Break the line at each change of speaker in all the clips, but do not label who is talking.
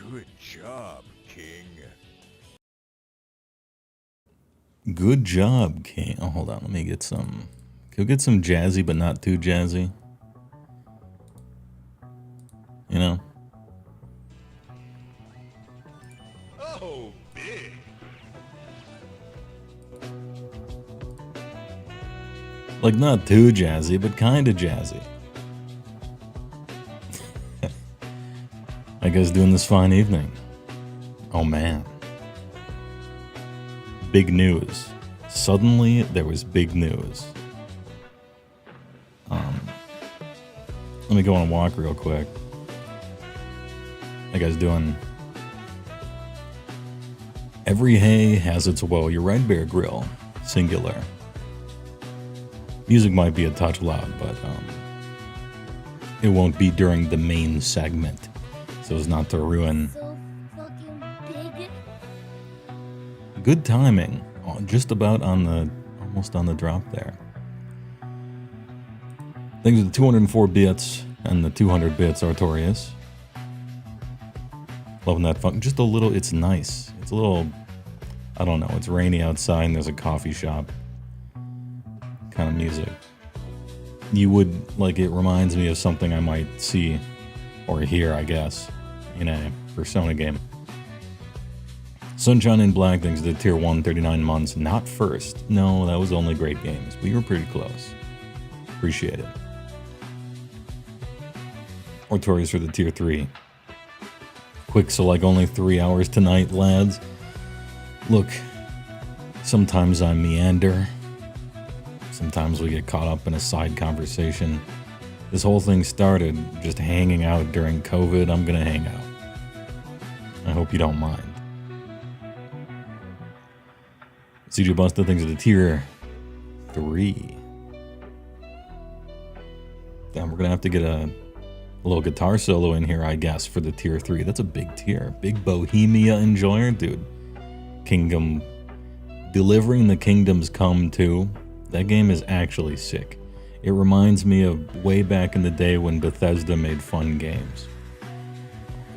Good job, King.
Good job, King. Oh, hold on. Let me get some... Go get some jazzy, but not too jazzy. You know?
Oh, big.
Like, not too jazzy, but kind of jazzy. How you guys doing this fine evening? Oh, man. Big news. Suddenly, there was big news. Let me go on a walk real quick. How you guys doing? Every hay has its woe. You're right, Bear Grill. Singular. Music might be a touch loud, but it won't be during the main segment, so as not to ruin.
So fucking big.
Good timing. Oh, just about on the, almost on the drop there. Thanks to the 204 bits and the 200 bits, Artorius. Loving that fun. Just a little, it's nice. It's a little, I don't know, it's rainy outside and there's a coffee shop kind of music. You would, like, it reminds me of something I might see or hear, I guess, in a Persona game. Sunshine in Black, thanks to the tier 1, 39 months. Not first. No, that was only great games. We were pretty close. Appreciate it. Ortorius for the tier 3. Quick, so like only 3 hours tonight, lads. Look, sometimes I meander. Sometimes we get caught up in a side conversation. This whole thing started just hanging out during COVID. I'm gonna hang out. I hope you don't mind. CJ Busta, thanks to the tier 3. Damn, we're gonna have to get a little guitar solo in here, I guess, for the tier 3. That's a big tier. Big Bohemia enjoyer, dude. Kingdom. Delivering the Kingdoms Come too. That game is actually sick. It reminds me of way back in the day when Bethesda made fun games.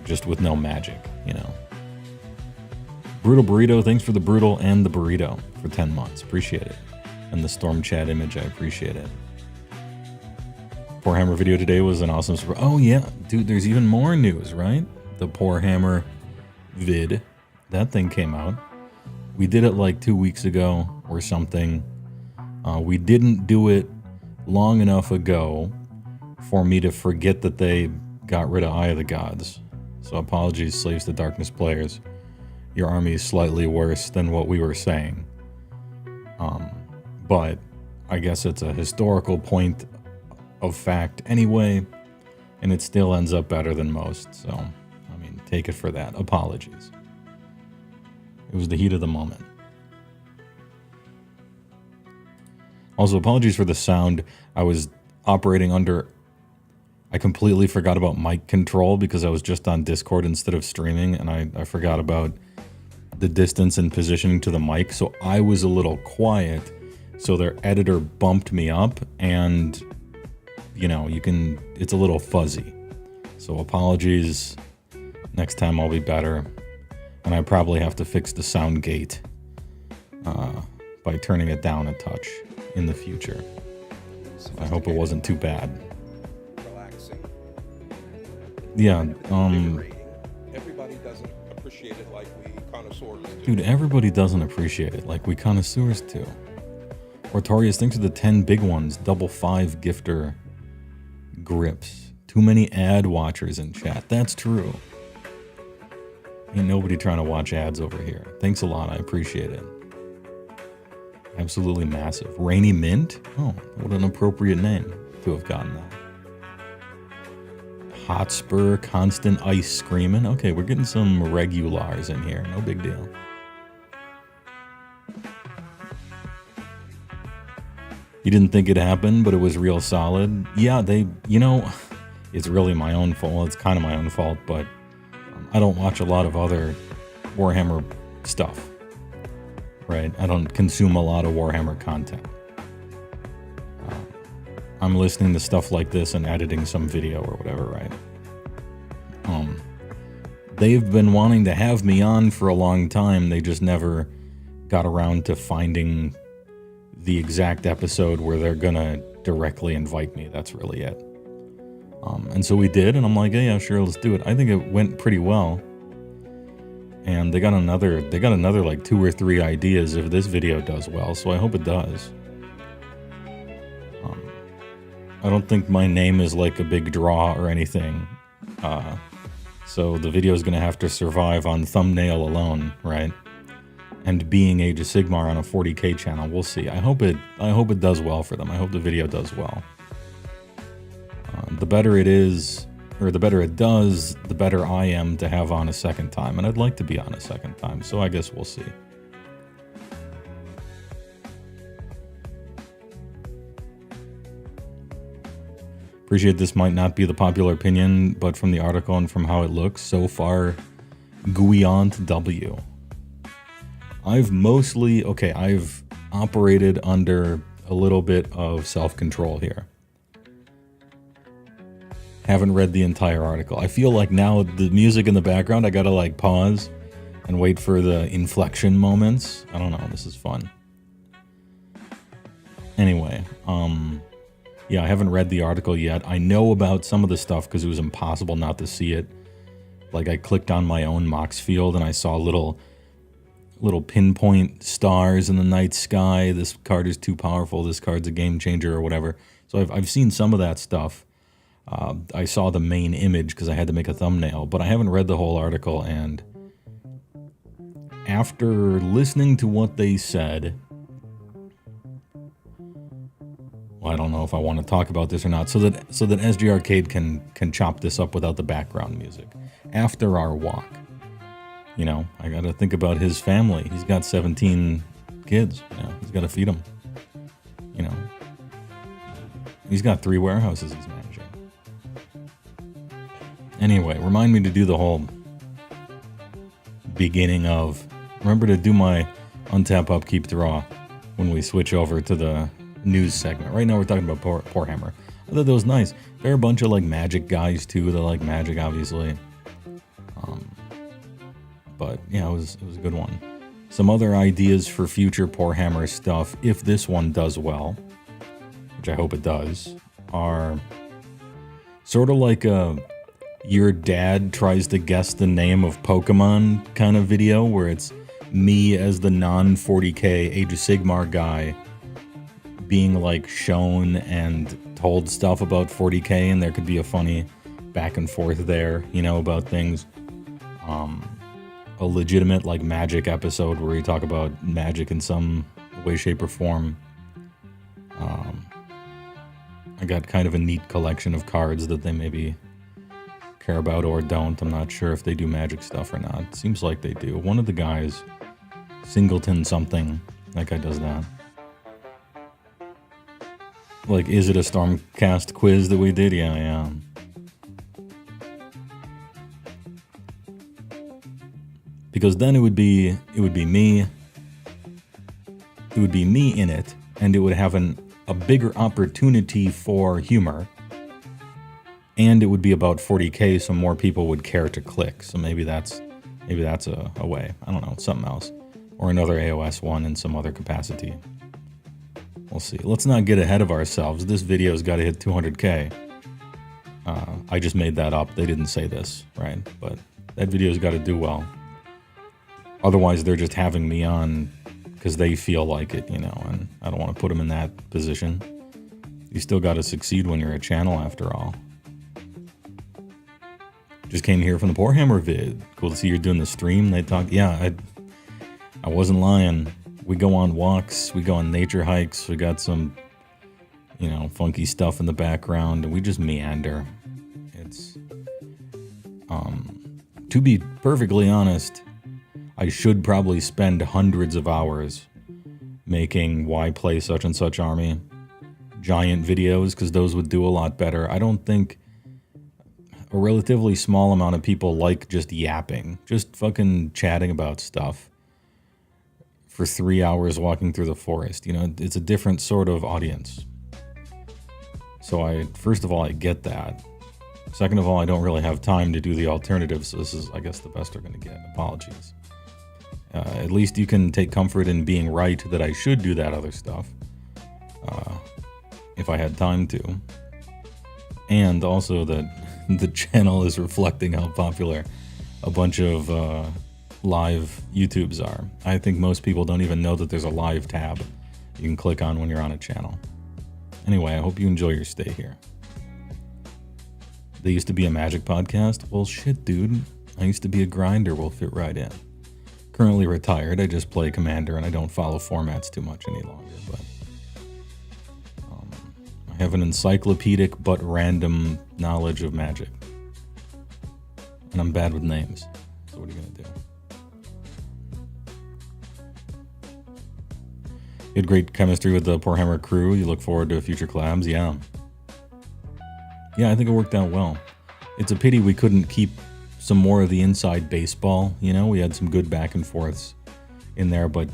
Just with no magic, you know. Brutal Burrito, thanks for the Brutal and the Burrito for 10 months. Appreciate it. And the Storm Chat image, I appreciate it. Warhammer video today was an awesome surprise. Oh yeah, dude, there's even more news, right? The Warhammer vid. That thing came out. We did it like 2 weeks ago or something. We didn't do it long enough ago for me to forget that they got rid of Eye of the Gods. So apologies, Slaves to Darkness players. Your army is slightly worse than what we were saying. But I guess it's a historical point of fact anyway, and it still ends up better than most. So, I mean, take it for that. Apologies. It was the heat of the moment. Also, apologies for the sound. I was operating under... I completely forgot about mic control because I was just on Discord instead of streaming, and I forgot about the distance and positioning to the mic, so I was a little quiet, so their editor bumped me up, and, you know, you can... It's a little fuzzy. So apologies. Next time I'll be better. And I probably have to fix the sound gate by turning it down a touch in the future. So I hope it wasn't too bad.
Relaxing.
Yeah,
Everybody doesn't appreciate it like we connoisseurs do.
dude, everybody doesn't appreciate it like we connoisseurs do. Ortorius, thanks for the 10 big ones. Double 5 gifter grips. Too many ad watchers in chat. That's true. Ain't nobody trying to watch ads over here. Thanks a lot. I appreciate it. Absolutely massive. Rainy Mint? Oh, what an appropriate name to have gotten that. Hotspur, Constant Ice Screaming. Okay, we're getting some regulars in here. No big deal. You didn't think it happened, but it was real solid. Yeah, they, you know, it's really my own fault. It's kind of my own fault, but I don't watch a lot of other Warhammer stuff. Right? I don't consume a lot of Warhammer content. I'm listening to stuff like this and editing some video or whatever, right? they've been wanting to have me on for a long time. They just never got around to finding the exact episode where they're gonna directly invite me. That's really it. And so we did, and I'm like, yeah, sure, let's do it. I think it went pretty well. And they got another like 2 or 3 ideas if this video does well, so I hope it does. I don't think my name is like a big draw or anything. So the video is gonna have to survive on thumbnail alone, right? And being Age of Sigmar on a 40K channel, we'll see. I hope it does well for them. I hope the video does well. The better it is, or the better it does, the better I am to have on a second time. And I'd like to be on a second time, so I guess we'll see. Appreciate this might not be the popular opinion, but from the article and from how it looks, so far, Guyant W. I've operated under a little bit of self-control here. Haven't read the entire article. I feel like now the music in the background, I gotta like pause and wait for the inflection moments. I don't know, this is fun. Anyway, yeah, I haven't read the article yet. I know about some of the stuff because it was impossible not to see it. Like I clicked on my own Mox field and I saw little pinpoint stars in the night sky. This card is too powerful. This card's a game changer or whatever. So I've seen some of that stuff. I saw the main image because I had to make a thumbnail, but I haven't read the whole article. And after listening to what they said, well, I don't know if I want to talk about this or not. So that SG Arcade can chop this up without the background music. After our walk, you know, I got to think about his family. He's got 17 kids. You know, he's got to feed them. You know, he's got 3 warehouses he's managing. Anyway, remind me to do the whole beginning of... Remember to do my untap, upkeep, draw when we switch over to the news segment. Right now we're talking about Warhammer. I thought that was nice. There are a bunch of like Magic guys too. They like Magic, obviously. But yeah, it was a good one. Some other ideas for future Warhammer stuff, if this one does well, which I hope it does, are sort of like a your dad tries to guess the name of Pokemon kind of video, where it's me as the non-40K Age of Sigmar guy being like shown and told stuff about 40K, and there could be a funny back and forth there, you know, about things. A legitimate like Magic episode where you talk about Magic in some way, shape, or form. I got kind of a neat collection of cards that they maybe care about or don't. I'm not sure if they do Magic stuff or not. Seems like they do. One of the guys, Singleton something, that guy does that. Like, is it a Stormcast quiz that we did? Yeah. Because then it would be me in it, and it would have a bigger opportunity for humor, and it would be about 40K, so more people would care to click. So maybe that's a way. I don't know, something else, or another AOS one in some other capacity. We'll see. Let's not get ahead of ourselves. This video's got to hit 200K. I just made that up. They didn't say this, right? But that video's got to do well. Otherwise, they're just having me on because they feel like it, you know, and I don't want to put them in that position. You still got to succeed when you're a channel, after all. Just came here from the Warhammer vid. Cool to see you're doing the stream. They talk. Yeah, I wasn't lying. We go on walks. We go on nature hikes. We got some, you know, funky stuff in the background, and we just meander. It's, to be perfectly honest, I should probably spend hundreds of hours making why play such and such army giant videos, because those would do a lot better. I don't think a relatively small amount of people like just yapping, just fucking chatting about stuff for 3 hours walking through the forest. You know, it's a different sort of audience. So first of all, I get that. Second of all, I don't really have time to do the alternatives, so this is, I guess, the best they're going to get. Apologies. At least you can take comfort in being right that I should do that other stuff. If I had time to. And also that the channel is reflecting how popular a bunch of live YouTubes are. I think most people don't even know that there's a live tab you can click on when you're on a channel. Anyway, I hope you enjoy your stay here. They used to be a Magic podcast? Well, shit, dude. I used to be a grinder. Will fit right in. Currently retired. I just play Commander and I don't follow formats too much any longer. But I have an encyclopedic but random knowledge of Magic. And I'm bad with names. So what are you going to do? You had great chemistry with the Warhammer crew. You look forward to future collabs? Yeah. Yeah, I think it worked out well. It's a pity we couldn't keep some more of the inside baseball. You know, we had some good back and forths in there, but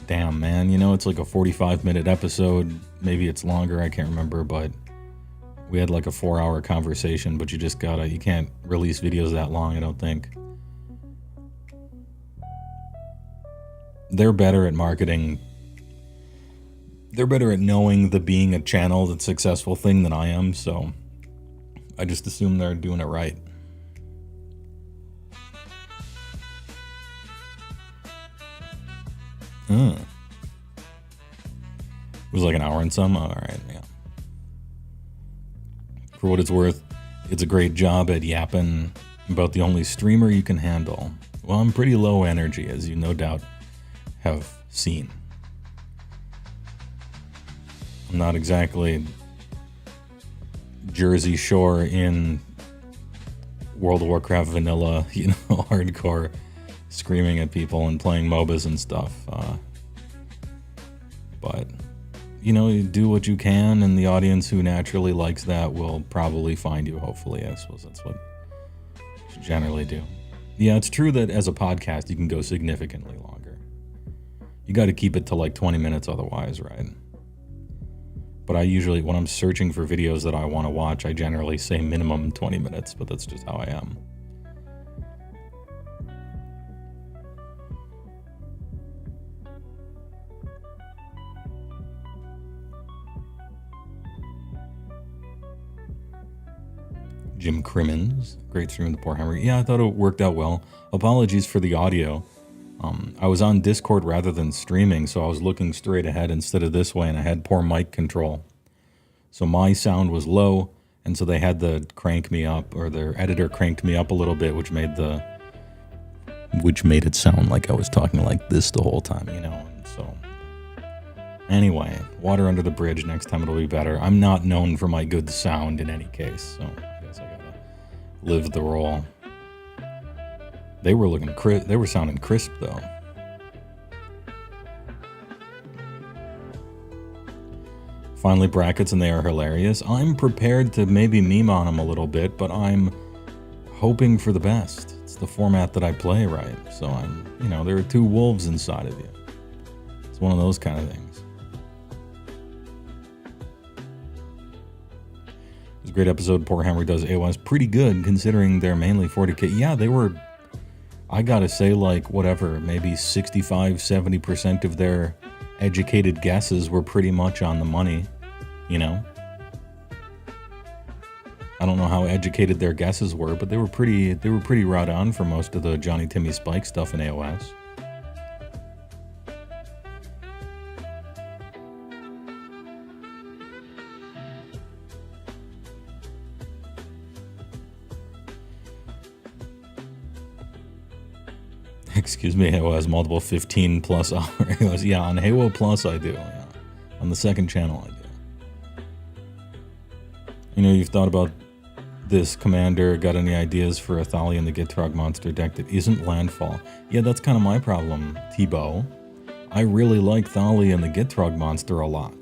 damn, man, you know, it's like a 45-minute episode. Maybe it's longer, I can't remember, but we had like a 4-hour conversation, but you can't release videos that long, I don't think. They're better at marketing. They're better at knowing the being a channel that's successful thing than I am, so I just assume they're doing it right. It was like an hour and some? Alright, yeah. For what it's worth, it's a great job at yapping about the only streamer you can handle. Well, I'm pretty low energy, as you no doubt have seen. I'm not exactly Jersey Shore in World of Warcraft vanilla, you know, hardcore screaming at people and playing MOBAs and stuff. But, you know, you do what you can, and the audience who naturally likes that will probably find you, hopefully. I suppose that's what you should generally do. Yeah, it's true that as a podcast, you can go significantly longer. You got to keep it to like 20 minutes otherwise, right? But I usually, when I'm searching for videos that I want to watch, I generally say minimum 20 minutes, but that's just how I am. Jim Crimmins, great stream with the Warhammer. Yeah, I thought it worked out well. Apologies for the audio. I was on Discord rather than streaming, so I was looking straight ahead instead of this way, and I had poor mic control. So my sound was low, and so they had to crank me up, or their editor cranked me up a little bit, which made it sound like I was talking like this the whole time, you know. And so anyway, water under the bridge. Next time it'll be better. I'm not known for my good sound in any case, so I guess I gotta live the role. They were looking they were sounding crisp though. Finally brackets, and they are hilarious. I'm prepared to maybe meme on them a little bit, but I'm hoping for the best. It's the format that I play, right? So there are two wolves inside of you. It's one of those kind of things. It was a great episode. Poor Hammer does AOS pretty good considering they're mainly 40k. Yeah, they were, I gotta say, like, whatever, maybe 65-70% of their educated guesses were pretty much on the money, you know? I don't know how educated their guesses were, but they were pretty right on for most of the Johnny Timmy Spike stuff in AOS. Excuse me, HeyWoah has multiple 15 plus hour HeyWoahs. Yeah, on HeyWoah Plus I do, yeah. On the second channel I do. You know, you've thought about this commander, got any ideas for a Thali and the Gitrog monster deck that isn't landfall? Yeah, that's kind of my problem, T-Bow. I really like Thali and the Gitrog monster a lot.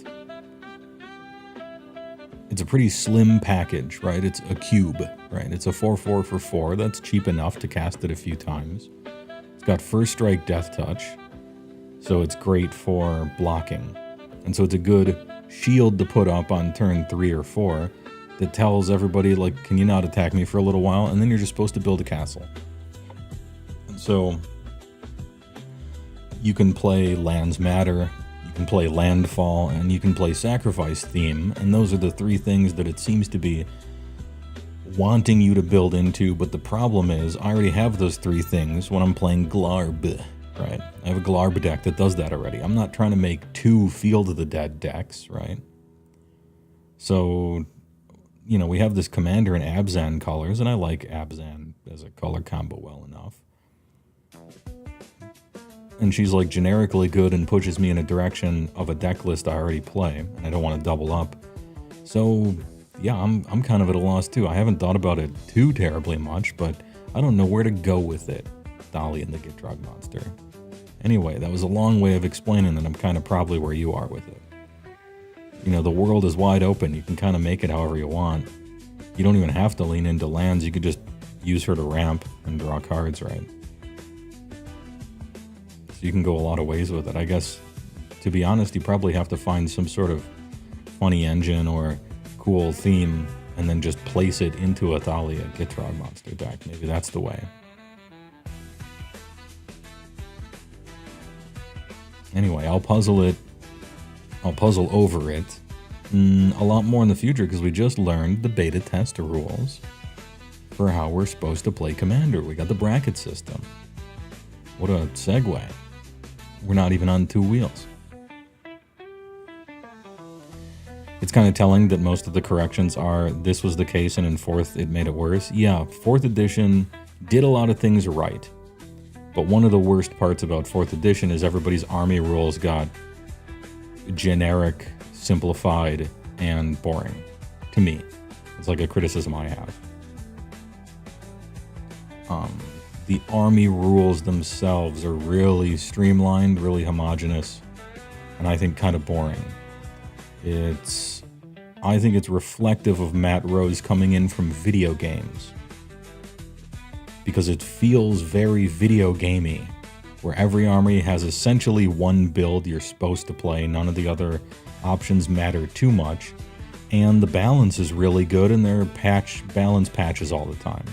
It's a pretty slim package, right? It's a cube, right? It's a 4/4 for 4. That's cheap enough to cast it a few times. Got first strike death touch, so it's great for blocking, and so it's a good shield to put up on turn 3 or 4. that tells everybody, like, can you not attack me for a little while? And then you're just supposed to build a castle. And so you can play Lands Matter, you can play Landfall, and you can play Sacrifice Theme. And those are the three things that it seems to be wanting you to build into. But the problem is, I already have those three things when I'm playing Glarb, right? I have a Glarb deck that does that already. I'm not trying to make 2 Field of the Dead decks, right? So, you know, we have this Commander in Abzan colors, and I like Abzan as a color combo well enough. And she's like generically good and pushes me in a direction of a deck list I already play, and I don't want to double up. So, yeah, I'm kind of at a loss too. I haven't thought about it too terribly much, but I don't know where to go with it. Dolly and the Gitrog monster. Anyway, that was a long way of explaining that I'm kind of probably where you are with it. You know, the world is wide open. You can kind of make it however you want. You don't even have to lean into lands. You could just use her to ramp and draw cards, right? So you can go a lot of ways with it. I guess, to be honest, you probably have to find some sort of funny engine or cool theme and then just place it into a Thalia Gitrog monster deck. Maybe that's the way. Anyway, I'll puzzle over it a lot more in the future, because we just learned the beta test rules for how we're supposed to play Commander. We got the bracket system. What a segue. We're not even on 2 wheels. It's kind of telling that most of the corrections are, this was the case, and in 4th it made it worse. Yeah, 4th edition did a lot of things right. But one of the worst parts about 4th edition is everybody's army rules got generic, simplified, and boring. To me. It's like a criticism I have. The army rules themselves are really streamlined, really homogeneous, and I think kind of boring. I think it's reflective of Matt Rose coming in from video games. Because it feels very video gamey, where every army has essentially one build you're supposed to play. None of the other options matter too much, and the balance is really good, and there are balance patches all the time.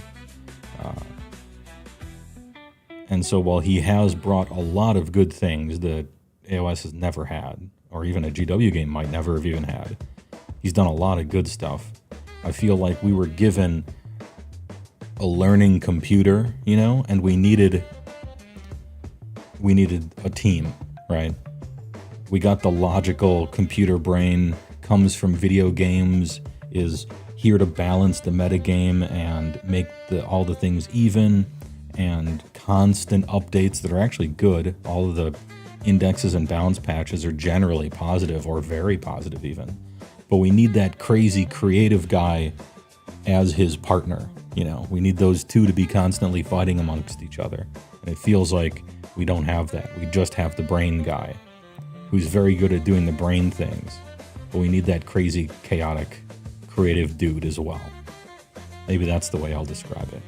And so while he has brought a lot of good things that AOS has never had, or even a GW game might never have even had, he's done a lot of good stuff. I feel like we were given a learning computer, you know, and we needed a team, right? We got the logical computer brain, comes from video games, is here to balance the metagame and make all the things even, and constant updates that are actually good. All of the indexes and balance patches are generally positive, or very positive even. But we need that crazy creative guy as his partner. You know, we need those two to be constantly fighting amongst each other. And it feels like we don't have that. We just have the brain guy, who's very good at doing the brain things. But we need that crazy, chaotic, creative dude as well. Maybe that's the way I'll describe it.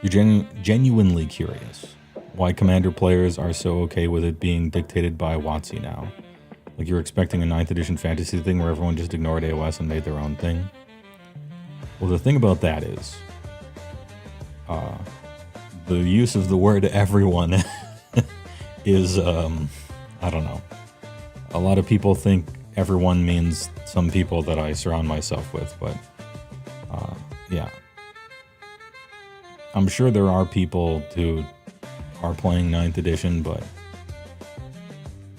You're genuinely curious why Commander players are so okay with it being dictated by WotC now. Like you're expecting a 9th edition fantasy thing where everyone just ignored AOS and made their own thing. Well, the thing about that is, the use of the word everyone is, I don't know. A lot of people think everyone means some people that I surround myself with, but, yeah. I'm sure there are people who are playing 9th edition, but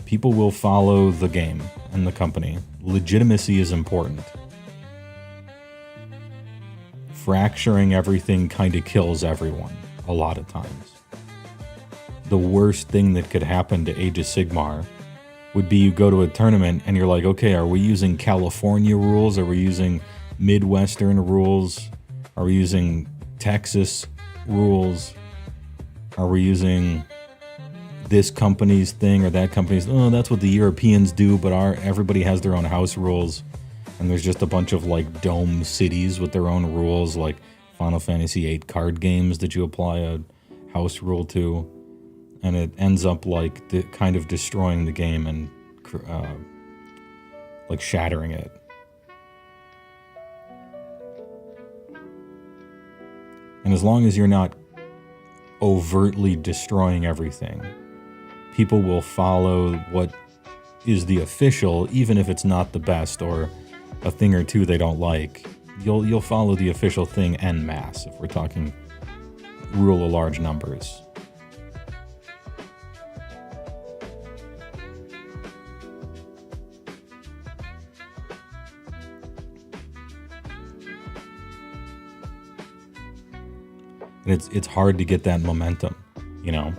people will follow the game and the company. Legitimacy is important. Fracturing everything kind of kills everyone a lot of times. The worst thing that could happen to Age of Sigmar would be you go to a tournament and you're like, okay, are we using California rules? Are we using Midwestern rules? Are we using Texas rules? Are we using this company's thing or that company's? Oh, that's what the Europeans do, but everybody has their own house rules, and there's just a bunch of like dome cities with their own rules, like Final Fantasy VIII card games that you apply a house rule to, and it ends up like kind of destroying the game and like shattering it. And as long as you're not overtly destroying everything, people will follow what is the official, even if it's not the best or a thing or two they don't like. You'll follow the official thing en masse if we're talking rule of large numbers. And it's hard to get that momentum, you know.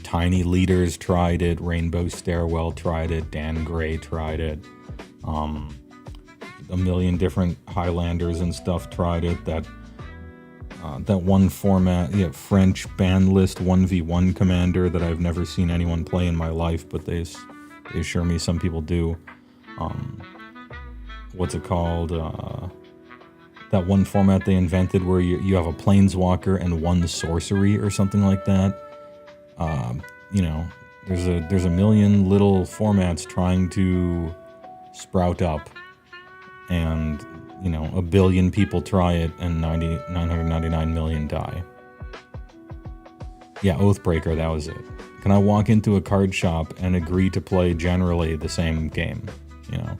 Tiny Leaders tried it, Rainbow Stairwell tried it, Dan Gray tried it, a million different Highlanders and stuff tried it. That one format, French band list 1v1 commander that I've never seen anyone play in my life, but they assure me some people do. What's it called? That one format they invented where you have a planeswalker and one sorcery or something like that. You know, there's a million little formats trying to sprout up, and you know, a billion people try it and 999 million die. Yeah, Oathbreaker, that was it. Can I walk into a card shop and agree to play generally the same game? You know,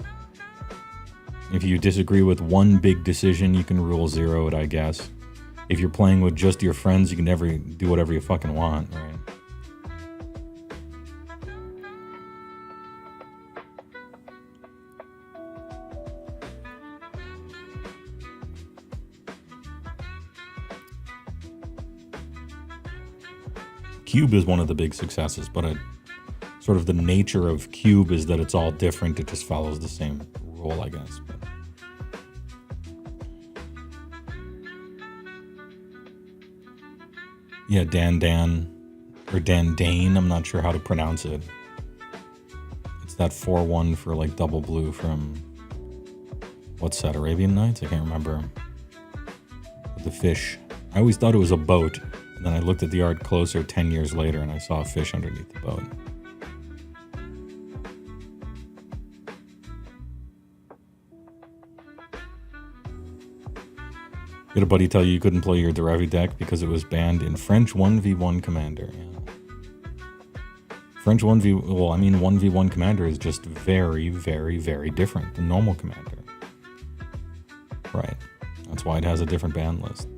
if you disagree with one big decision, you can rule 0 it, I guess. If you're playing with just your friends, you can never do whatever you fucking want, right? Cube is one of the big successes, but sort of the nature of Cube is that it's all different. It just follows the same rule, I guess. But yeah, Dan, or Dan Dane, I'm not sure how to pronounce it. It's that 4-1 for like double blue from, what's that, Arabian Nights? I can't remember. With the fish. I always thought it was a boat. And then I looked at the art closer 10 years later and I saw a fish underneath the boat. You had a buddy tell you couldn't play your Derevi deck because it was banned in French 1v1 Commander. Yeah. French 1v1 Commander is just very, very, very different than normal Commander. Right. That's why it has a different ban list.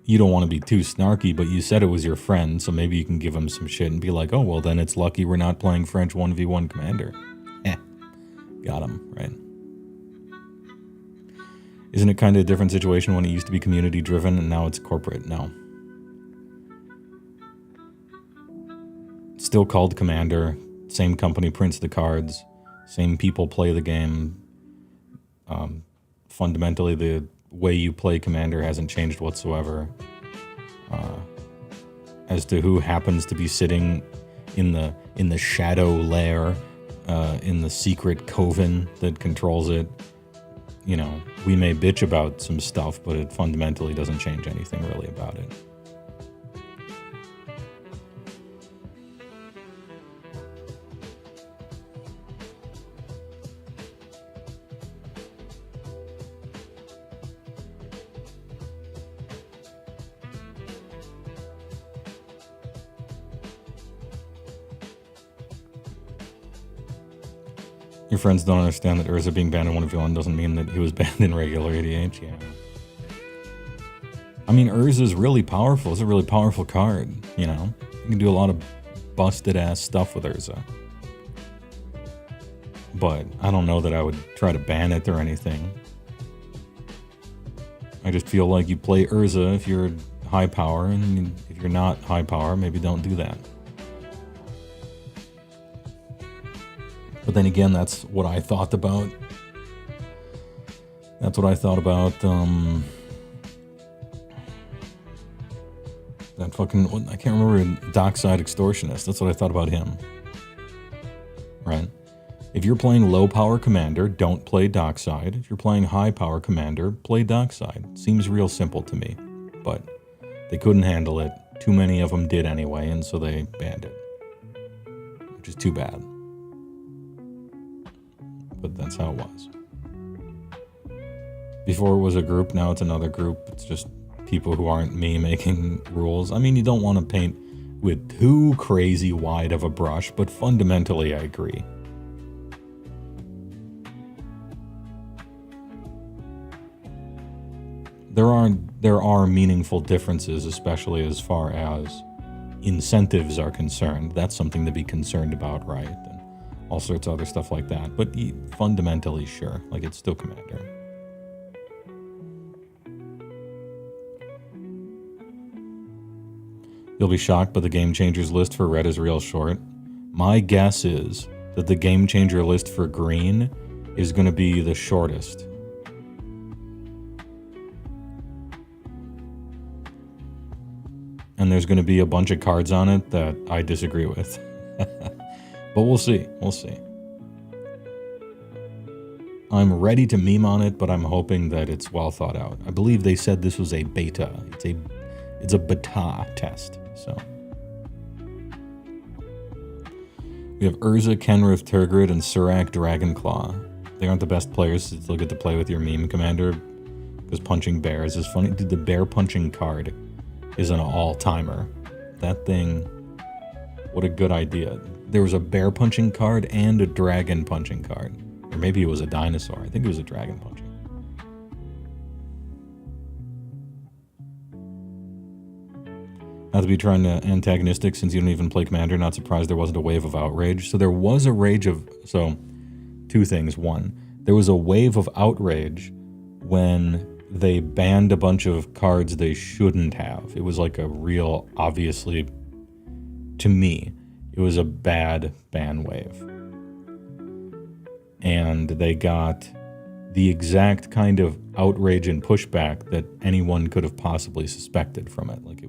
You don't want to be too snarky, but you said it was your friend, so maybe you can give him some shit and be like, oh, well, then it's lucky we're not playing French 1v1 Commander. Got him, right? Isn't it kind of a different situation when it used to be community-driven and now it's corporate? No. Still called Commander, same company prints the cards, same people play the game. Fundamentally, the way you play Commander hasn't changed whatsoever. As to who happens to be sitting in the shadow lair, in the secret coven that controls it, you know, we may bitch about some stuff, but it fundamentally doesn't change anything really about it. Your friends don't understand that Urza being banned in 1v1 doesn't mean that he was banned in regular ADH, yeah. I mean, Urza is really powerful. It's a really powerful card, you know? You can do a lot of busted-ass stuff with Urza. But I don't know that I would try to ban it or anything. I just feel like you play Urza if you're high power, and if you're not high power, maybe don't do that. But then again, that's what I thought about. That's what I thought about, that fucking, I can't remember, Dockside Extortionist. That's what I thought about him. Right? If you're playing low power Commander, don't play Dockside. If you're playing high power Commander, play Dockside. Seems real simple to me. But They couldn't handle it. Too many of them did anyway, and so they banned it. Which is too bad. But that's how it was. Before it was a group, now it's another group. It's just people who aren't me making rules. I mean, you don't want to paint with too crazy wide of a brush, but fundamentally I agree. There are meaningful differences, especially as far as incentives are concerned. That's something to be concerned about, right? And all sorts of other stuff like that. But fundamentally, sure, like it's still Commander. You'll be shocked, but the Game Changers list for red is real short. My guess is that the Game Changer list for green is going to be the shortest. And there's going to be a bunch of cards on it that I disagree with. But we'll see. We'll see. I'm ready to meme on it, but I'm hoping that it's well thought out. I believe they said this was a beta. It's a beta test. So we have Urza, Kenrith, Tergrid, and Surak Dragonclaw. They aren't the best players, so you'll get to play with your meme commander, because punching bears is funny. Dude, the bear punching card is an all-timer. That thing, what a good idea. There was a bear punching card and a dragon punching card. Or maybe it was a dinosaur. I think it was a dragon punching. Not to be trying to antagonistic since you don't even play Commander, not surprised there wasn't a wave of outrage. So there was a rage of... So, two things. One, there was a wave of outrage when they banned a bunch of cards they shouldn't have. It was like a real, obviously, to me, it was a bad ban wave. And they got the exact kind of outrage and pushback that anyone could have possibly suspected from it. Like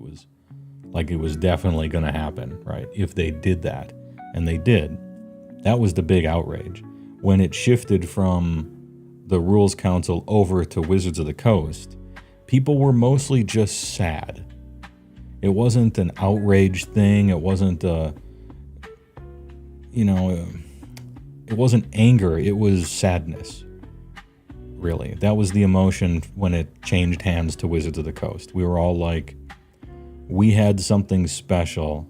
it was definitely going to happen, right? If they did that. And they did. That was the big outrage. When it shifted from the Rules Council over to Wizards of the Coast, people were mostly just sad. It wasn't an outrage thing. It wasn't it wasn't anger. It was sadness, really. That was the emotion when it changed hands to Wizards of the Coast. We were all like, we had something special,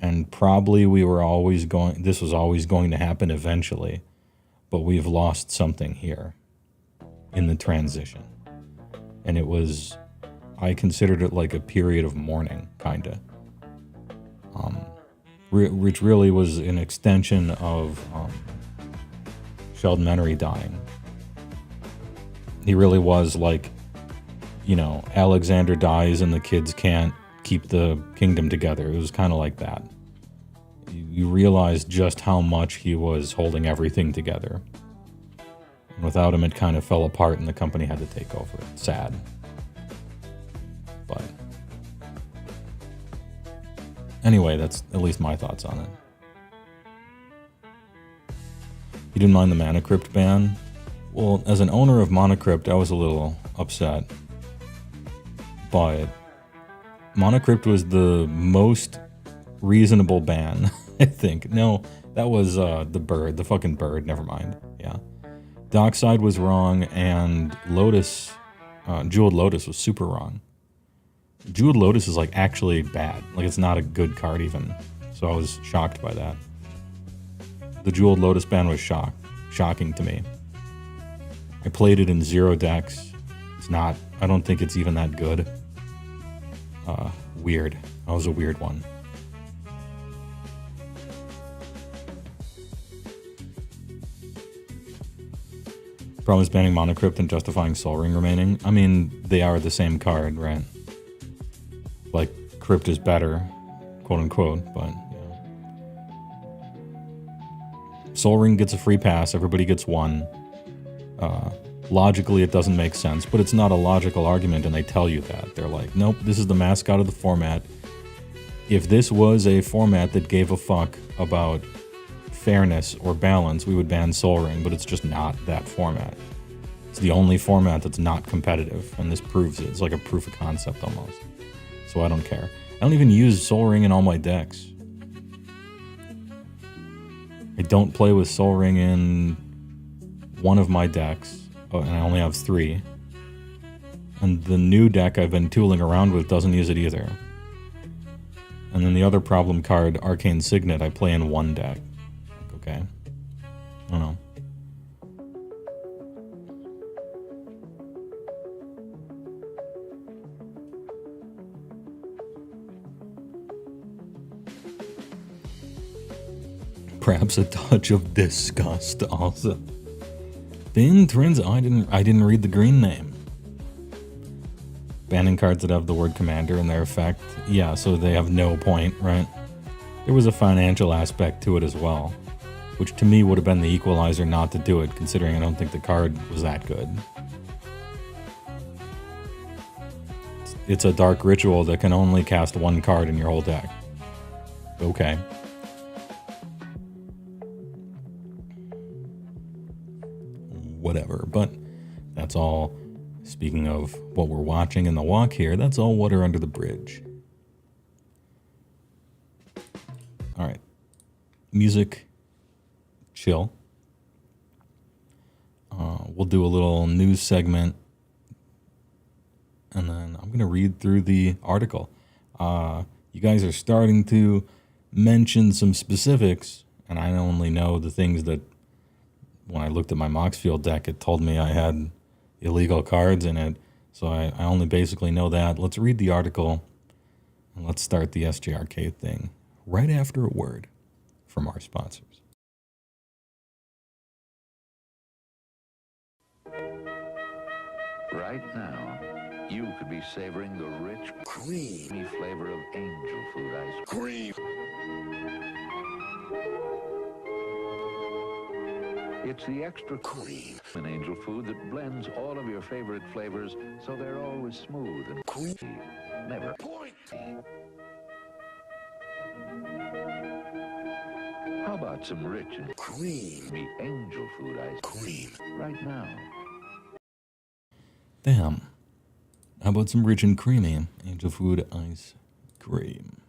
and probably this was always going to happen eventually, but we've lost something here in the transition. And I considered it like a period of mourning, kinda. Which really was an extension of Sheldon Menery dying. He really was like, Alexander dies and the kids can't keep the kingdom together. It was kind of like that. You realize just how much he was holding everything together. And without him, it kind of fell apart and the company had to take over. Sad. But anyway, that's at least my thoughts on it. You didn't mind the Mana Crypt ban? Well, as an owner of Mana Crypt, I was a little upset. But Mana Crypt was the most reasonable ban, I think. No, that was the fucking bird, never mind. Yeah. Dockside was wrong, and Lotus, Jeweled Lotus was super wrong. Jeweled Lotus is like actually bad. Like it's not a good card even. So I was shocked by that. The Jeweled Lotus ban was shocking to me. I played it in 0 decks. I don't think it's even that good. Weird. That was a weird one. Problem is banning Mana Crypt and justifying Sol Ring remaining. I mean, they are the same card, right? Like, Crypt is better, quote unquote, but yeah. Sol Ring gets a free pass, everybody gets one. Logically, it doesn't make sense, but it's not a logical argument, and they tell you that. They're like, nope, this is the mascot of the format. If this was a format that gave a fuck about fairness or balance, we would ban Sol Ring, but it's just not that format. It's the only format that's not competitive, and this proves it. It's like a proof of concept almost. so I don't care. I don't even use Soul Ring in all my decks. I don't play with Soul Ring in one of my decks, and I only have 3. And the new deck I've been tooling around with doesn't use it either. And then the other problem card, Arcane Signet, I play in one deck. Okay. I don't know. Perhaps a touch of disgust also. Thin Trends, I didn't read the green name. Banning cards that have the word commander in their effect. Yeah, so they have no point, right? There was a financial aspect to it as well, which to me would have been the equalizer not to do it, considering I don't think the card was that good. It's a dark ritual that can only cast one card in your whole deck. Okay. Whatever, but that's all. Speaking of what we're watching in the walk here, that's all water under the bridge. All right. Music. Chill. We'll do a little news segment. And then I'm going to read through the article. You guys are starting to mention some specifics, and I only know the things that when I looked at my Moxfield deck, it told me I had illegal cards in it, so I only basically know that. Let's read the article, and let's start the SJRK thing right after a word from our sponsors.
Right now, you could be savoring the rich, creamy flavor of angel food ice cream. It's the extra cream in angel food that blends all of your favorite flavors so they're always smooth and creamy, never pointy. How about some rich and creamy angel food ice cream right now?
Damn. How about some rich and creamy angel food ice cream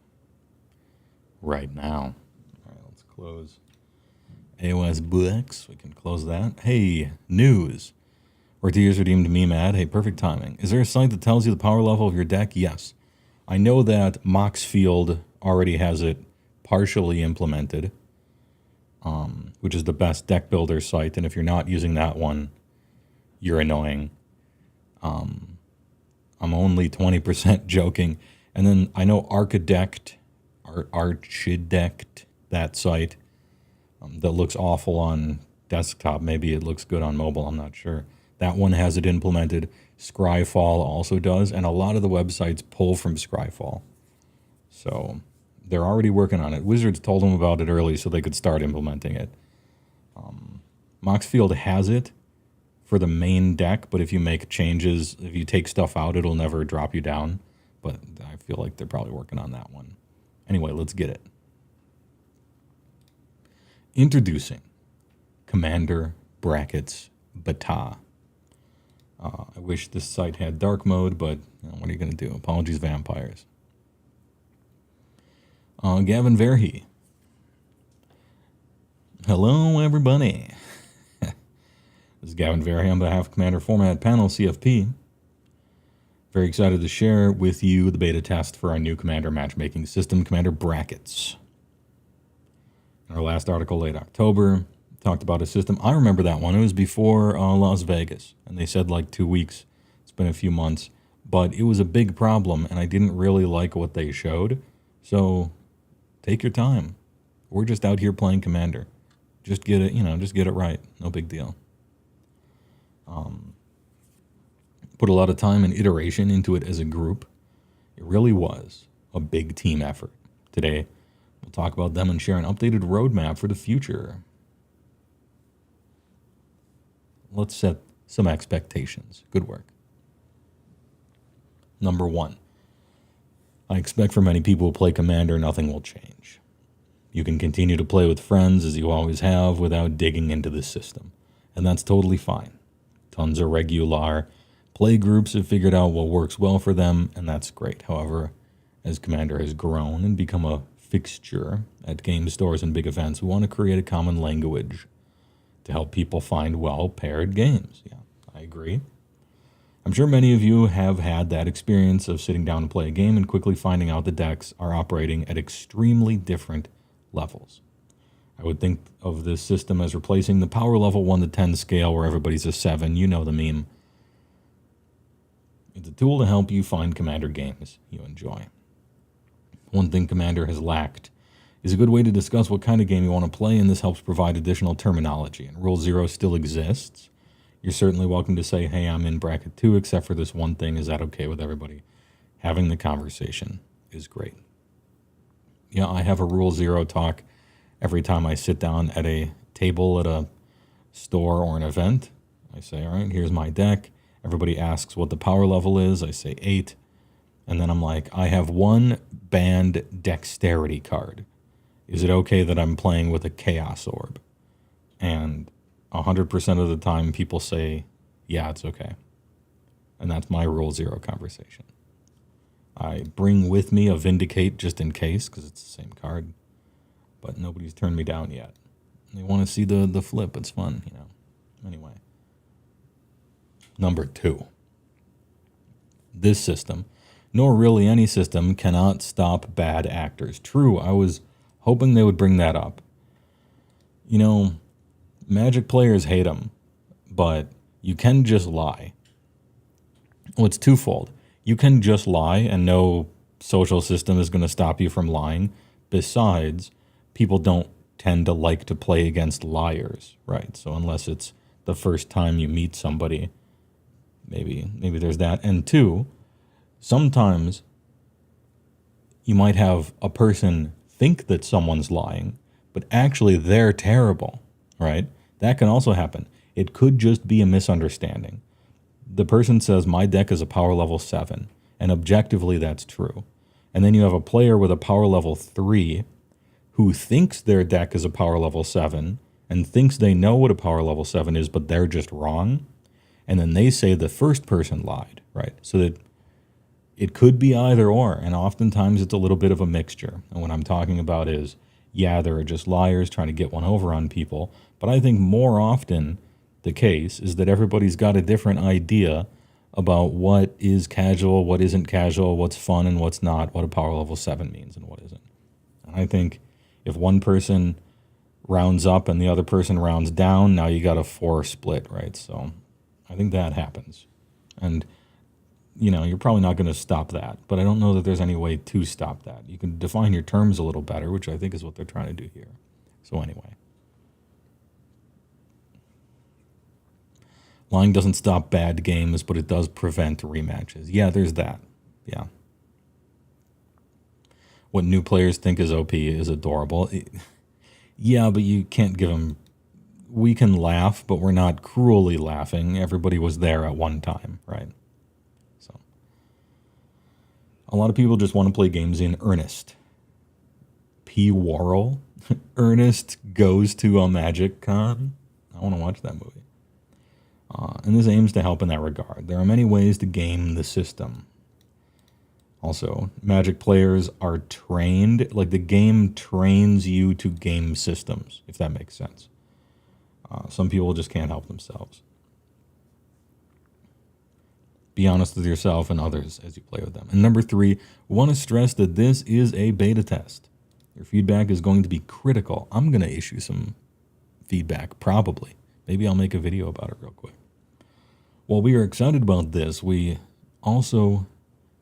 right now? All right, let's close AOS books. We can close that. Hey, news. Ortiz redeemed me mad. Hey, perfect timing. Is there a site that tells you the power level of your deck? Yes. I know that Moxfield already has it partially implemented, which is the best deck builder site. And if you're not using that one, you're annoying. I'm only 20% joking. And then I know Archidect, that site, that looks awful on desktop. Maybe it looks good on mobile. I'm not sure. That one has it implemented. Scryfall also does, and a lot of the websites pull from Scryfall. So they're already working on it. Wizards told them about it early so they could start implementing it. Moxfield has it for the main deck, but if you make changes, if you take stuff out, it'll never drop you down. But I feel like they're probably working on that one. Anyway, let's get it. Introducing Commander Brackets Beta. I wish this site had dark mode, but what are you going to do? Apologies, vampires. Gavin Verhey. Hello, everybody. This is Gavin Verhey on behalf of Commander Format Panel CFP. Very excited to share with you the beta test for our new Commander matchmaking system, Commander Brackets. In our last article, late October, talked about a system. I remember that one. It was before Las Vegas, and they said like 2 weeks. It's been a few months, but it was a big problem, and I didn't really like what they showed. So take your time. We're just out here playing Commander. Just get it, just get it right. No big deal. Put a lot of time and iteration into it as a group. It really was a big team effort. Today, we'll talk about them and share an updated roadmap for the future. Let's set some expectations. Good work. Number 1. I expect for many people who play Commander, nothing will change. You can continue to play with friends as you always have without digging into the system. And that's totally fine. Tons of regular play groups have figured out what works well for them, and that's great. However, as Commander has grown and become a fixture at game stores and big events, we want to create a common language to help people find well-paired games. Yeah, I agree. I'm sure many of you have had that experience of sitting down to play a game and quickly finding out the decks are operating at extremely different levels. I would think of this system as replacing the power level 1 to 10 scale where everybody's a 7. You know the meme. It's a tool to help you find Commander games you enjoy. One thing Commander has lacked is a good way to discuss what kind of game you want to play, and this helps provide additional terminology. And Rule 0 still exists. You're certainly welcome to say, hey, I'm in bracket 2, except for this one thing. Is that okay with everybody? Having the conversation is great. Yeah, I have a Rule 0 talk every time I sit down at a table at a store or an event. I say, all right, here's my deck. Everybody asks what the power level is. I say 8. And then I'm like, I have 1 banned dexterity card. Is it okay that I'm playing with a chaos orb? And 100% of the time people say, yeah, it's okay. And that's my Rule 0 conversation. I bring with me a Vindicate just in case, because it's the same card. But nobody's turned me down yet. They want to see the flip. It's fun, you know. Anyway. Number 2. This system, nor really any system, cannot stop bad actors. True, I was hoping they would bring that up. You know, Magic players hate them, but you can just lie. Well, it's twofold. You can just lie, and no social system is going to stop you from lying. Besides, people don't tend to like to play against liars, right? So unless it's the first time you meet somebody, maybe there's that. And 2, sometimes you might have a person think that someone's lying, but actually they're terrible, right? That can also happen. It could just be a misunderstanding. The person says, my deck is a power level 7, and objectively that's true. And then you have a player with a power level 3 who thinks their deck is a power level 7 and thinks they know what a power level 7 is, but they're just wrong. And then they say the first person lied, right? So that it could be either or, and oftentimes it's a little bit of a mixture. And what I'm talking about is, yeah, there are just liars trying to get one over on people, but I think more often the case is that everybody's got a different idea about what is casual, what isn't casual, what's fun and what's not, what a power level 7 means and what isn't. And I think if one person rounds up and the other person rounds down, now you got a 4 split, right? So I think that happens. And, you know, you're probably not going to stop that, but I don't know that there's any way to stop that. You can define your terms a little better, which I think is what they're trying to do here. So anyway. Lying doesn't stop bad games, but it does prevent rematches. Yeah, there's that. Yeah. What new players think is OP is adorable. Yeah, but you can't give them... We can laugh, but we're not cruelly laughing. Everybody was there at one time, right? So, a lot of people just want to play games in earnest. P. Worrell? Ernest goes to a Magic Con? I want to watch that movie. And this aims to help in that regard. There are many ways to game the system. Also, Magic players are trained, like the game trains you to game systems, if that makes sense. Some people just can't help themselves. Be honest with yourself and others as you play with them. And number 3, we want to stress that this is a beta test. Your feedback is going to be critical. I'm going to issue some feedback, probably. Maybe I'll make a video about it real quick. While we are excited about this, we also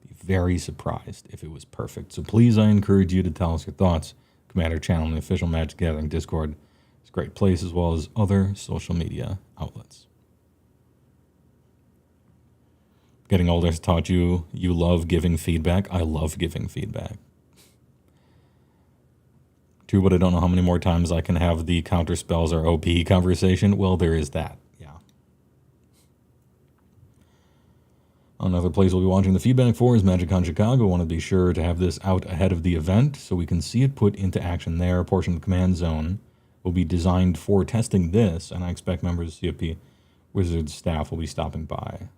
be very surprised if it was perfect. So please, I encourage you to tell us your thoughts. Commander channel and the official Magic Gathering Discord. It's a great place, as well as other social media outlets. Getting older has taught you love giving feedback. I love giving feedback. True, but I don't know how many more times I can have the counter spells or OP conversation. Well, there is that. Yeah. Another place we'll be watching the feedback for is MagicCon Chicago. I want to be sure to have this out ahead of the event so we can see it put into action there. A portion of the command zone will be designed for testing this, and I expect members of CFP Wizards staff will be stopping by.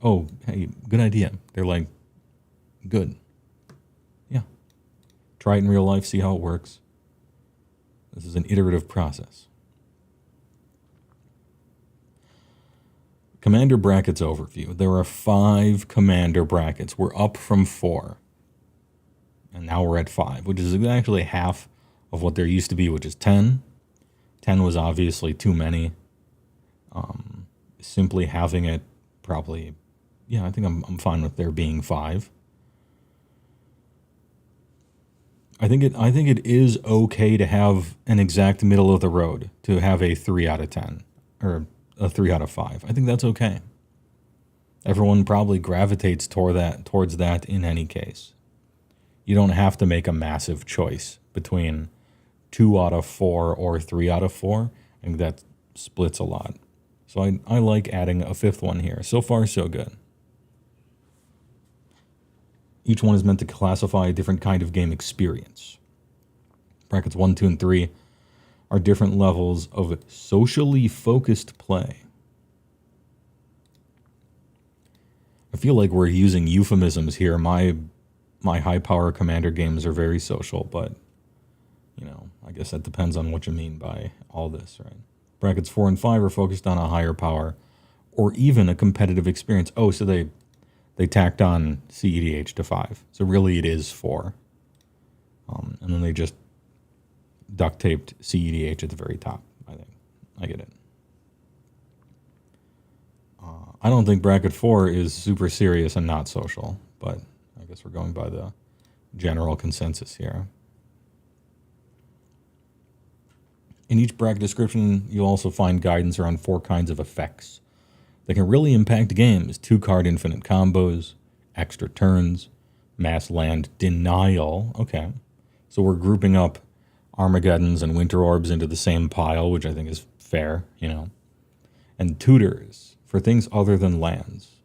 Oh, hey, good idea. They're like, good. Try it in real life, see how it works. This is an iterative process. Commander brackets overview. There are 5 commander brackets. We're up from 4. And now we're at 5, which is actually half of what there used to be, which is 10. 10 was obviously too many. Simply having it probably, yeah, I think I'm fine with there being 5. I think it is okay to have an exact middle of the road, to have a 3 out of 10 or a 3 out of 5. I think that's okay. Everyone probably gravitates towards that in any case. You don't have to make a massive choice between 2 out of 4 or 3 out of 4. I think that splits a lot. So I like adding a 5th one here. So far, so good. Each one is meant to classify a different kind of game experience. Brackets 1, 2, and 3 are different levels of socially focused play. I feel like we're using euphemisms here. My high-power commander games are very social, but, you know, I guess that depends on what you mean by all this, right? Brackets 4 and 5 are focused on a higher power or even a competitive experience. Oh, so they tacked on CEDH to 5. So really it is 4. And then they just duct taped CEDH at the very top, I think. I get it. I don't think bracket 4 is super serious and not social, but I guess we're going by the general consensus here. In each bracket description, you'll also find guidance around 4 kinds of effects that can really impact games: 2-card infinite combos, extra turns, mass land denial. Okay, so we're grouping up Armageddons and Winter Orbs into the same pile, which I think is fair, you know. And tutors for things other than lands.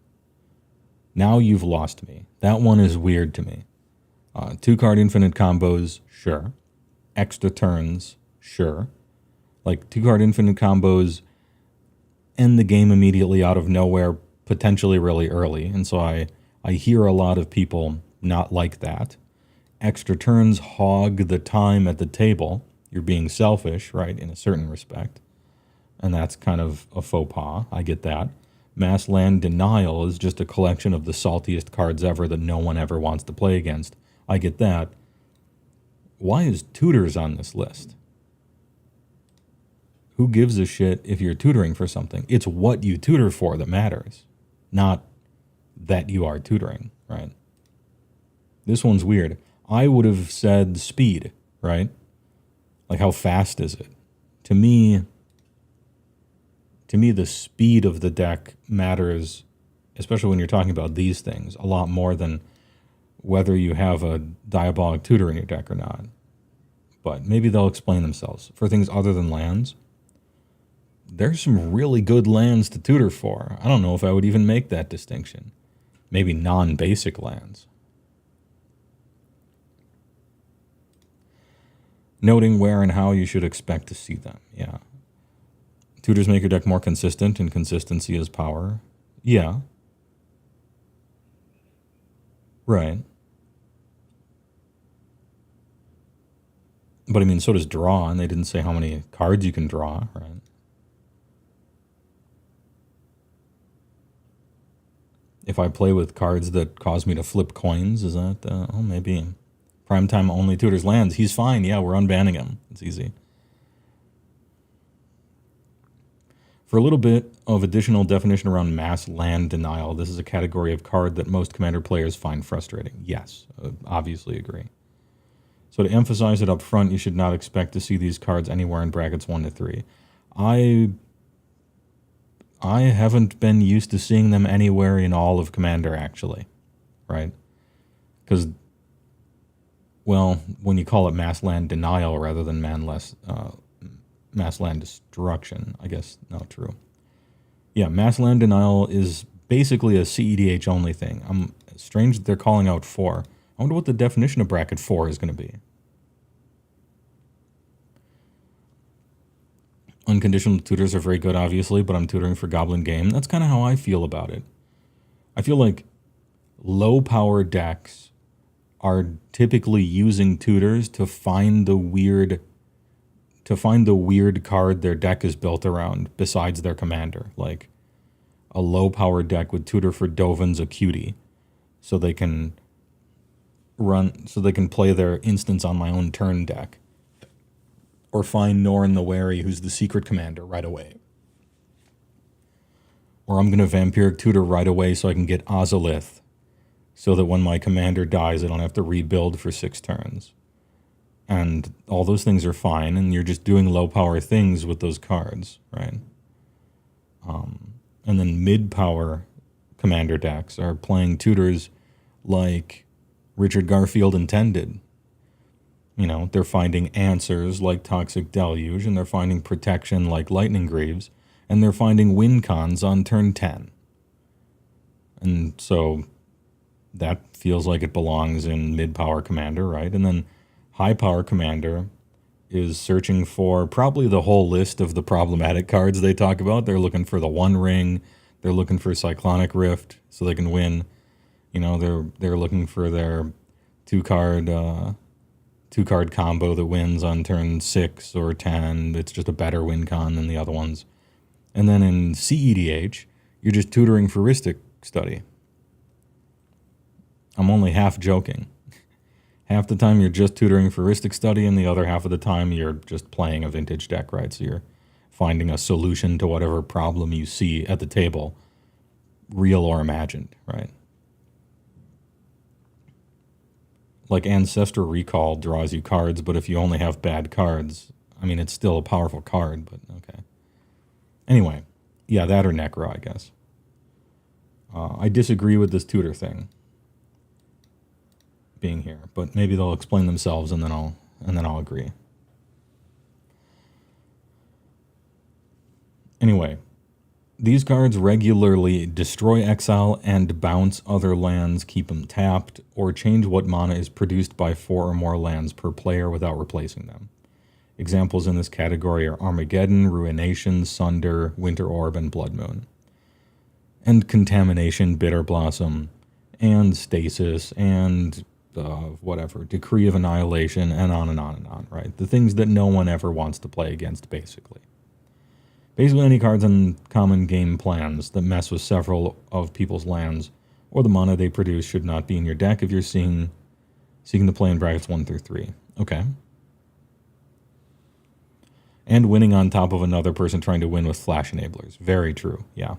Now you've lost me. That one is weird to me. 2-card infinite combos, sure. Extra turns, sure. Like 2-card infinite combos end the game immediately out of nowhere, potentially really early. And so I hear a lot of people not like that. Extra turns hog the time at the table. You're being selfish, right, in a certain respect. And that's kind of a faux pas. I get that. Mass land denial is just a collection of the saltiest cards ever that no one ever wants to play against. I get that. Why is tutors on this list? Who gives a shit if you're tutoring for something? It's what you tutor for that matters, not that you are tutoring, right? This one's weird. I would have said speed, right? Like, how fast is it? To me, the speed of the deck matters, especially when you're talking about these things, a lot more than whether you have a diabolic tutor in your deck or not. But maybe they'll explain themselves. For things other than lands, there's some really good lands to tutor for. I don't know if I would even make that distinction. Maybe non-basic lands. Noting where and how you should expect to see them. Yeah. Tutors make your deck more consistent, and consistency is power. Yeah. Right. But I mean, so does draw, and they didn't say how many cards you can draw, right? If I play with cards that cause me to flip coins, is that, maybe. Primetime only tutors lands. He's fine. Yeah, we're unbanning him. It's easy. For a little bit of additional definition around mass land denial, this is a category of card that most Commander players find frustrating. Yes, obviously agree. So to emphasize it up front, you should not expect to see these cards anywhere in brackets 1 to 3. I haven't been used to seeing them anywhere in all of Commander, actually, right? Because, well, when you call it mass land denial rather than mass land destruction, I guess not true. Yeah, mass land denial is basically a CEDH only thing. I'm strange that they're calling out 4. I wonder what the definition of bracket 4 is going to be. Unconditional tutors are very good, obviously, but I'm tutoring for Goblin Game. That's kind of how I feel about it. I feel like low-power decks are typically using tutors to find the weird card their deck is built around besides their commander. Like a low power deck would tutor for Dovin's Acuity so they can play their instance on my own turn deck. Or find Norn the Wary, who's the secret commander, right away. Or I'm going to Vampiric Tutor right away so I can get Ozolith, so that when my commander dies, I don't have to rebuild for 6 turns. And all those things are fine, and you're just doing low-power things with those cards, right? And then mid-power commander decks are playing tutors like Richard Garfield intended. You know, they're finding answers like Toxic Deluge, and they're finding protection like Lightning Greaves, and they're finding win cons on turn 10. And so that feels like it belongs in mid-power commander, right? And then high-power commander is searching for probably the whole list of the problematic cards they talk about. They're looking for the One Ring. They're looking for Cyclonic Rift so they can win. You know, they're looking for their two-card combo that wins on turn 6 or 10. It's just a better win con than the other ones. And then in CEDH, you're just tutoring for Rhystic Study. I'm only half joking. Half the time you're just tutoring for Rhystic Study, and the other half of the time you're just playing a vintage deck, right? So you're finding a solution to whatever problem you see at the table, real or imagined, right? Like Ancestral Recall draws you cards, but if you only have bad cards, I mean, it's still a powerful card, but okay. Anyway, yeah, that or Necro, I guess. I disagree with this tutor thing being here, but maybe they'll explain themselves and then I'll agree. Anyway, these cards regularly destroy, exile, and bounce other lands, keep them tapped, or change what mana is produced by 4 or more lands per player without replacing them. Examples in this category are Armageddon, Ruination, Sunder, Winter Orb, and Blood Moon. And Contamination, Bitter Blossom, and Stasis, and whatever, Decree of Annihilation, and on and on and on, right? The things that no one ever wants to play against, basically. Basically any cards in common game plans that mess with several of people's lands or the mana they produce should not be in your deck if you're seeking to play in brackets 1 through 3. Okay. And winning on top of another person trying to win with flash enablers. Very true, yeah.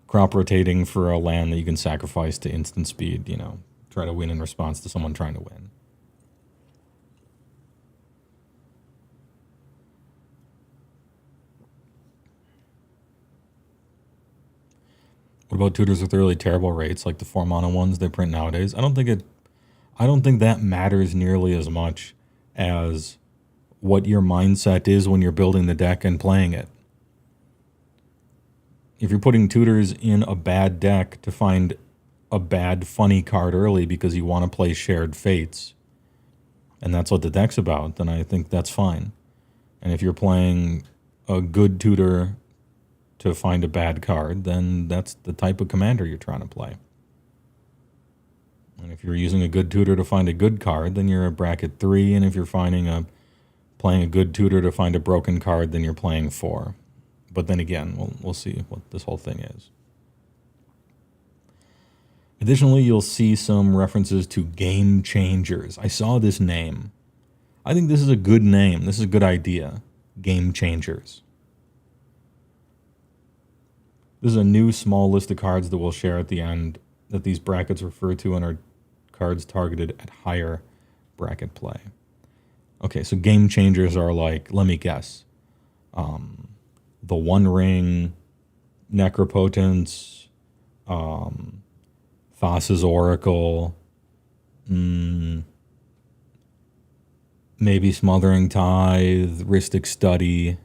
Crop rotating for a land that you can sacrifice to instant speed, you know, try to win in response to someone trying to win. What about tutors with really terrible rates, like the 4 mana ones they print nowadays? I don't think that matters nearly as much as what your mindset is when you're building the deck and playing it. If you're putting tutors in a bad deck to find a bad funny card early because you want to play Shared Fates, and that's what the deck's about, then I think that's fine. And if you're playing a good tutor to find a bad card, then that's the type of commander you're trying to play. And if you're using a good tutor to find a good card, then you're at bracket 3, and if you're playing a good tutor to find a broken card, then you're playing 4. But then again, we'll see what this whole thing is. Additionally, you'll see some references to game changers. I saw this name. I think this is a good name. This is a good idea. Game changers. This is a new small list of cards that we'll share at the end that these brackets refer to and are cards targeted at higher bracket play. Okay, so game changers are like, let me guess, the One Ring, Necropotence, Thassa's Oracle, maybe Smothering Tithe, Rhystic Study.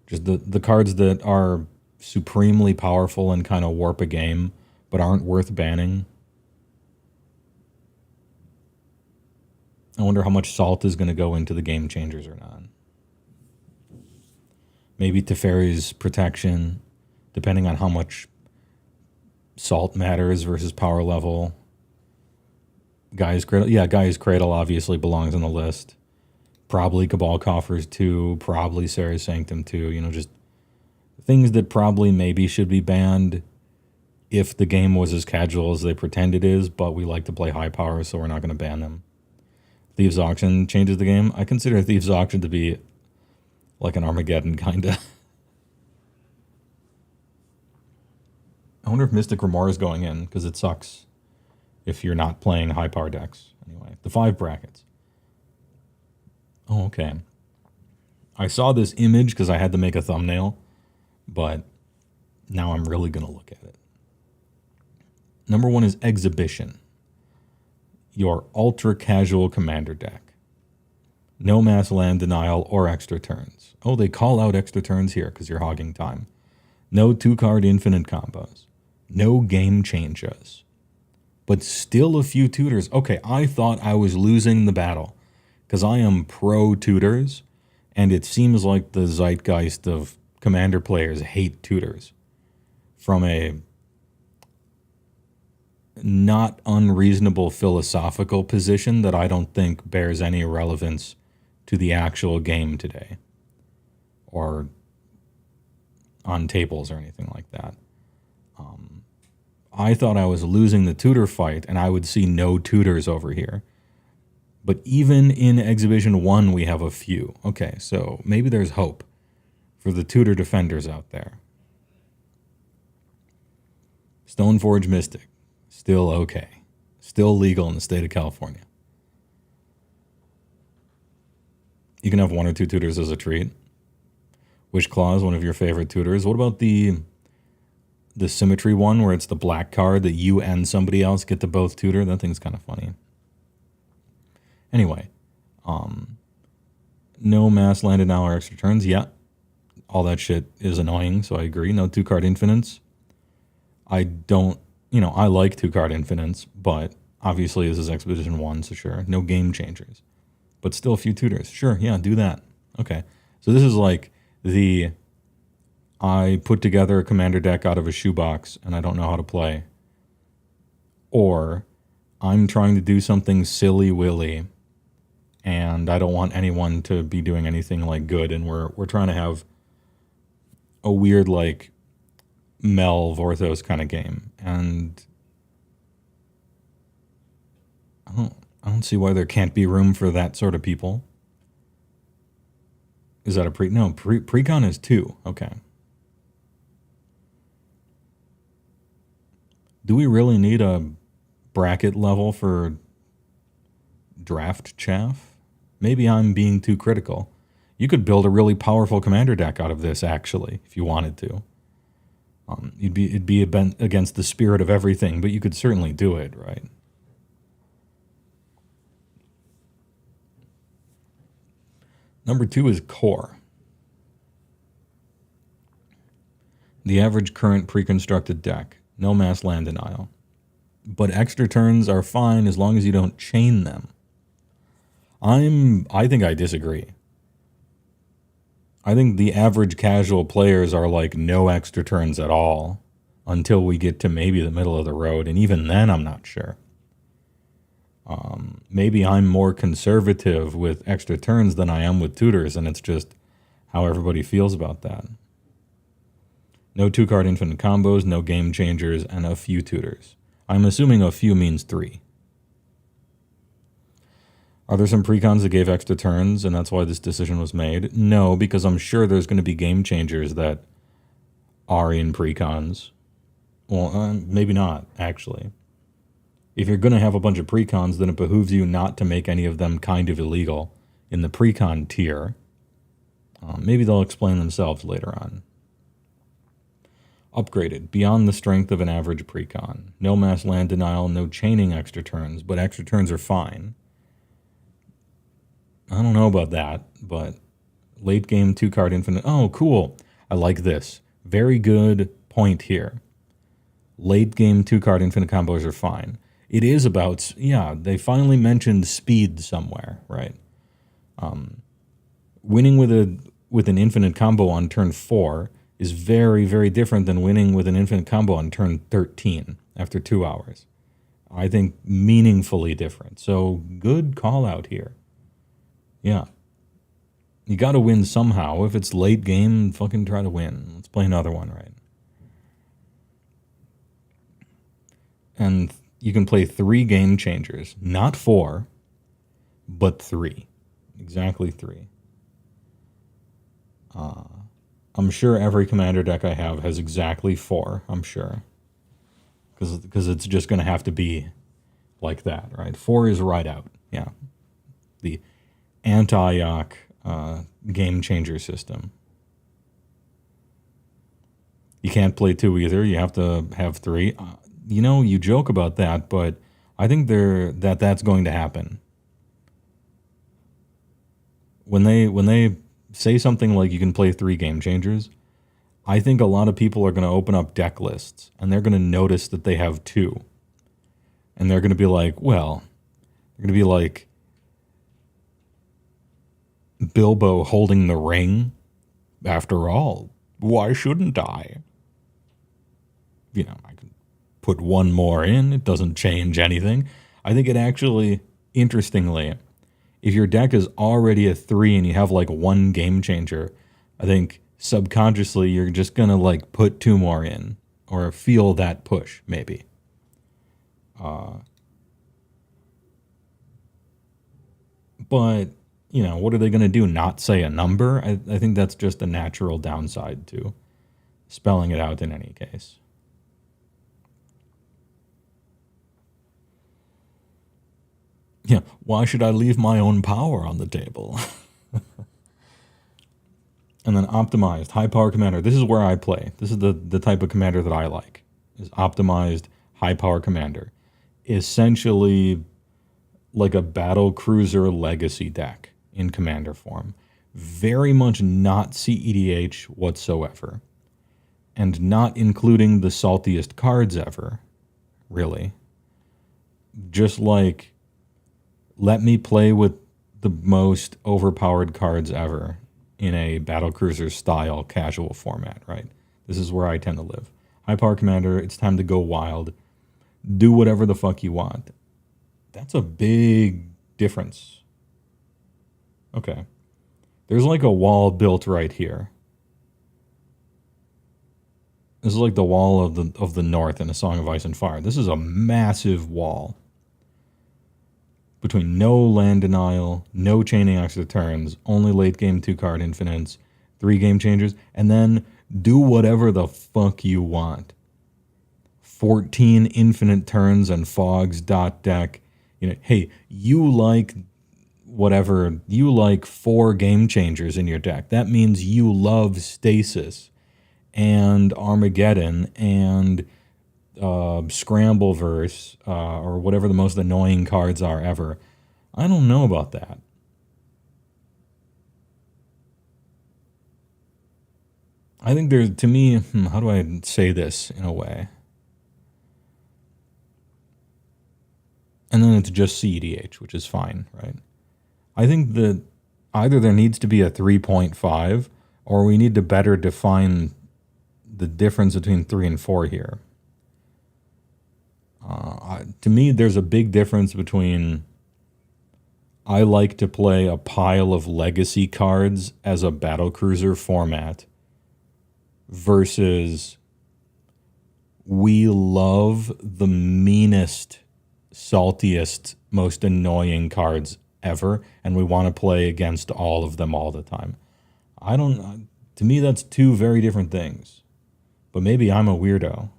Just the cards that are supremely powerful and kind of warp a game, but aren't worth banning. I wonder how much salt is going to go into the game changers or not. Maybe Teferi's Protection, depending on how much salt matters versus power level. Guy's Cradle. Yeah, Guy's Cradle obviously belongs on the list. Probably Cabal Coffers 2, probably Sarah's Sanctum 2, you know, just things that probably maybe should be banned if the game was as casual as they pretend it is, but we like to play high power, so we're not going to ban them. Thieves Auction changes the game. I consider Thieves Auction to be like an Armageddon, kind of. I wonder if Mystic Remore is going in, because it sucks if you're not playing high power decks. Anyway, the 5 brackets. Oh, okay. I saw this image because I had to make a thumbnail, but now I'm really going to look at it. Number 1 is Exhibition. Your ultra casual commander deck. No mass land denial or extra turns. Oh, they call out extra turns here because you're hogging time. No 2-card infinite combos. No game changes. But still a few tutors. Okay, I thought I was losing the battle because I am pro tutors, and it seems like the zeitgeist of commander players hate tutors from a not unreasonable philosophical position that I don't think bears any relevance to the actual game today or on tables or anything like that. I thought I was losing the tutor fight and I would see no tutors over here. But even in Exhibition 1, we have a few. Okay, so maybe there's hope for the tutor defenders out there. Stoneforge Mystic, still okay. Still legal in the state of California. You can have 1 or 2 tutors as a treat. Wish Claw is one of your favorite tutors. What about the Symmetry one where it's the black card that you and somebody else get to both tutor? That thing's kind of funny. Anyway, no mass landed now or extra turns. Yeah, all that shit is annoying, so I agree. No 2-card infinites. I don't, I like 2-card infinites, but obviously this is Expedition 1, so sure. No game changers. But still a few tutors. Sure, yeah, do that. Okay. So this is like I put together a commander deck out of a shoebox and I don't know how to play. Or I'm trying to do something silly-willy and I don't want anyone to be doing anything like good, and we're trying to have a weird like Mel Vorthos kind of game. And I don't see why there can't be room for that sort of people. Is that a precon is 2. Okay. Do we really need a bracket level for draft chaff? Maybe I'm being too critical. You could build a really powerful commander deck out of this, actually, if you wanted to. It'd be against the spirit of everything, but you could certainly do it, right? Number 2 is Core. The average current pre-constructed deck. No mass land denial. But extra turns are fine as long as you don't chain them. I think I disagree. I think the average casual players are like no extra turns at all until we get to maybe the middle of the road, and even then I'm not sure. Maybe I'm more conservative with extra turns than I am with tutors, and it's just how everybody feels about that. No 2-card infinite combos, no game changers, and a few tutors. I'm assuming a few means 3. Are there some precons that gave extra turns, and that's why this decision was made? No, because I'm sure there's going to be game changers that are in precons. Well, maybe not, actually. If you're going to have a bunch of precons, then it behooves you not to make any of them kind of illegal in the precon tier. Maybe they'll explain themselves later on. Upgraded, beyond the strength of an average precon. No mass land denial, no chaining extra turns, but extra turns are fine. I don't know about that, but late game 2-card infinite. Oh, cool. I like this. Very good point here. Late game 2-card infinite combos are fine. It is about, they finally mentioned speed somewhere, right? Winning with an infinite combo on turn 4 is very, very different than winning with an infinite combo on turn 13 after 2 hours, I think meaningfully different. So good call out here. Yeah. You got to win somehow. If it's late game, fucking try to win. Let's play another one, right? And you can play 3 game changers. Not 4, but 3. Exactly 3. I'm sure every commander deck I have has exactly 4, I'm sure. Because it's just going to have to be like that, right? 4 is right out. Yeah. The anti-Yak game changer system. You can't play 2 either. You have to have 3. You joke about that, but I think that's going to happen. When they say something like you can play 3 game changers, I think a lot of people are going to open up deck lists and they're going to notice that they have 2. And they're going to be like, well, they're going to be like Bilbo holding the ring. After all, why shouldn't I? I can put 1 more in. It doesn't change anything. I think it actually, interestingly, if your deck is already a 3 and you have like 1 game changer, I think subconsciously you're just going to like put 2 more in or feel that push maybe. But, what are they going to do? Not say a number? I think that's just a natural downside to spelling it out in any case. Yeah, why should I leave my own power on the table? And then optimized, high power commander. This is where I play. This is the type of commander that I like. Is optimized, high power commander. Essentially like a battle cruiser legacy deck in commander form. Very much not CEDH whatsoever. And not including the saltiest cards ever, really. Just like, let me play with the most overpowered cards ever in a battlecruiser style casual format, right? This is where I tend to live. High power commander, it's time to go wild. Do whatever the fuck you want. That's a big difference. Okay. There's like a wall built right here. This is like the wall of the North in A Song of Ice and Fire. This is a massive wall. Between no land denial, no chaining extra turns, only late game 2-card infinites, 3 game changers, and then do whatever the fuck you want. 14 infinite turns and fogs dot deck. Hey, you like whatever, you like 4 game changers in your deck. That means you love Stasis and Armageddon and Scrambleverse, or whatever the most annoying cards are ever. I don't know about that. I think there's, to me, how do I say this in a way? And then it's just CEDH, which is fine, right? I think that either there needs to be a 3.5 or we need to better define the difference between 3 and 4 here. To me, there's a big difference between I like to play a pile of legacy cards as a battlecruiser format versus we love the meanest, saltiest, most annoying cards ever, and we want to play against all of them all the time. To me, that's 2 very different things. But maybe I'm a weirdo.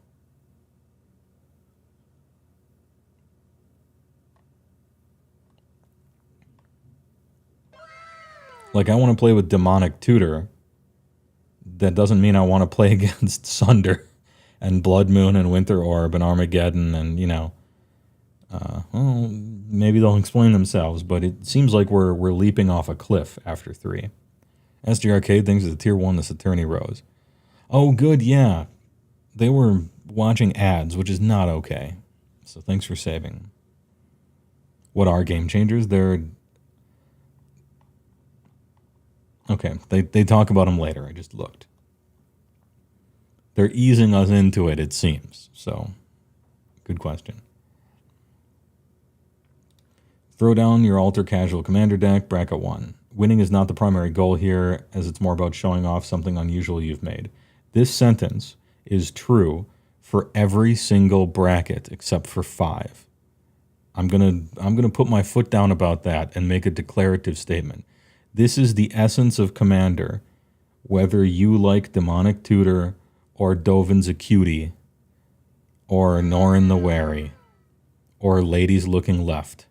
Like, I want to play with Demonic Tutor. That doesn't mean I want to play against Sunder and Blood Moon and Winter Orb and Armageddon and, well, maybe they'll explain themselves, but it seems like we're leaping off a cliff after 3. SG Arcade thinks it's a tier 1 the Saturni Rose. Oh, good, yeah. They were watching ads, which is not okay. So thanks for saving. What are game changers? They're... Okay, they talk about them later. I just looked. They're easing us into it, it seems. So, good question. Throw down your Alter Casual Commander deck, bracket 1. Winning is not the primary goal here, as it's more about showing off something unusual you've made. This sentence is true for every single bracket except for 5. I'm gonna put my foot down about that and make a declarative statement. This is the essence of Commander, whether you like Demonic Tutor or Dovin's a Cutie or Norin the Wary or Ladies Looking Left.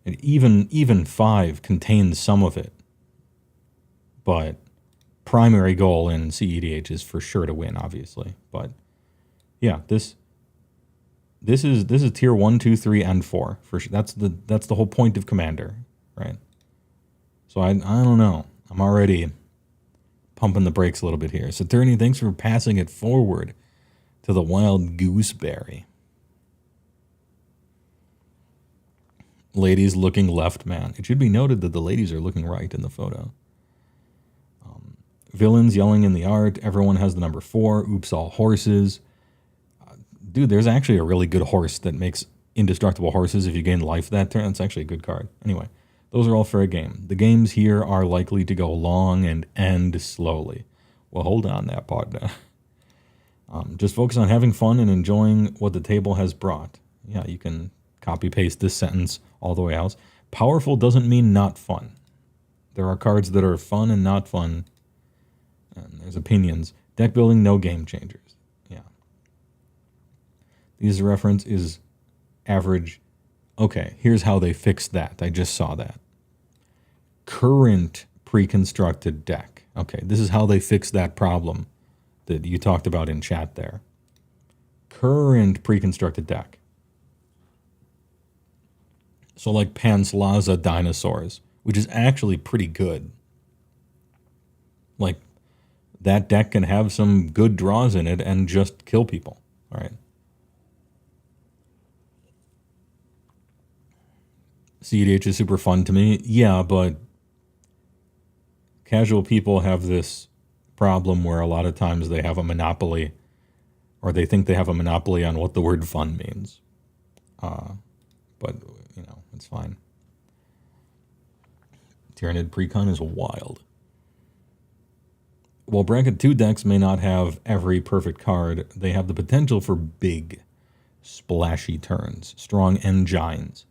And even 5 contains some of it. But primary goal in CEDH is for sure to win, obviously. But yeah, this is tier 1, 2, 3, and 4 for sure. That's the whole point of Commander, right? So I don't know. I'm already pumping the brakes a little bit here. Saturni, thanks for passing it forward to the wild gooseberry. Ladies looking left, man. It should be noted that the ladies are looking right in the photo. Villains yelling in the art. Everyone has the number 4. Oops, all horses. Dude, there's actually a really good horse that makes indestructible horses if you gain life that turn. That's actually a good card. Anyway, those are all fair game. The games here are likely to go long and end slowly. Well, hold on there, partner. Just focus on having fun and enjoying what the table has brought. Yeah, you can copy-paste this sentence all the way out. Powerful doesn't mean not fun. There are cards that are fun and not fun. And there's opinions. Deck building, no game changers. Yeah. These reference is average. Okay, here's how they fixed that. I just saw that. Current pre-constructed deck. Okay, this is how they fixed that problem that you talked about in chat there. Current pre-constructed deck. So like Panslaza Dinosaurs, which is actually pretty good. Like, that deck can have some good draws in it and just kill people, all right? CEDH is super fun to me. Yeah, but casual people have this problem where a lot of times they have a monopoly, or they think they have a monopoly on what the word fun means. But, you know, it's fine. Tyrannid Precon is wild. While Bracket 2 decks may not have every perfect card, they have the potential for big, splashy turns, strong engines,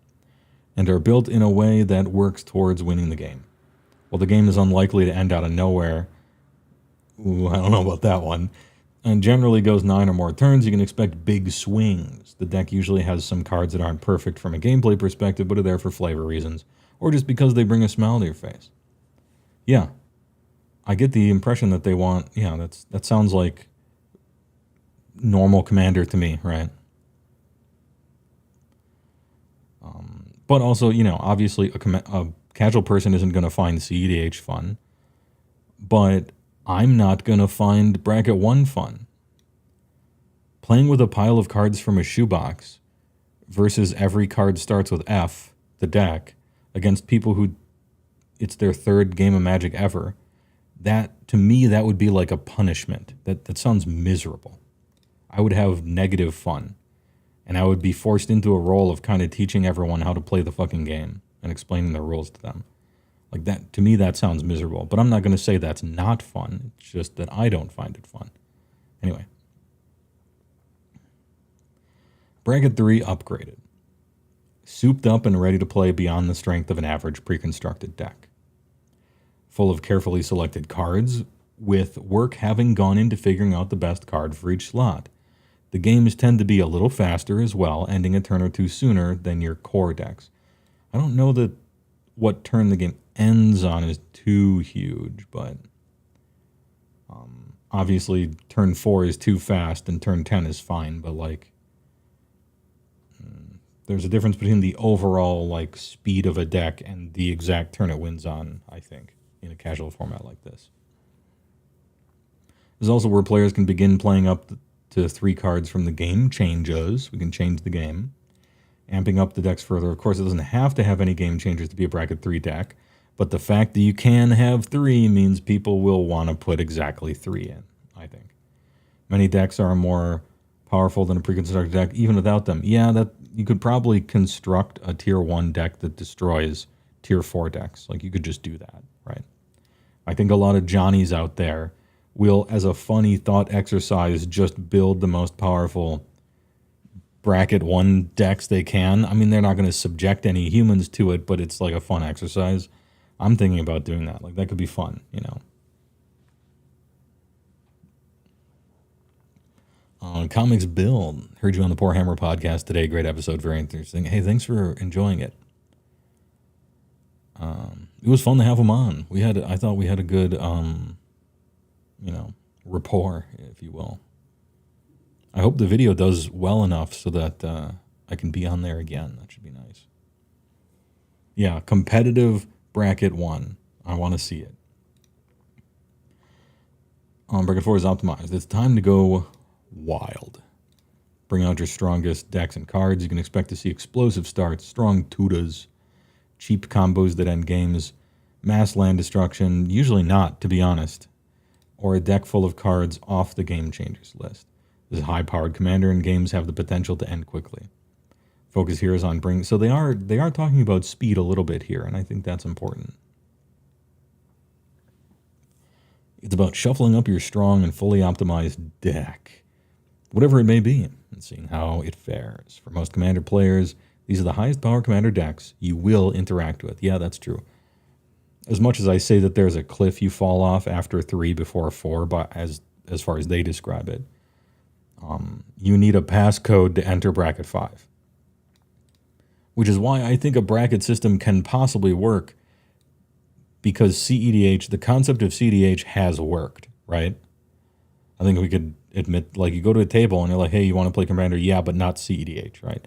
and are built in a way that works towards winning the game. While the game is unlikely to end out of nowhere, ooh, I don't know about that one, and generally goes 9 or more turns, you can expect big swings. The deck usually has some cards that aren't perfect from a gameplay perspective, but are there for flavor reasons, or just because they bring a smile to your face. Yeah. I get the impression that they want, yeah, that sounds like normal Commander to me, right? But also, you know, obviously a casual person isn't going to find CEDH fun, but I'm not going to find Bracket 1 fun. Playing with a pile of cards from a shoebox versus every card starts with F, the deck, against people who it's their third game of Magic ever, that, to me, that would be like a punishment. That sounds miserable. I would have negative fun. And I would be forced into a role of kind of teaching everyone how to play the fucking game and explaining the rules to them. Like that, to me, that sounds miserable. But I'm not going to say that's not fun. It's just that I don't find it fun. Anyway. Bracket 3 upgraded. Souped up and ready to play beyond the strength of an average pre-constructed deck. Full of carefully selected cards, with work having gone into figuring out the best card for each slot. The games tend to be a little faster as well, ending a turn or two sooner than your core decks. I don't know that what turn the game ends on is too huge, but obviously turn 4 is too fast and turn 10 is fine, but like there's a difference between the overall like speed of a deck and the exact turn it wins on, I think, in a casual format like this. There's also where players can begin playing up to 3 cards from the game changes. We can change the game, amping up the decks further. Of course, it doesn't have to have any game changers to be a Bracket 3 deck, but the fact that you can have 3 means people will want to put exactly 3 in, I think. Many decks are more powerful than a pre-constructed deck, even without them. Yeah, that you could probably construct a tier 1 deck that destroys tier 4 decks. Like, you could just do that, right? I think a lot of Johnnies out there will, as a funny thought exercise, just build the most powerful bracket 1 decks they can. I mean, they're not going to subject any humans to it, but it's like a fun exercise. I'm thinking about doing that. Like, that could be fun, you know. Comics Build. Heard you on the Poor Hammer podcast today. Great episode. Very interesting. Hey, thanks for enjoying it. It was fun to have him on. I thought we had a good, rapport, if you will. I hope the video does well enough so that I can be on there again. That should be nice. Yeah, competitive bracket 1. I want to see it. Bracket 4 is optimized. It's time to go wild. Bring out your strongest decks and cards. You can expect to see explosive starts, strong tutas, cheap combos that end games, mass land destruction, usually not, to be honest, or a deck full of cards off the game changers list. This is a high-powered commander, and games have the potential to end quickly. Focus here is on bringing... So they are talking about speed a little bit here, and I think that's important. It's about shuffling up your strong and fully optimized deck, whatever it may be, and seeing how it fares. For most commander players, these are the highest power commander decks you will interact with. Yeah, that's true. As much as I say that there's a cliff you fall off after 3 before 4, but as far as they describe it, you need a passcode to enter bracket 5. Which is why I think a bracket system can possibly work, because CEDH, the concept of CEDH has worked, right? I think we could admit, like, you go to a table and you're like, hey, you want to play Commander? Yeah, but not CEDH, right?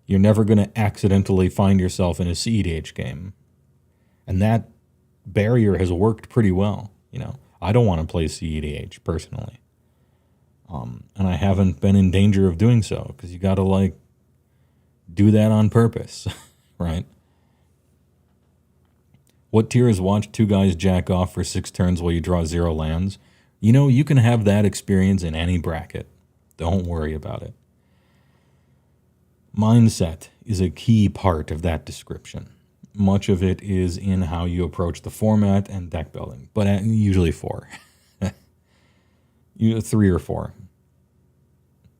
You're never going to accidentally find yourself in a CEDH game. And that barrier has worked pretty well, you know. I don't want to play CEDH, personally. And I haven't been in danger of doing so, because you got to, like, do that on purpose, right? What tier has watched 2 guys jack off for 6 turns while you draw 0 lands? You know, you can have that experience in any bracket. Don't worry about it. Mindset is a key part of that description. Much of it is in how you approach the format and deck building, but usually 4. 3 or 4.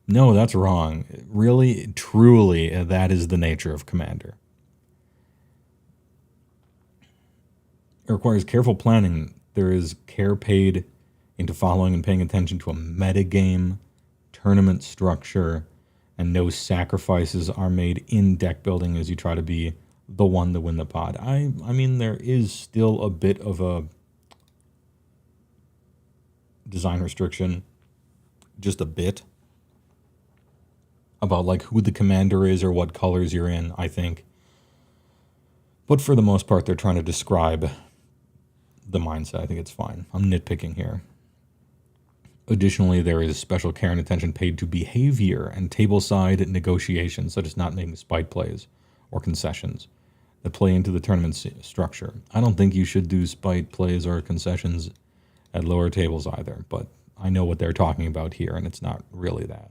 No, that's wrong. Really, truly, that is the nature of Commander. It requires careful planning. There is care paid into following and paying attention to a metagame, tournament structure, and no sacrifices are made in deck building as you try to be the one to win the pod. I mean, there is still a bit of a design restriction, just a bit, about like who the commander is or what colors you're in, I think. But for the most part, they're trying to describe the mindset. I think it's fine. I'm nitpicking here. Additionally, there is special care and attention paid to behavior and tableside negotiations, such as not making spite plays or concessions that play into the tournament structure. I don't think you should do spite plays or concessions at lower tables either, but I know what they're talking about here, and it's not really that.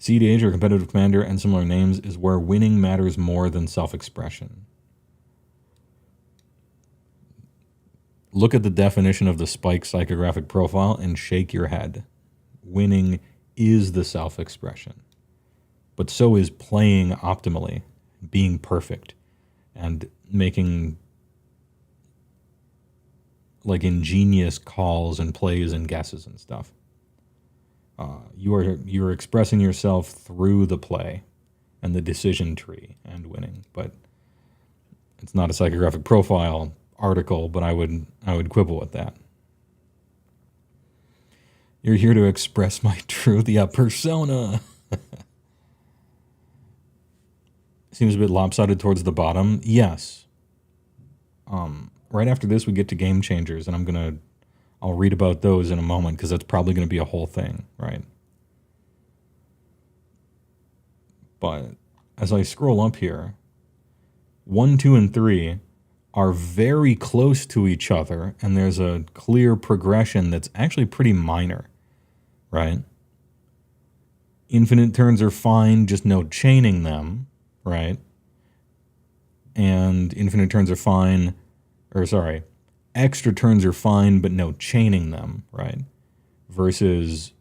CEDH, or competitive commander, and similar names, is where winning matters more than self-expression. Look at the definition of the Spike psychographic profile and shake your head. Winning is the self-expression. But so is playing optimally, being perfect, and making like ingenious calls and plays and guesses and stuff. You're expressing yourself through the play and the decision tree and winning, but it's not a psychographic profile article, but I would quibble with that. You're here to express my truth. Yeah, persona. Seems a bit lopsided towards the bottom. Yes. Right after this, we get to game changers, and I'll read about those in a moment, because that's probably going to be a whole thing, right? But as I scroll up here, 1, 2, and 3 are very close to each other, and there's a clear progression that's actually pretty minor, right? Infinite turns are fine, just no chaining them, right? And infinite turns are fine, extra turns are fine, but no chaining them, right? Versus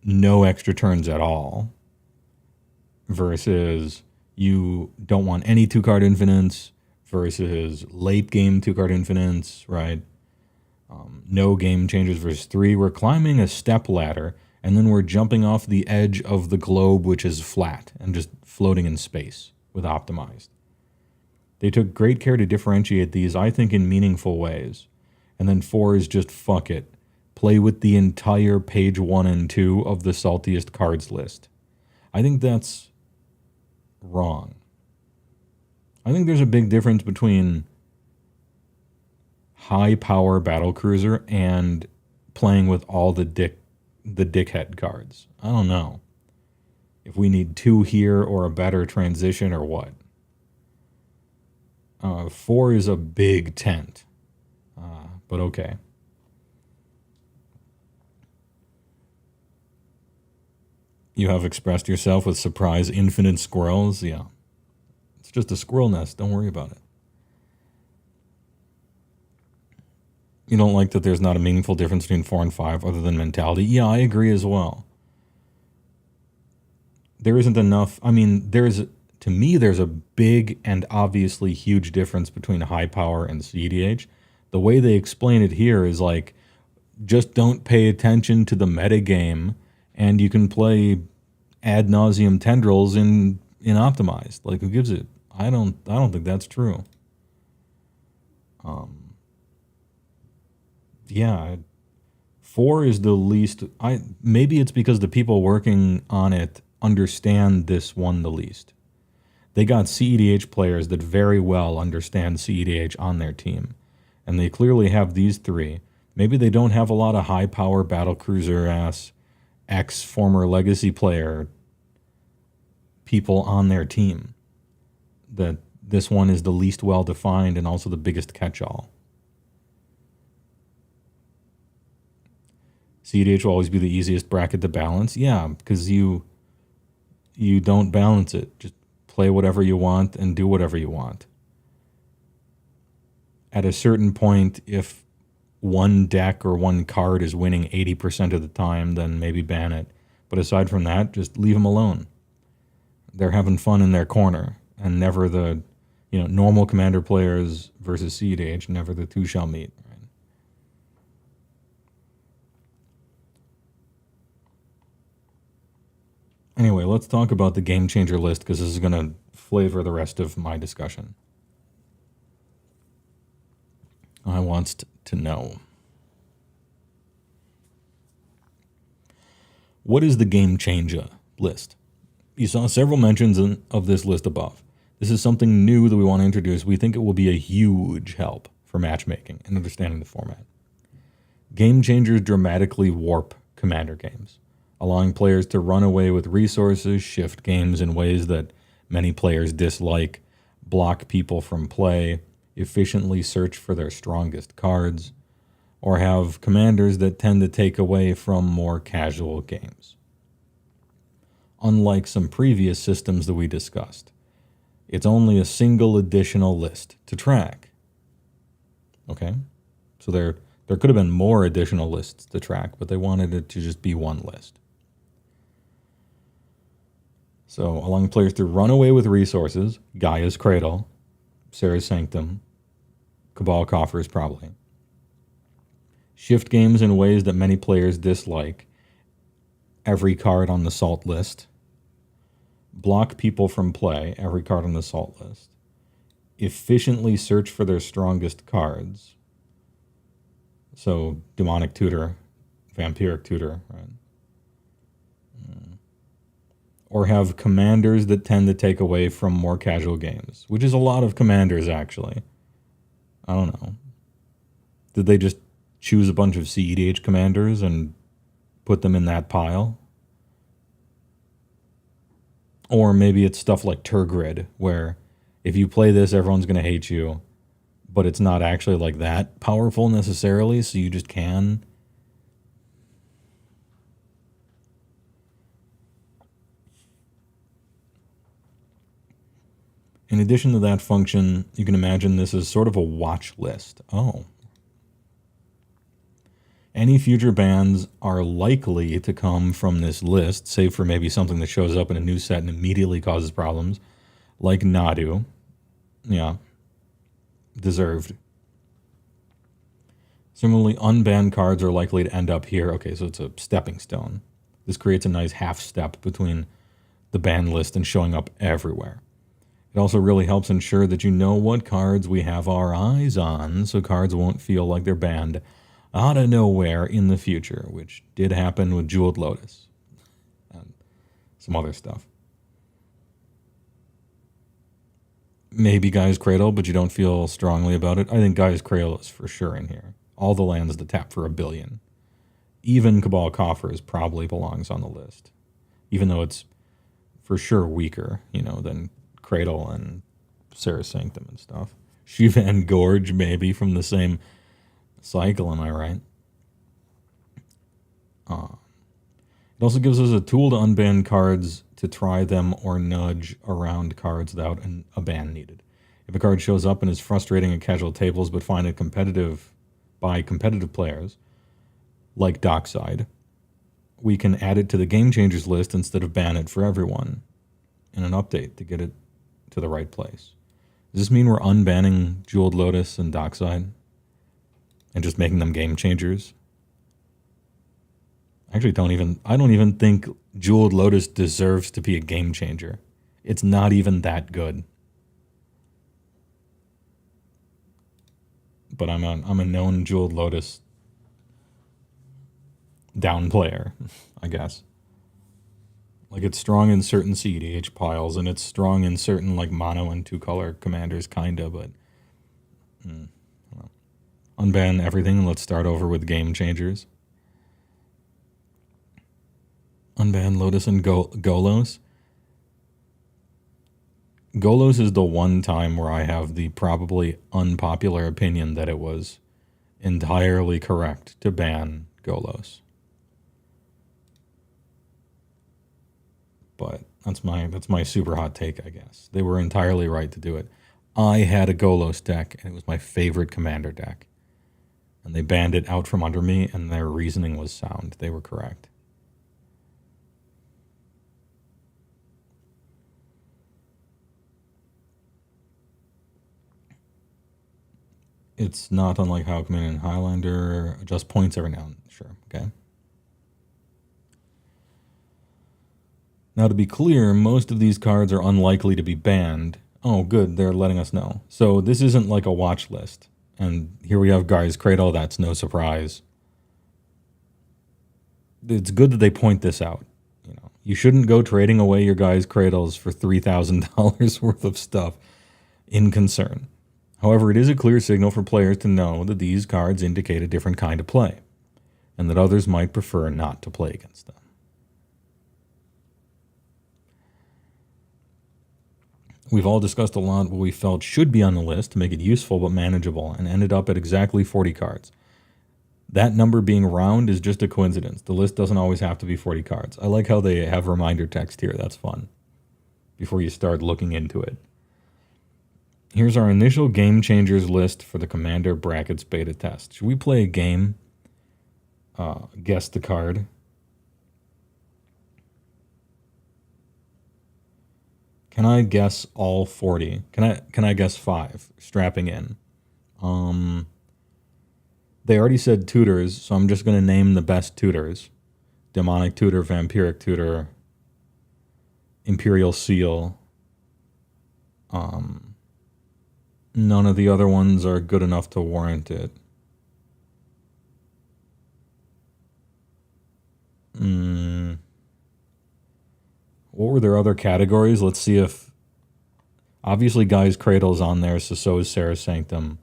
no extra turns at all, versus you don't want any 2-card infinites, versus late game 2-card infinites, right? No game changes versus 3. We're climbing a step ladder, and then we're jumping off the edge of the globe, which is flat and just floating in space with optimized. They took great care to differentiate these, I think, in meaningful ways. And then 4 is just fuck it. Play with the entire page 1 and 2 of the saltiest cards list. I think that's wrong. I think there's a big difference between high power battlecruiser and playing with all the dickhead cards. I don't know if we need 2 here or a better transition or what. 4 is a big tent, but okay. You have expressed yourself with surprise infinite squirrels. Yeah, it's just a squirrel nest. Don't worry about it. You don't like that there's not a meaningful difference between 4 and 5 other than mentality? Yeah, I agree as well. There isn't enough. I mean, to me, there's a big and obviously huge difference between high power and CDH. The way they explain it here is like, just don't pay attention to the metagame, and you can play ad nauseum tendrils in optimized. Like, who gives it? I don't think that's true. Yeah, 4 is the least. Maybe it's because the people working on it understand this one the least. They got CEDH players that very well understand CEDH on their team, and they clearly have these 3. Maybe they don't have a lot of high power battlecruiser ass ex-former legacy player people on their team. That this one is the least well defined and also the biggest catch-all. CEDH will always be the easiest bracket to balance. Yeah, because you don't balance it. Just play whatever you want and do whatever you want. At a certain point, if one deck or one card is winning 80% of the time, then maybe ban it. But aside from that, just leave them alone. They're having fun in their corner, and never the, normal commander players versus CEDH, never the two shall meet. Right? Anyway, let's talk about the game changer list, because this is going to flavor the rest of my discussion. I want to know, what is the game changer list? You saw several mentions of this list above. This is something new that we want to introduce. We think it will be a huge help for matchmaking and understanding the format. Game changers dramatically warp commander games, allowing players to run away with resources, shift games in ways that many players dislike, block people from play, efficiently search for their strongest cards, or have commanders that tend to take away from more casual games. Unlike some previous systems that we discussed, it's only a single additional list to track. Okay? So there could have been more additional lists to track, but they wanted it to just be one list. So, allowing players to run away with resources, Gaia's Cradle, Sarah's Sanctum, Cabal Coffers probably. Shift games in ways that many players dislike, every card on the salt list. Block people from play, every card on the salt list. Efficiently search for their strongest cards. So, Demonic Tutor, Vampiric Tutor, right? Or have commanders that tend to take away from more casual games, which is a lot of commanders, actually. I don't know. Did they just choose a bunch of CEDH commanders and put them in that pile? Or maybe it's stuff like Turgrid, where if you play this, everyone's going to hate you. But it's not actually like that powerful necessarily, so you just can. In addition to that function, you can imagine this as sort of a watch list. Oh. Any future bans are likely to come from this list, save for maybe something that shows up in a new set and immediately causes problems, like Nadu. Yeah. Deserved. Similarly, unbanned cards are likely to end up here. Okay, so it's a stepping stone. This creates a nice half step between the ban list and showing up everywhere. It also really helps ensure that you know what cards we have our eyes on, so cards won't feel like they're banned out of nowhere in the future, which did happen with Jeweled Lotus and some other stuff. Maybe Gaia's Cradle, but you don't feel strongly about it. I think Gaia's Cradle is for sure in here. All the lands to tap for $1 billion. Even Cabal Coffers probably belongs on the list, even though it's for sure weaker, than Cradle and Sarah Sanctum and stuff. Shivan Gorge, maybe, from the same cycle, am I right? It also gives us a tool to unban cards to try them or nudge around cards without a ban needed. If a card shows up and is frustrating at casual tables but find it by competitive players, like Dockside, we can add it to the Game Changers list instead of ban it for everyone in an update to get it to the right place. Does this mean we're unbanning Jeweled Lotus and Dockside and just making them Game Changers? Actually, I don't even think Jeweled Lotus deserves to be a game changer. It's not even that good. But I'm a known Jeweled Lotus down player, I guess. Like, it's strong in certain CEDH piles, and it's strong in certain like mono and 2-color commanders, kinda, but unban everything and let's start over with Game Changers. Unban Lotus and Golos. Golos is the one time where I have the probably unpopular opinion that it was entirely correct to ban Golos. But that's my super hot take, I guess. They were entirely right to do it. I had a Golos deck, and it was my favorite commander deck. And they banned it out from under me, and their reasoning was sound. They were correct. It's not unlike how Commander and Highlander adjust points every now and then. Sure, okay. Now, to be clear, most of these cards are unlikely to be banned. Oh, good, they're letting us know. So this isn't like a watch list. And here we have Gaia's Cradle, that's no surprise. It's good that they point this out. You shouldn't go trading away your Gaia's Cradles for $3,000 worth of stuff in Concern. However, it is a clear signal for players to know that these cards indicate a different kind of play, and that others might prefer not to play against them. We've all discussed a lot what we felt should be on the list to make it useful but manageable, and ended up at exactly 40 cards. That number being round is just a coincidence. The list doesn't always have to be 40 cards. I like how they have reminder text here. That's fun. Before you start looking into it. Here's our initial Game Changers list for the Commander Brackets beta test. Should we play a game? Guess the card. Can I guess all 40? Can I guess 5? Strapping in. They already said tutors, so I'm just going to name the best tutors. Demonic Tutor, Vampiric Tutor, Imperial Seal. None of the other ones are good enough to warrant it. What were their other categories? Let's see if... Obviously, Gaia's Cradle's on there, so is Sarah Sanctum.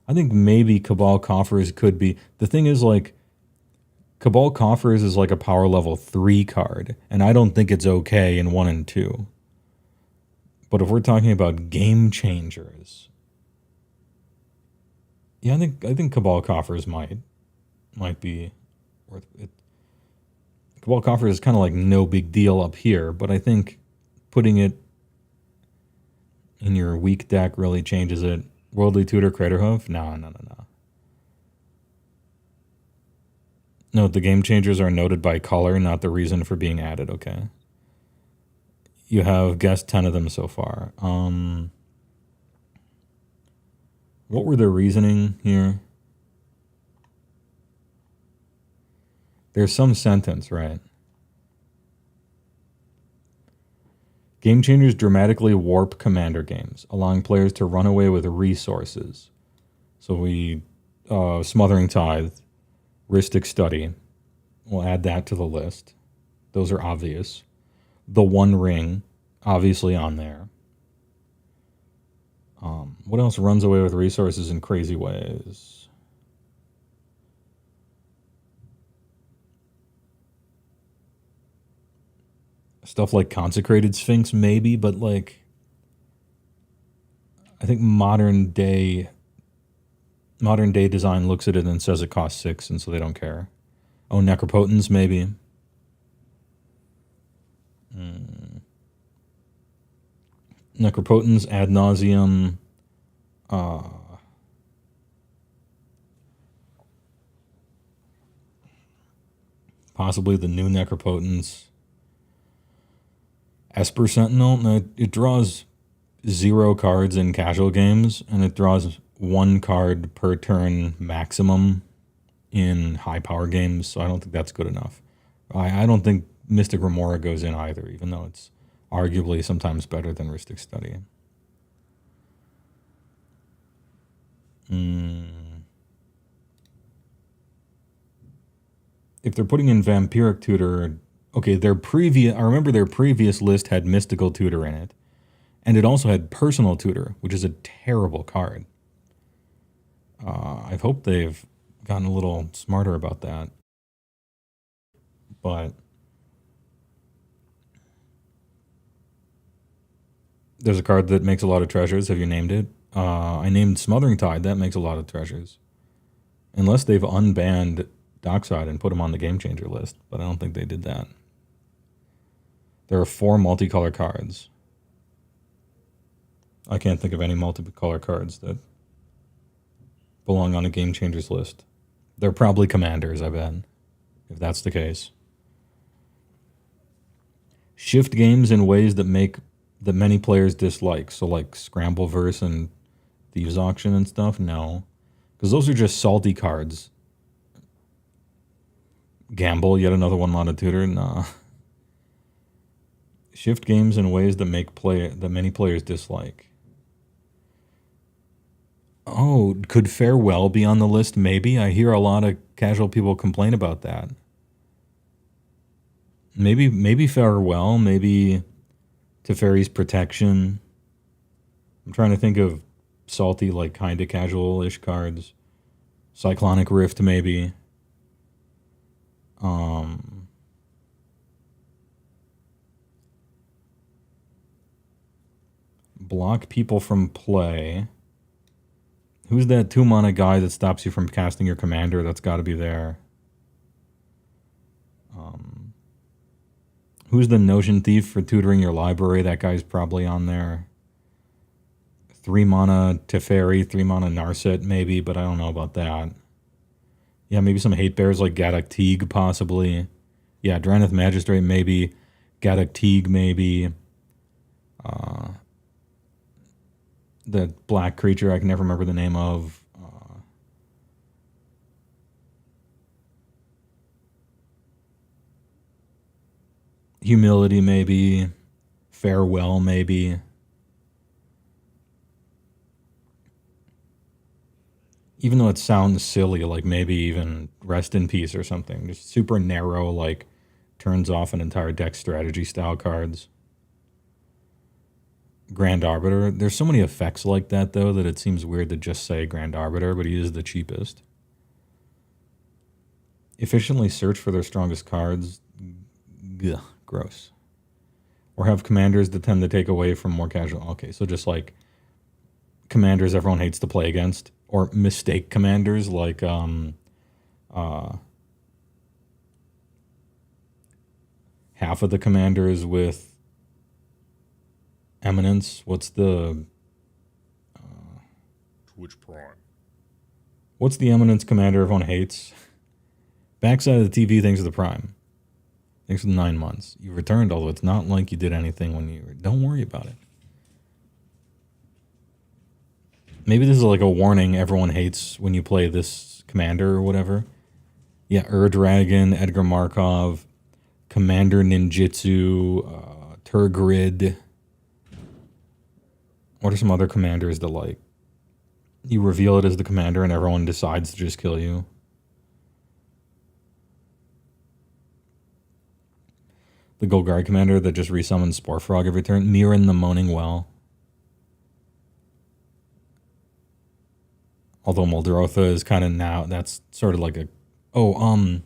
I think maybe Cabal Coffers could be... The thing is, like, Cabal Coffers is like a power level 3 card, and I don't think it's okay in 1 and 2. But if we're talking about game changers, yeah, I think Cabal Coffers might be worth it. Cabal Coffers is kind of like no big deal up here, but I think putting it in your weak deck really changes it. Worldly Tutor, Craterhoof? No. Note the game changers are noted by color, not the reason for being added, okay. You have guessed 10 of them so far. What were their reasoning here? There's some sentence, right? Game changers dramatically warp commander games, allowing players to run away with resources. So we, Smothering Tithe, Rhystic Study, we'll add that to the list. Those are obvious. The One Ring, obviously on there. What else runs away with resources in crazy ways? Stuff like Consecrated Sphinx, maybe, but like, I think modern day design looks at it and says it costs 6, and so they don't care. Oh, Necropotence, maybe. Necropotence, Ad Nauseam. Possibly the new Necropotence. Esper Sentinel. No, it draws 0 cards in casual games, and it draws 1 card per turn maximum in high power games, so I don't think that's good enough. I don't think Mystic Remora goes in either, even though it's arguably sometimes better than Rhystic Study. If they're putting in Vampiric Tutor, okay, I remember their previous list had Mystical Tutor in it, and it also had Personal Tutor, which is a terrible card. I hope they've gotten a little smarter about that. But there's a card that makes a lot of treasures. Have you named it? I named Smothering Tide. That makes a lot of treasures. Unless they've unbanned Dockside and put them on the Game Changer list, but I don't think they did that. There are 4 multicolor cards. I can't think of any multicolor cards that belong on a Game Changers list. They're probably commanders, I bet, if that's the case. Shift games in ways that many players dislike. So like Scrambleverse and Thieves Auction and stuff? No. Because those are just salty cards. Gamble, yet another one-mana tutor? Nah. Shift games in ways that many players dislike. Oh, could Farewell be on the list? Maybe. I hear a lot of casual people complain about that. Maybe Farewell, maybe Teferi's Protection. I'm trying to think of salty, like kind of casual-ish cards. Cyclonic Rift, maybe. Block people from play. Who's that 2-mana guy that stops you from casting your commander? That's got to be there. Who's the Notion Thief for tutoring your library? That guy's probably on there. 3-mana Teferi, 3-mana Narset, maybe, but I don't know about that. Yeah, maybe some hate bears like Gaddock Teague, possibly. Yeah, Draneth Magistrate, maybe. Gaddock Teague, maybe. The black creature I can never remember the name of. Humility, maybe. Farewell, maybe. Even though it sounds silly, like maybe even Rest in Peace or something. Just super narrow, like turns off an entire deck strategy style cards. Grand Arbiter. There's so many effects like that, though, that it seems weird to just say Grand Arbiter, but he is the cheapest. Efficiently search for their strongest cards. Ugh, gross. Or have commanders that tend to take away from more casual. Okay, so just like commanders everyone hates to play against, or mistake commanders like half of the commanders with eminence. What's the
Twitch Prime.
what's the eminence commander everyone hates? Backside of the TV, thanks for the prime. Thanks for the 9 months. You returned, although it's not like you did anything when you were. Don't worry about it. Maybe this is like a warning everyone hates when you play this commander or whatever. Yeah, Dragon, Edgar Markov, Commander Ninjutsu, Turgrid. What are some other commanders that, like, you reveal it as the commander and everyone decides to just kill you? The Golgari commander that just resummons Spore Frog every turn. Mirren the Moaning Well. Although Moldrotha is kind of now, that's sort of like a... Oh,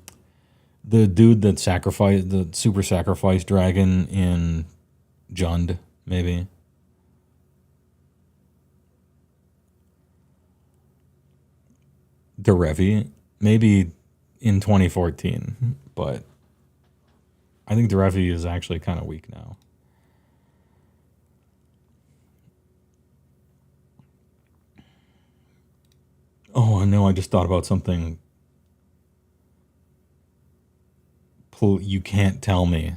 the dude that sacrificed, the super sacrifice dragon in Jund, maybe. Derevi, maybe in 2014, but I think Derevi is actually kind of weak now. Oh, I know, I just thought about something. You can't tell me.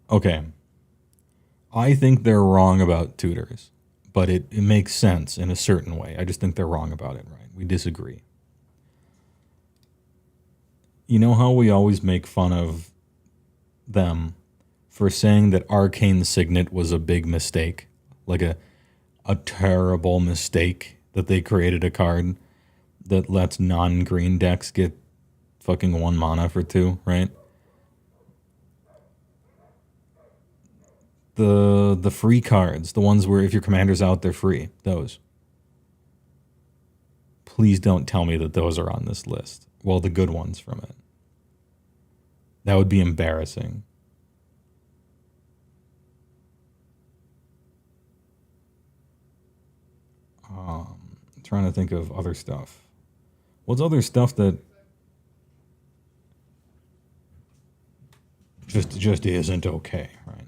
Okay. I think they're wrong about tutors, but it makes sense in a certain way. I just think they're wrong about it, right? We disagree. You know how we always make fun of them for saying that Arcane Signet was a big mistake? Like a terrible mistake that they created a card that lets non-green decks get fucking 1 mana for 2, right? The free cards, the ones where if your commander's out, they're free. Those. Please don't tell me that those are on this list. Well, the good ones from it. That would be embarrassing. I'm trying to think of other stuff. What's other stuff that just isn't okay, right?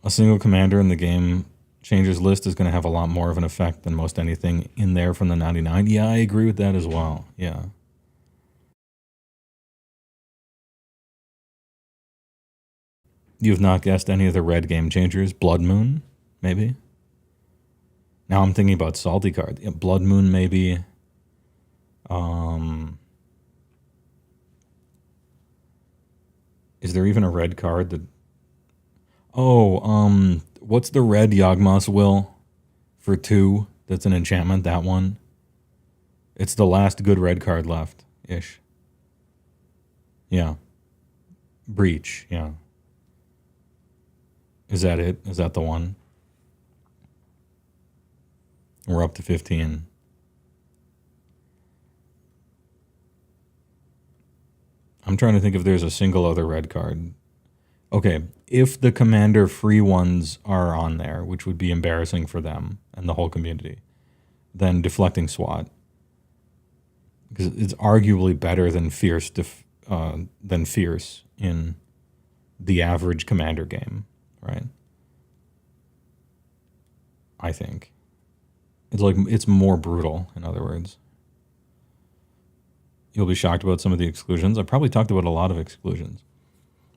A single commander in the game changers list is going to have a lot more of an effect than most anything in there from the 99. Yeah, I agree with that as well. Yeah. You have not guessed any of the red game changers. Blood Moon, maybe. Now I'm thinking about salty cards. Yeah, Blood Moon, maybe. Is there even a red card that... Oh, what's the red Yawgmoth's Will for 2? That's an enchantment, that one. It's the last good red card left-ish. Yeah. Breach, yeah. Is that it? Is that the one? We're up to 15. I'm trying to think if there's a single other red card. Okay, if the commander free ones are on there, which would be embarrassing for them and the whole community, then Deflecting SWAT. Because it's arguably better than Fierce in the average commander game, right? I think. It's more brutal, in other words. You'll be shocked about some of the exclusions. I probably talked about a lot of exclusions.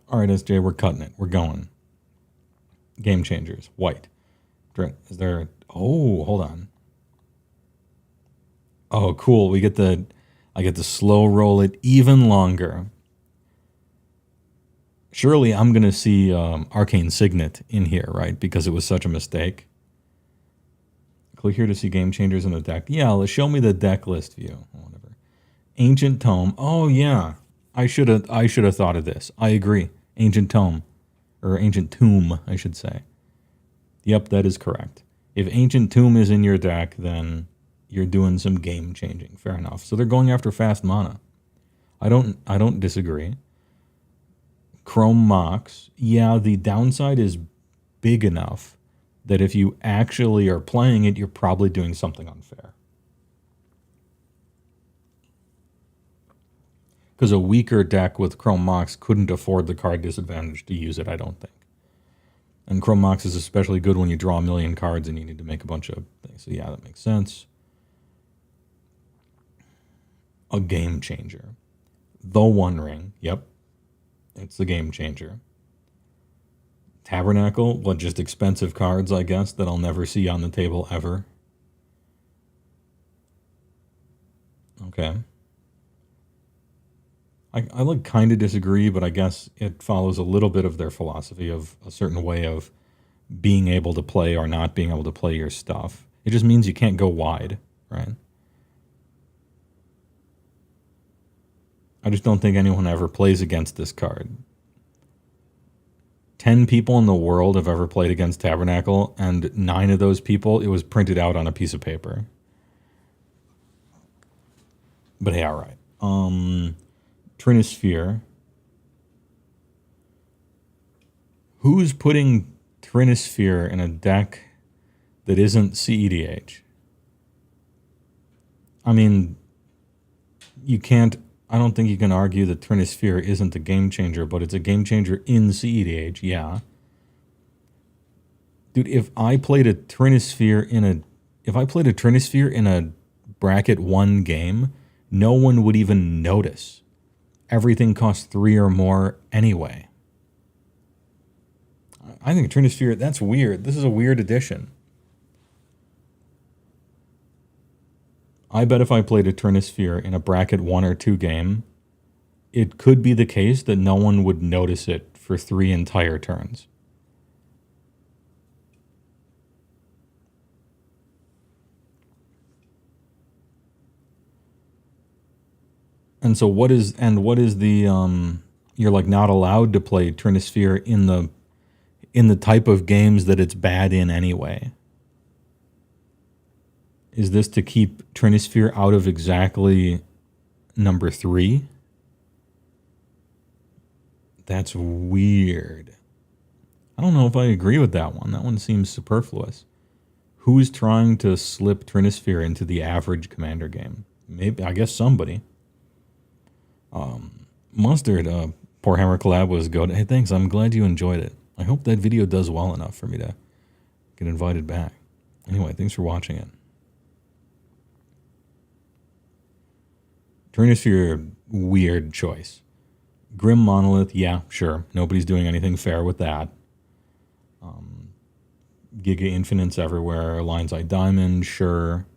All right, SJ, we're cutting it. We're going. Game changers. White. Is there... Oh, hold on. Oh, cool. I get to slow roll it even longer. Surely I'm going to see Arcane Signet in here, right? Because it was such a mistake. Click here to see game changers in the deck. Yeah, show me the deck list view. Whatever. Ancient Tome. Oh, yeah. I should have thought of this. I agree. Ancient Tome. Or Ancient Tomb, I should say. Yep, that is correct. If Ancient Tomb is in your deck, then you're doing some game changing. Fair enough. So they're going after fast mana. I don't disagree. Chrome Mox, yeah, the downside is big enough that if you actually are playing it, you're probably doing something unfair. Because a weaker deck with Chrome Mox couldn't afford the card disadvantage to use it, I don't think. And Chrome Mox is especially good when you draw a million cards and you need to make a bunch of things. So yeah, that makes sense. A game changer. The One Ring, yep. It's the game changer. Tabernacle, what, just expensive cards, I guess, that I'll never see on the table ever. Okay. I like kind of disagree, but I guess it follows a little bit of their philosophy of a certain way of being able to play or not being able to play your stuff. It just means you can't go wide, right? I just don't think anyone ever plays against this card. 10 people in the world have ever played against Tabernacle, and 9 of those people, it was printed out on a piece of paper. But hey, all right. Trinisphere. Who's putting Trinisphere in a deck that isn't CEDH? I mean, you can't... I don't think you can argue that Trinisphere isn't a game changer, but it's a game changer in CEDH, yeah. Dude, if I played a Trinisphere in a bracket 1 game, no one would even notice. Everything costs 3 or more anyway. I think Trinisphere, that's weird. This is a weird addition. I bet if I played a Trinisphere in a bracket 1 or 2 game, it could be the case that no one would notice it for 3 entire turns. And so what is the you're like not allowed to play Trinisphere in the type of games that it's bad in anyway. Is this to keep Trinisphere out of exactly number 3? That's weird. I don't know if I agree with that one. That one seems superfluous. Who's trying to slip Trinisphere into the average Commander game? Maybe, I guess somebody. Mustard, Poor Hammer collab was good. Hey, thanks. I'm glad you enjoyed it. I hope that video does well enough for me to get invited back. Anyway, thanks for watching it. Trinisphere, weird choice. Grim Monolith, yeah, sure. Nobody's doing anything fair with that. Giga Infinites everywhere. Lion's Eye Diamond, sure.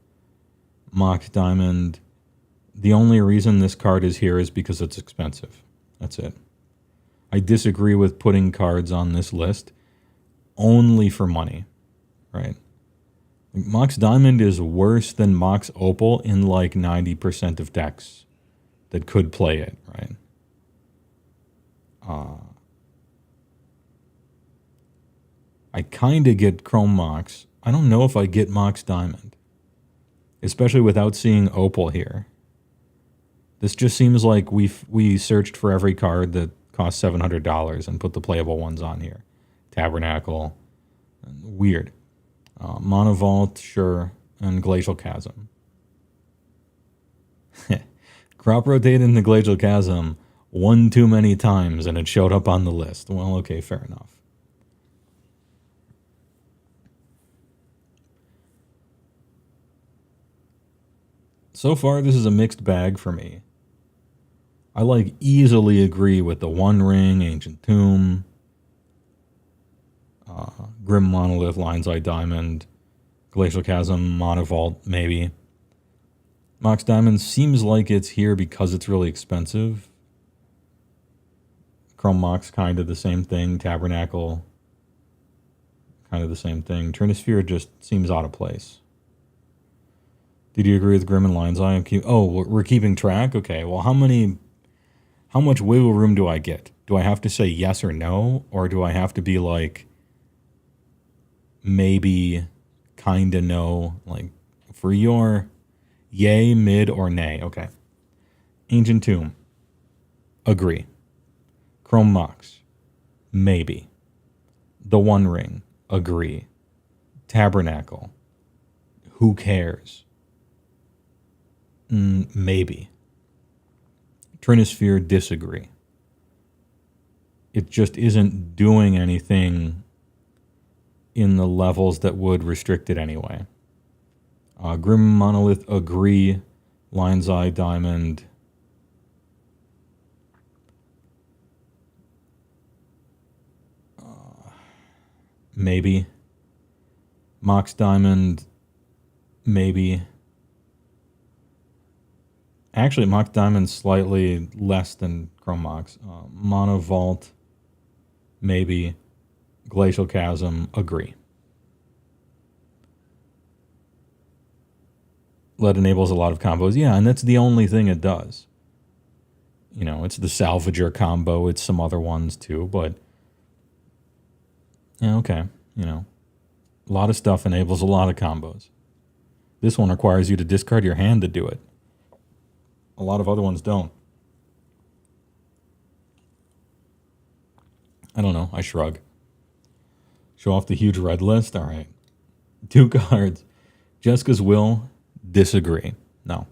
Mox Diamond. The only reason this card is here is because it's expensive. That's it. I disagree with putting cards on this list only for money, right? Mox Diamond is worse than Mox Opal in like 90% of decks that could play it, right? I kind of get Chrome Mox. I don't know if I get Mox Diamond, especially without seeing Opal here. This just seems like we searched for every card that cost $700 and put the playable ones on here. Tabernacle, weird. Monovault, sure, and Glacial Chasm. Crop rotated in the Glacial Chasm one too many times and it showed up on the list. Well, okay, fair enough. So far, this is a mixed bag for me. I like easily agree with the One Ring, Ancient Tomb, Grim Monolith, Lion's Eye Diamond, Glacial Chasm, Monovault, maybe. Mox Diamond seems like it's here because it's really expensive. Chrome Mox, kind of the same thing. Tabernacle, kind of the same thing. Trinisphere just seems out of place. Did you agree with Grim and Lion's Eye? Oh, we're keeping track? Okay, well, how much wiggle room do I get? Do I have to say yes or no? Or do I have to be like, maybe, kinda no? Like, for your yay, mid, or nay? Okay. Ancient Tomb. Agree. Chrome Mox, maybe. The One Ring, agree. Tabernacle, who cares? Maybe. Trinisphere, disagree. It just isn't doing anything in the levels that would restrict it anyway. Grim Monolith, agree. Lion's Eye Diamond, maybe. Mox Diamond, maybe. Actually, Mox Diamond's slightly less than Chrome Mox. Mono Vault, maybe. Glacial Chasm, agree. Lead enables a lot of combos. Yeah, and that's the only thing it does. You know, it's the Salvager combo. It's some other ones too, but... yeah, okay. You know, a lot of stuff enables a lot of combos. This one requires you to discard your hand to do it. A lot of other ones don't. I don't know. I shrug. Show off the huge red list? All right. 2 cards. Jessica's Will, disagree. No.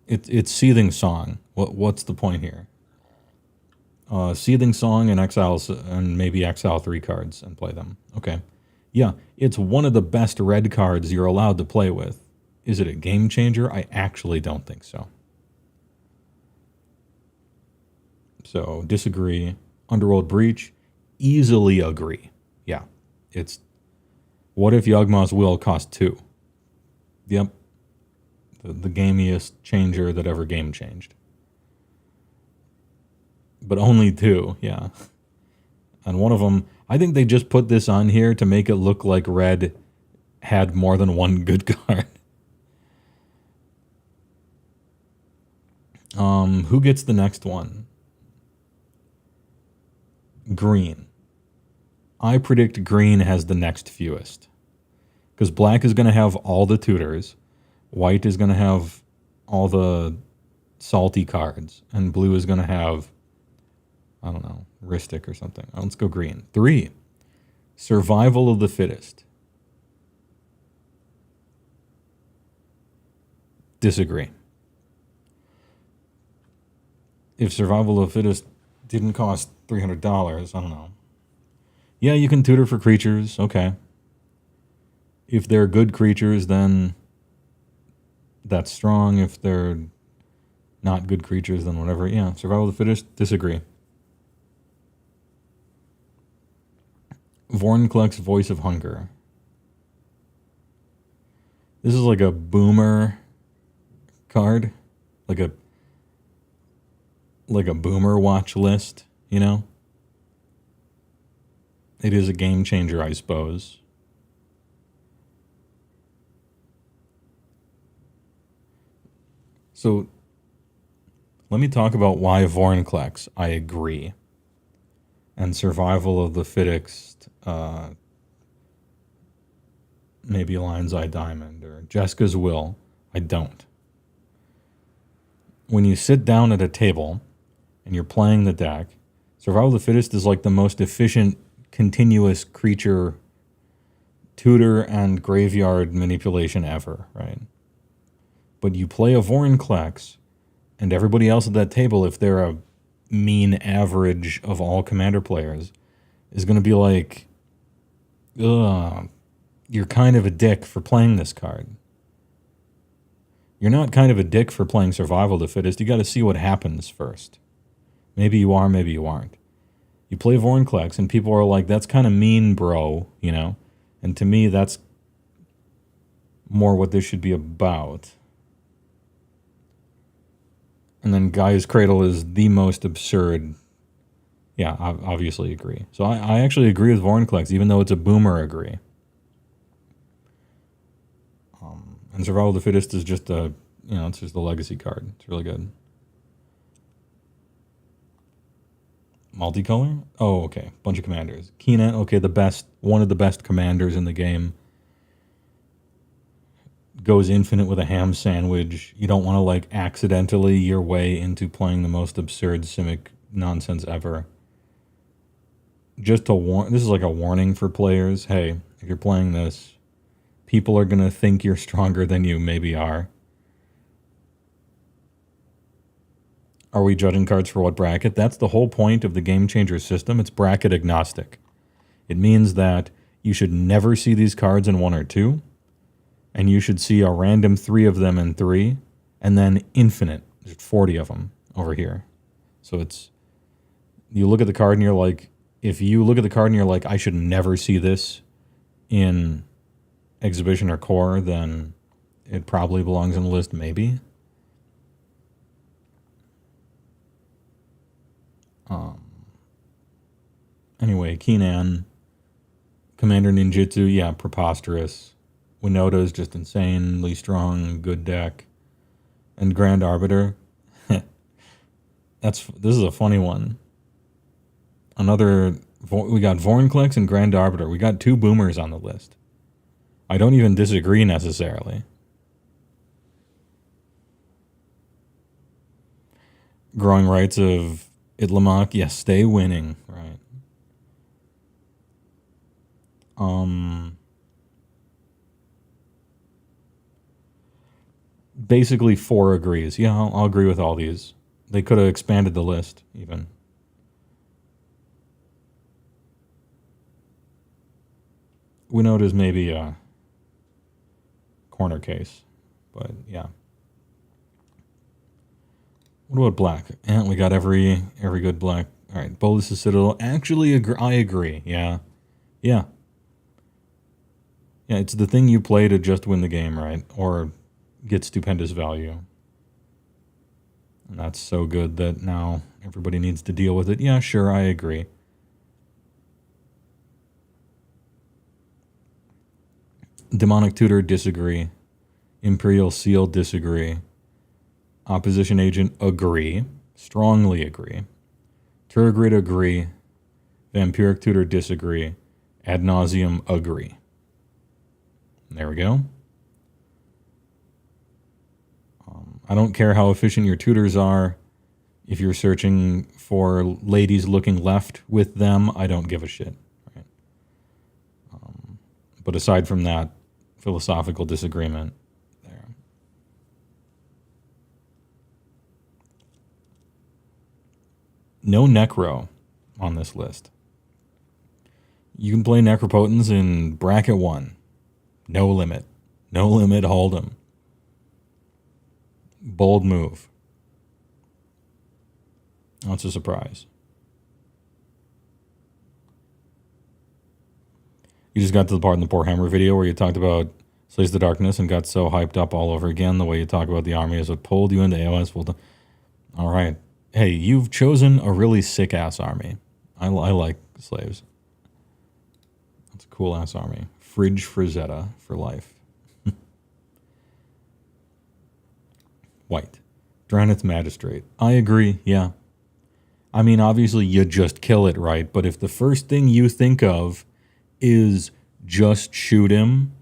It's Seething Song. What's the point here? Seething Song and Exiles, and maybe exile 3 cards and play them. Okay. Yeah, it's one of the best red cards you're allowed to play with. Is it a game changer? I actually don't think so. So, disagree. Underworld Breach, easily agree. Yeah, it's... what if Yawgmoth's Will cost 2? Yep. The gamiest changer that ever game changed. But only 2, yeah. And one of them, I think they just put this on here to make it look like red had more than one good card. Who gets the next one? Green. I predict green has the next fewest. Because black is going to have all the tutors. White is going to have all the salty cards. And blue is going to have, I don't know, Ristic or something. Let's go green. 3. Survival of the Fittest. Disagree. If Survival of the Fittest didn't cost $300, I don't know. Yeah, you can tutor for creatures, okay. If they're good creatures, then that's strong. If they're not good creatures, then whatever. Yeah, Survival of the Fittest, disagree. Vornkleck's Voice of Hunger. This is like a boomer card. Like a boomer watch list, you know? It is a game changer, I suppose. So, let me talk about why Vornkleck's, I agree. And Survival of the Fittest, maybe Lion's Eye Diamond, or Jessica's Will, I don't. When you sit down at a table and you're playing the deck, Survival of the Fittest is like the most efficient continuous creature tutor and graveyard manipulation ever, right? But you play a Vornkleck's, and everybody else at that table, if they're a mean average of all commander players, is going to be like, ugh, you're kind of a dick for playing this card. You're not kind of a dick for playing Survival of the Fittest. You got to see what happens first. Maybe you are, maybe you aren't. You play Vornkleck's and people are like, that's kind of mean, bro, you know? And to me, that's more what this should be about. And then Gaia's Cradle is the most absurd. Yeah, I obviously agree. So I actually agree with Vornkleck's, even though it's a boomer agree. And Survival of the Fittest is just a, you know, it's just a legacy card. It's really good. Multicolor? Oh, okay. Bunch of commanders. Keenan, okay, one of the best commanders in the game. goes infinite with a ham sandwich. You don't want to like accidentally your way into playing the most absurd Simic nonsense ever. Just to warn, this is like a warning for players. Hey, if you're playing this, people are going to think you're stronger than you maybe are. Are we judging cards for what bracket? That's the whole point of the Game Changer system. It's bracket agnostic. It means that you should never see these cards in 1 or 2, and you should see a random 3 of them in 3, and then infinite. There's 40 of them over here. So it's, you look at the card and you're like, if you look at the card and you're like, I should never see this in Exhibition or Core, then it probably belongs on the list, maybe. Anyway, Keenan, Commander Ninjutsu, yeah, preposterous. Winota is just insanely strong, good deck. And Grand Arbiter, this is a funny one. We got Vorinclex and Grand Arbiter. We got 2 boomers on the list. I don't even disagree necessarily. Growing Rights of Itlamok, yes, stay winning, right. Basically 4 agrees. Yeah, I'll agree with all these. They could have expanded the list, even. Winota's maybe a corner case, but yeah. What about black? And we got every good black. All right, Bolus's Citadel. Actually, I agree. Yeah. Yeah, it's the thing you play to just win the game, right? Or get stupendous value. And that's so good that now everybody needs to deal with it. Yeah, sure, I agree. Demonic Tutor, disagree. Imperial Seal, disagree. Opposition Agent, agree. Strongly agree. Turgid, agree. Vampiric Tutor, disagree. Ad nauseum, agree. There we go. I don't care how efficient your tutors are. If you're searching for ladies looking left with them, I don't give a shit. Right? But aside from that, philosophical disagreement there. No Necro on this list. You can play Necropotence in bracket 1. No limit. No limit, hold 'em. Bold move. That's a surprise. You just got to the part in the Poor Hammer video where you talked about Slays the Darkness and got so hyped up all over again. The way you talk about the army is what pulled you into AOS. Well, all right. Hey, you've chosen a really sick-ass army. I like Slaves. That's a cool-ass army. Fridge Frazetta for life. White. Dranith Magistrate. I agree, yeah. I mean, obviously, you just kill it, right? But if the first thing you think of is just shoot him,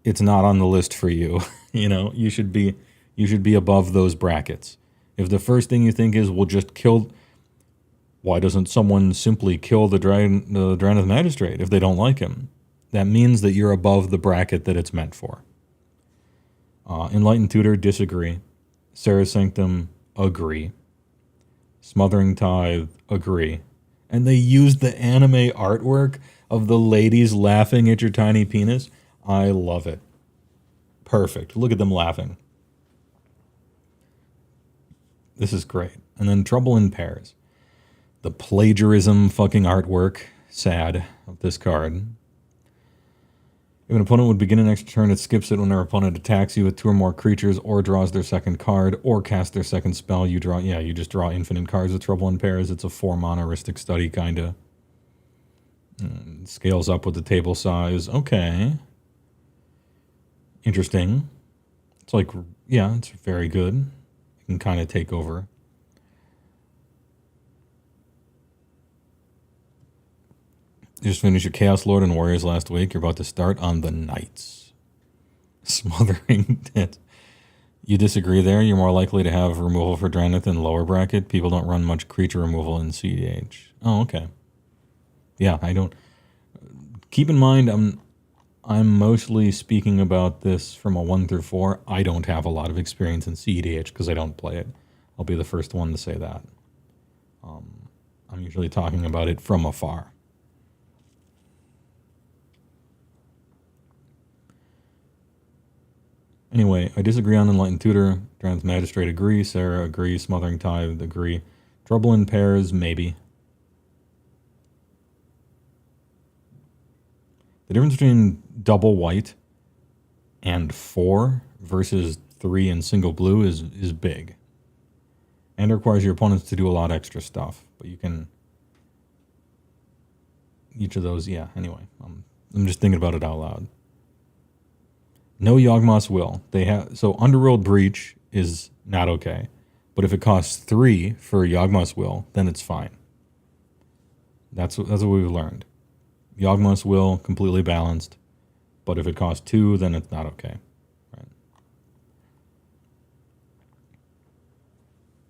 it's not on the list for you. You know, you should be above those brackets. If the first thing you think is, we'll just kill, why doesn't someone simply kill the Dranith Magistrate if they don't like him? That means that you're above the bracket that it's meant for. Enlightened Tutor, disagree. Sarah's Sanctum, agree. Smothering Tithe, agree. And they used the anime artwork of the ladies laughing at your tiny penis. I love it. Perfect. Look at them laughing. This is great. And then Trouble in Pairs. The plagiarism fucking artwork, sad, of this card. If an opponent would begin an extra turn, it skips it when their opponent attacks you with 2 or more creatures, or draws their second card, or casts their second spell. You just draw infinite cards with Trouble in Pairs. It's a 4-mana Aristic Study, kinda. Scales up with the table size. Okay. Interesting. It's like, yeah, it's very good. You can kind of take over. You just finished your Chaos Lord and Warriors last week. You're about to start on the Knights. Smothering it. You disagree there? You're more likely to have removal for Drannith in lower bracket. People don't run much creature removal in CDH. Oh, okay. Yeah, I don't. Keep in mind, I'm mostly speaking about this from a 1 through 4. I don't have a lot of experience in CDH because I don't play it. I'll be the first one to say that. I'm usually talking about it from afar. Anyway, I disagree on Enlightened Tutor. Trans Magistrate agree. Sarah agree. Smothering Tithe agree. Trouble in Pairs, maybe. The difference between double white and 4 versus 3 and single blue is big. And it requires your opponents to do a lot of extra stuff. But you can... Each of those, yeah, anyway. I'm just thinking about it out loud. No Yawgmoth's Will. So Underworld Breach is not okay. But if it costs 3 for Yawgmoth's Will, then it's fine. That's what we've learned. Yawgmoth's Will, completely balanced. But if it costs 2, then it's not okay. Right.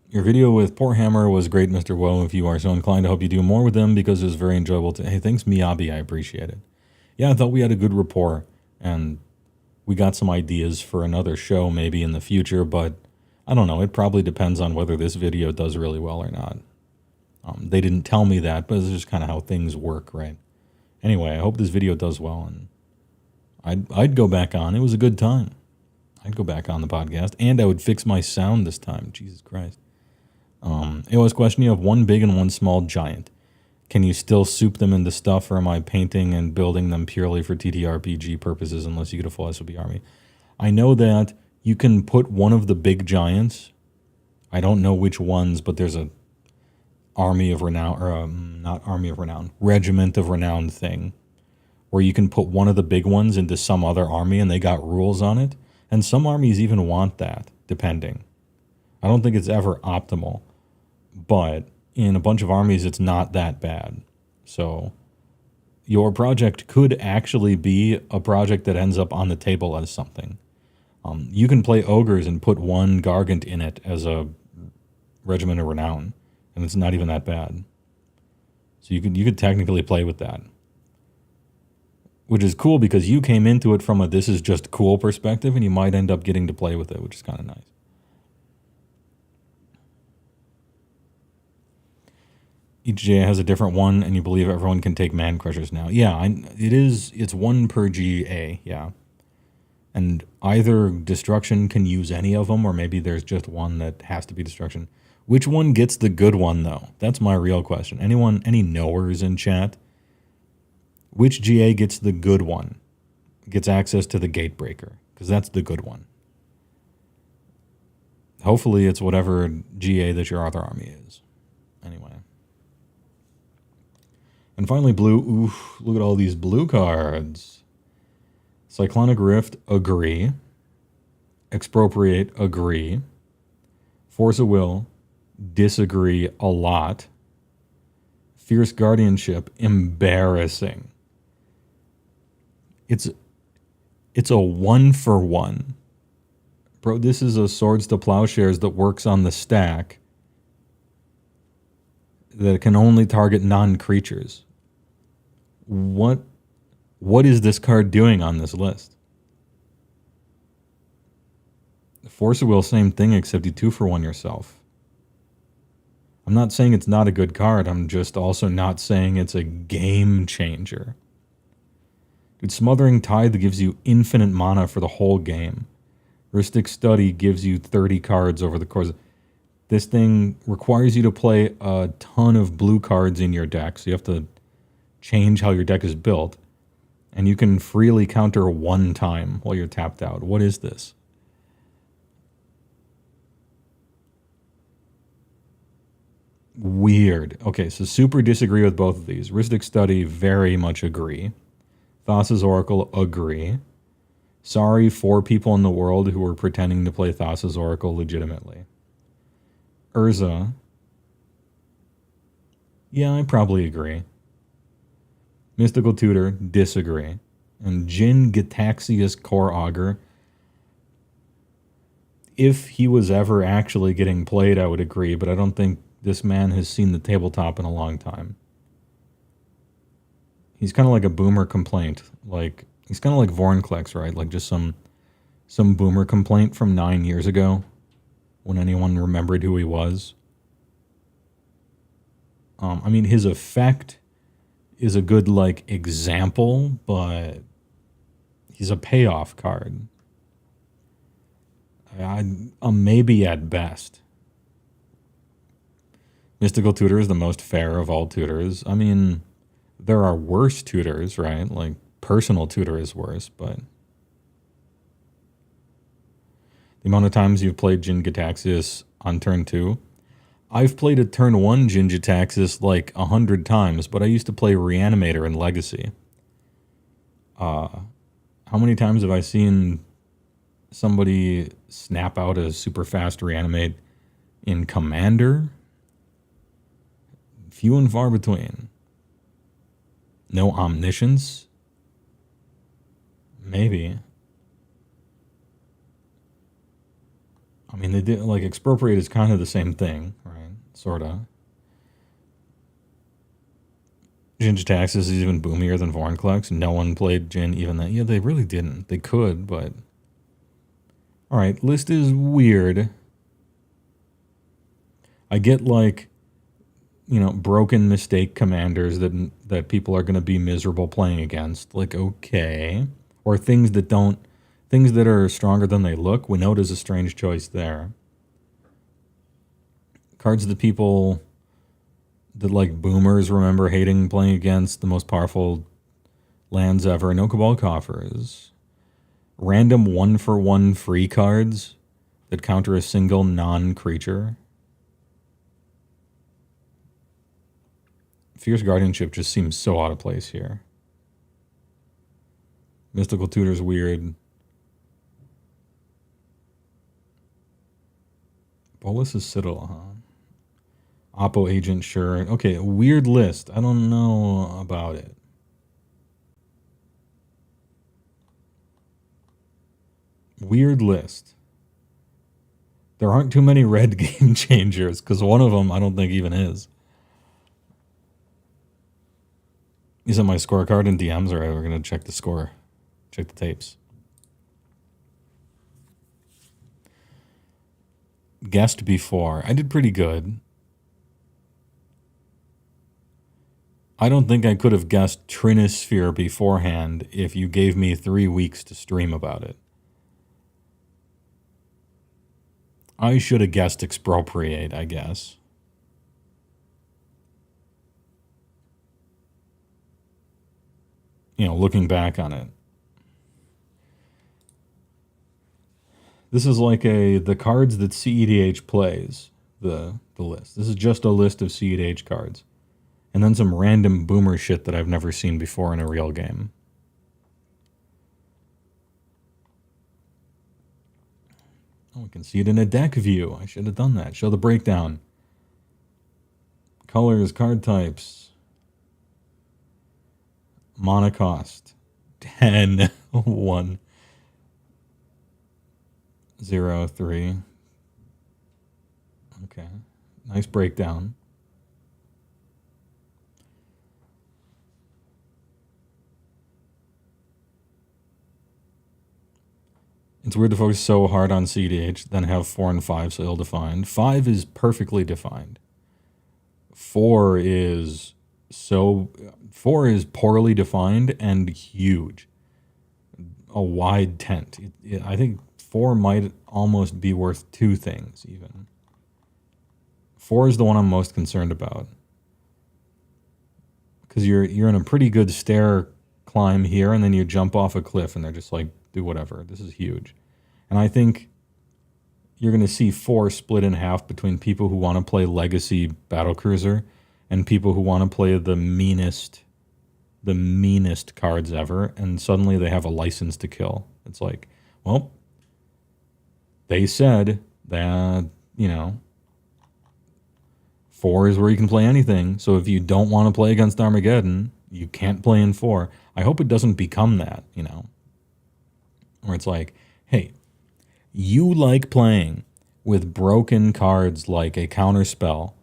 Your video with Warhammer was great, Mr. Woe. If you are so inclined, I hope you do more with them because it was very enjoyable. Hey, thanks, Miyabi. I appreciate it. Yeah, I thought we had a good rapport. And we got some ideas for another show maybe in the future, but I don't know. It probably depends on whether this video does really well or not. They didn't tell me that, but it's just kind of how things work, right? Anyway, I hope this video does well, and I'd go back on. It was a good time. I'd go back on the podcast, and I would fix my sound this time. Jesus Christ. HeyWoah's question, you have one big and one small giant. Can you still soup them into stuff, or am I painting and building them purely for ttrpg purposes unless you get a full SOB army? I know that you can put one of the big giants. I don't know which ones, but there's a Army of Renown, or not Army of Renown, Regiment of Renown thing, where you can put one of the big ones into some other army and they got rules on it. And some armies even want that, depending. I don't think it's ever optimal, but in a bunch of armies, it's not that bad. So your project could actually be a project that ends up on the table as something. You can play ogres and put one Gargant in it as a Regiment of Renown, and it's not even that bad. So you could technically play with that. Which is cool because you came into it from a this is just cool perspective, and you might end up getting to play with it, which is kind of nice. Each GA has a different one, and you believe everyone can take Man Crushers now. Yeah, it's 1 per GA, yeah. And either Destruction can use any of them, or maybe there's just one that has to be Destruction. Which one gets the good one, though? That's my real question. Any knowers in chat? Which GA gets the good one? Gets access to the Gatebreaker, because that's the good one. Hopefully it's whatever GA that your other army is. Anyway. And finally, blue. Oof, look at all these blue cards. Cyclonic Rift, agree. Expropriate, agree. Force of Will, disagree a lot. Fierce Guardianship, embarrassing. It's a 1-for-1. Bro, this is a Swords to Plowshares that works on the stack that can only target non-creatures. What is this card doing on this list? Force of Will, same thing, except you 2-for-1 yourself. I'm not saying it's not a good card. I'm just also not saying it's a game changer. Dude, Smothering Tithe gives you infinite mana for the whole game. Rhystic Study gives you 30 cards over the course. This thing requires you to play a ton of blue cards in your deck, so you have to change how your deck is built. And you can freely counter 1 time while you're tapped out. What is this? Weird. Okay, so super disagree with both of these. Rhystic Study, very much agree. Thassa's Oracle, agree. Sorry for people in the world who were pretending to play Thassa's Oracle legitimately. Urza. Yeah, I probably agree. Mystical Tutor, disagree. And Jin Gitaxius Core Augur, if he was ever actually getting played, I would agree, but I don't think this man has seen the tabletop in a long time. He's kind of like a boomer complaint. Like, he's kind of like Vornklex, right? Like just some boomer complaint from 9 years ago when anyone remembered who he was. I mean, his effect is a good, like, example, but he's a payoff card. A maybe at best. Mystical Tutor is the most fair of all tutors. I mean, there are worse tutors, right? Like, Personal Tutor is worse, but the amount of times you've played Jin-Gitaxias on turn 2, I've played a turn 1 Jin-Gitaxias like 100 times, but I used to play Reanimator in Legacy. How many times have I seen somebody snap out a super fast Reanimate in Commander? Few and far between. No Omniscience? Maybe. I mean, they did, like, Expropriate is kind of the same thing, right? Sorta. Jin-Gitaxias is even boomier than Vornklex. No one played Jin even that. Yeah, they really didn't. They could, but... Alright, list is weird. I get, like, you know, broken mistake commanders that people are going to be miserable playing against. Like, okay. Or things that are stronger than they look. Winota's a strange choice there. Cards that people that, like, boomers remember hating playing against, the most powerful lands ever. No Cabal Coffers. Random 1-for-1 free cards that counter a single non-creature. Fierce Guardianship just seems so out of place here. Mystical Tutor's weird. Bolus is Citadel, huh? Oppo Agent, sure. Okay, weird list. I don't know about it. Weird list. There aren't too many red game changers, because one of them I don't think even is. Is it my scorecard in DMs? All right, we're going to check the score. Check the tapes. Guessed before. I did pretty good. I don't think I could have guessed Trinisphere beforehand if you gave me 3 weeks to stream about it. I should have guessed Expropriate, I guess. You know, looking back on it. This is like the cards that CEDH plays, the list. This is just a list of CEDH cards. And then some random boomer shit that I've never seen before in a real game. Oh, we can see it in a deck view. I should have done that. Show the breakdown. Colors, card types. Mana cost. 10, 1, 0, 3. Okay. Nice breakdown. It's weird to focus so hard on CDH, then have 4 and 5 so ill-defined. 5 is perfectly defined. 4 is poorly defined and huge. A wide tent. I think 4 might almost be worth 2 things, even. 4 is the one I'm most concerned about. Because you're in a pretty good stair climb here, and then you jump off a cliff, and they're just like, do whatever. This is huge. And I think you're going to see 4 split in half between people who want to play Legacy Battlecruiser and people who want to play the meanest cards ever, and suddenly they have a license to kill. It's like, well, they said that, 4 is where you can play anything, so if you don't want to play against Armageddon, you can't play in 4. I hope it doesn't become that, where it's like, hey, You like playing with broken cards like a counterspell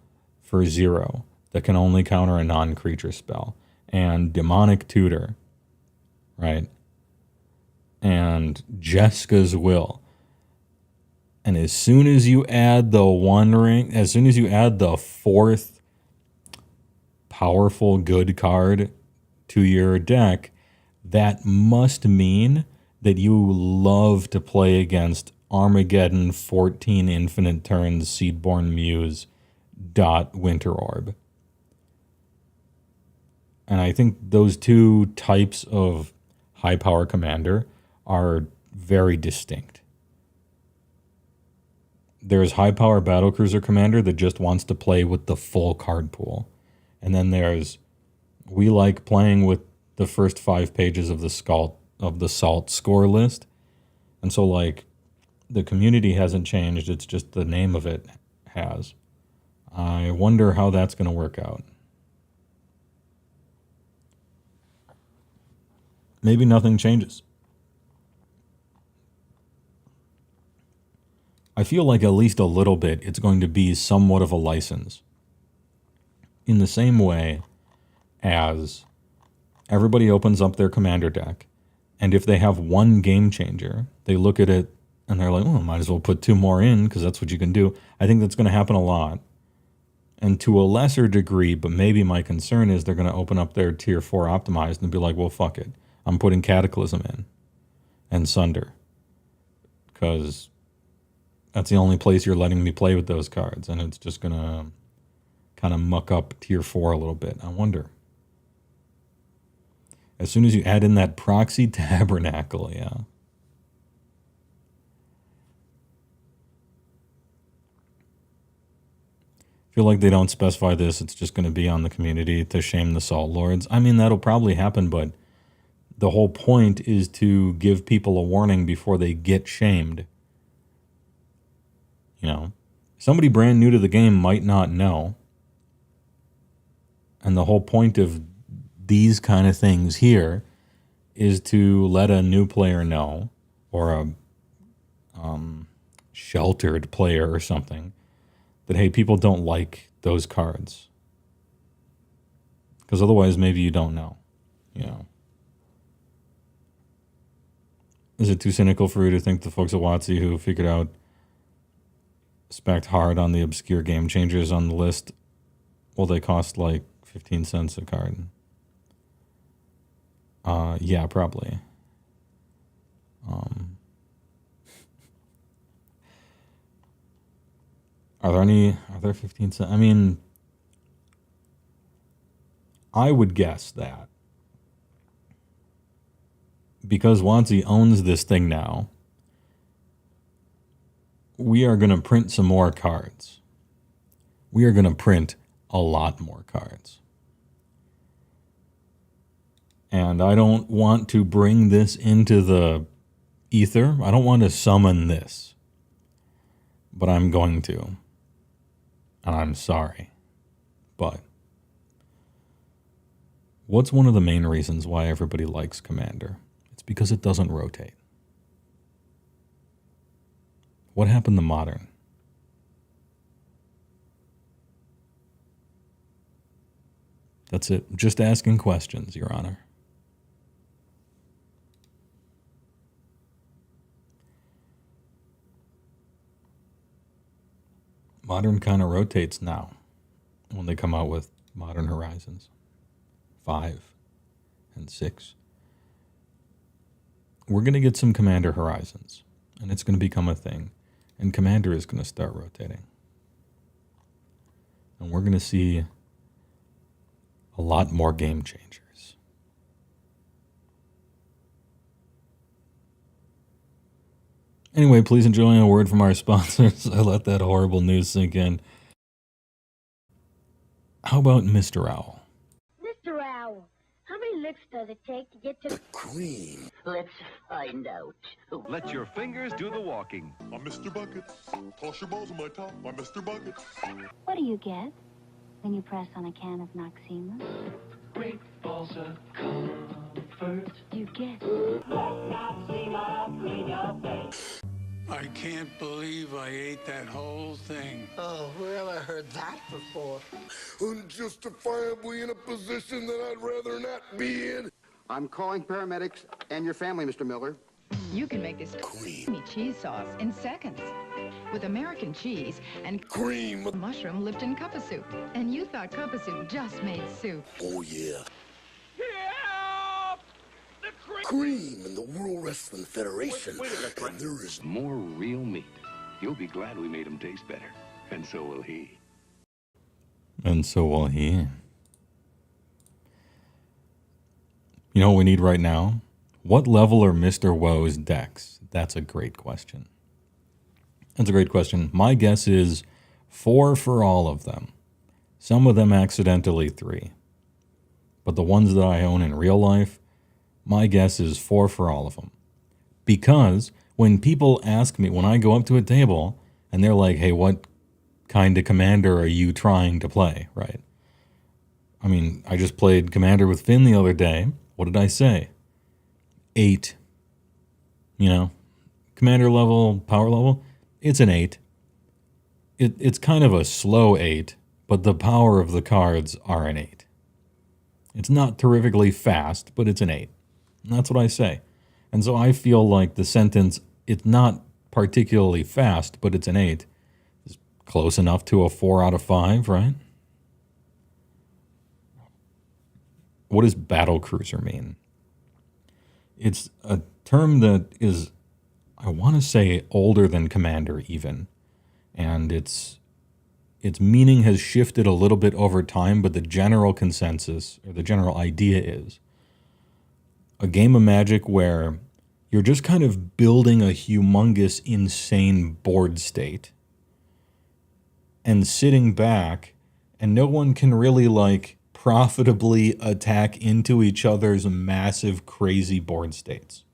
for 0 that can only counter a non-creature spell, and Demonic Tutor, right? And Jeska's Will. And as soon as you add the One Ring, as soon as you add the 4th powerful good card to your deck, that must mean that you love to play against Armageddon 14 Infinite Turns Seedborn Muse Winter Orb. And I think those two types of high power commander are very distinct. There's high power battlecruiser commander that just wants to play with the full card pool. And then there's, we like playing with the first 5 pages of the Salt score list. And so like the community hasn't changed, it's just the name of it has. I wonder how that's going to work out. Maybe nothing changes. I feel like at least a little bit it's going to be somewhat of a license. In the same way as everybody opens up their commander deck, and if they have one game changer, they look at it and they're like, oh, might as well put 2 more in because that's what you can do. I think that's going to happen a lot. And to a lesser degree, but maybe my concern is they're going to open up their tier 4 optimized and be like, well, fuck it. I'm putting Cataclysm in and Sunder because that's the only place you're letting me play with those cards, and it's just going to kind of muck up tier 4 a little bit. I wonder. As soon as you add in that Proxy Tabernacle, yeah. I feel like they don't specify this. It's just going to be on the community to shame the Salt Lords. I mean, that'll probably happen, but the whole point is to give people a warning before they get shamed. You know, somebody brand new to the game might not know. And the whole point of these kind of things here is to let a new player know, or a sheltered player or something, that, hey, people don't like those cards. Because otherwise, maybe you don't know. You know. Is it too cynical for you to think the folks at WotC who figured out, spec'd hard on the obscure game changers on the list, well, they cost like 15 cents a card? Yeah, probably. Are there 15 cents? I mean, I would guess that because WotC owns this thing now, we are going to print some more cards. We are going to print a lot more cards. And I don't want to bring this into the ether. I don't want to summon this. But I'm going to. And I'm sorry. But what's one of the main reasons why everybody likes Commander? It's because it doesn't rotate. What happened to Modern? That's it. Just asking questions, Your Honor. Modern kind of rotates now when they come out with Modern Horizons 5 and 6. We're going to get some Commander Horizons, and it's going to become a thing, and Commander is going to start rotating. And we're going to see a lot more game changers. Anyway, please enjoy a word from our sponsors. I let that horrible news sink in. How about Mr. Owl?
Mr. Owl, how many licks does it take to get to the
Cream.
Let's find out.
Let your fingers do the walking.
I'm Mr. Buckets. Toss your balls on my top. I'm Mr. Buckets.
What do you get when you press on a can of Noxema?
Great balls of comfort.
You get
Let Noxema clean your face.
I can't believe I ate that whole thing.
Oh, where have I heard that before?
Unjustifiably in a position that I'd rather not be in.
I'm calling paramedics and your family, Mr. Miller.
You can make this creamy cheese sauce in seconds with American cheese and
Cream.
mushroom Lipton cup of soup. And you thought cup of soup just made soup.
Oh, yeah. Cream in the World Wrestling Federation. And there is
More real meat. You'll be glad we made him taste better. And so will he.
And so will he. You know what we need right now? What level are Mr. Woe's decks? That's a great question. That's a great question. My guess is 4 for all of them. Some of them accidentally 3. But the ones that I own in real life, my guess is 4 for all of them. Because when people ask me, when I go up to a table and they're like, hey, what kind of commander are you trying to play, right? I mean, I just played commander with Finn the other day. What did I say? 8. You know, commander level, power level, it's an 8. It's kind of a slow 8, but the power of the cards are an 8. It's not terrifically fast, but it's an 8. And that's what I say. And so I feel like the sentence, it's not particularly fast, but it's an 8, is close enough to a 4 out of 5, right? What does battle cruiser mean? It's a term that is, I want to say, older than commander even. And its meaning has shifted a little bit over time, but the general consensus, or the general idea is a game of Magic where you're just kind of building a humongous, insane board state and sitting back, and no one can really, like, profitably attack into each other's massive, crazy board states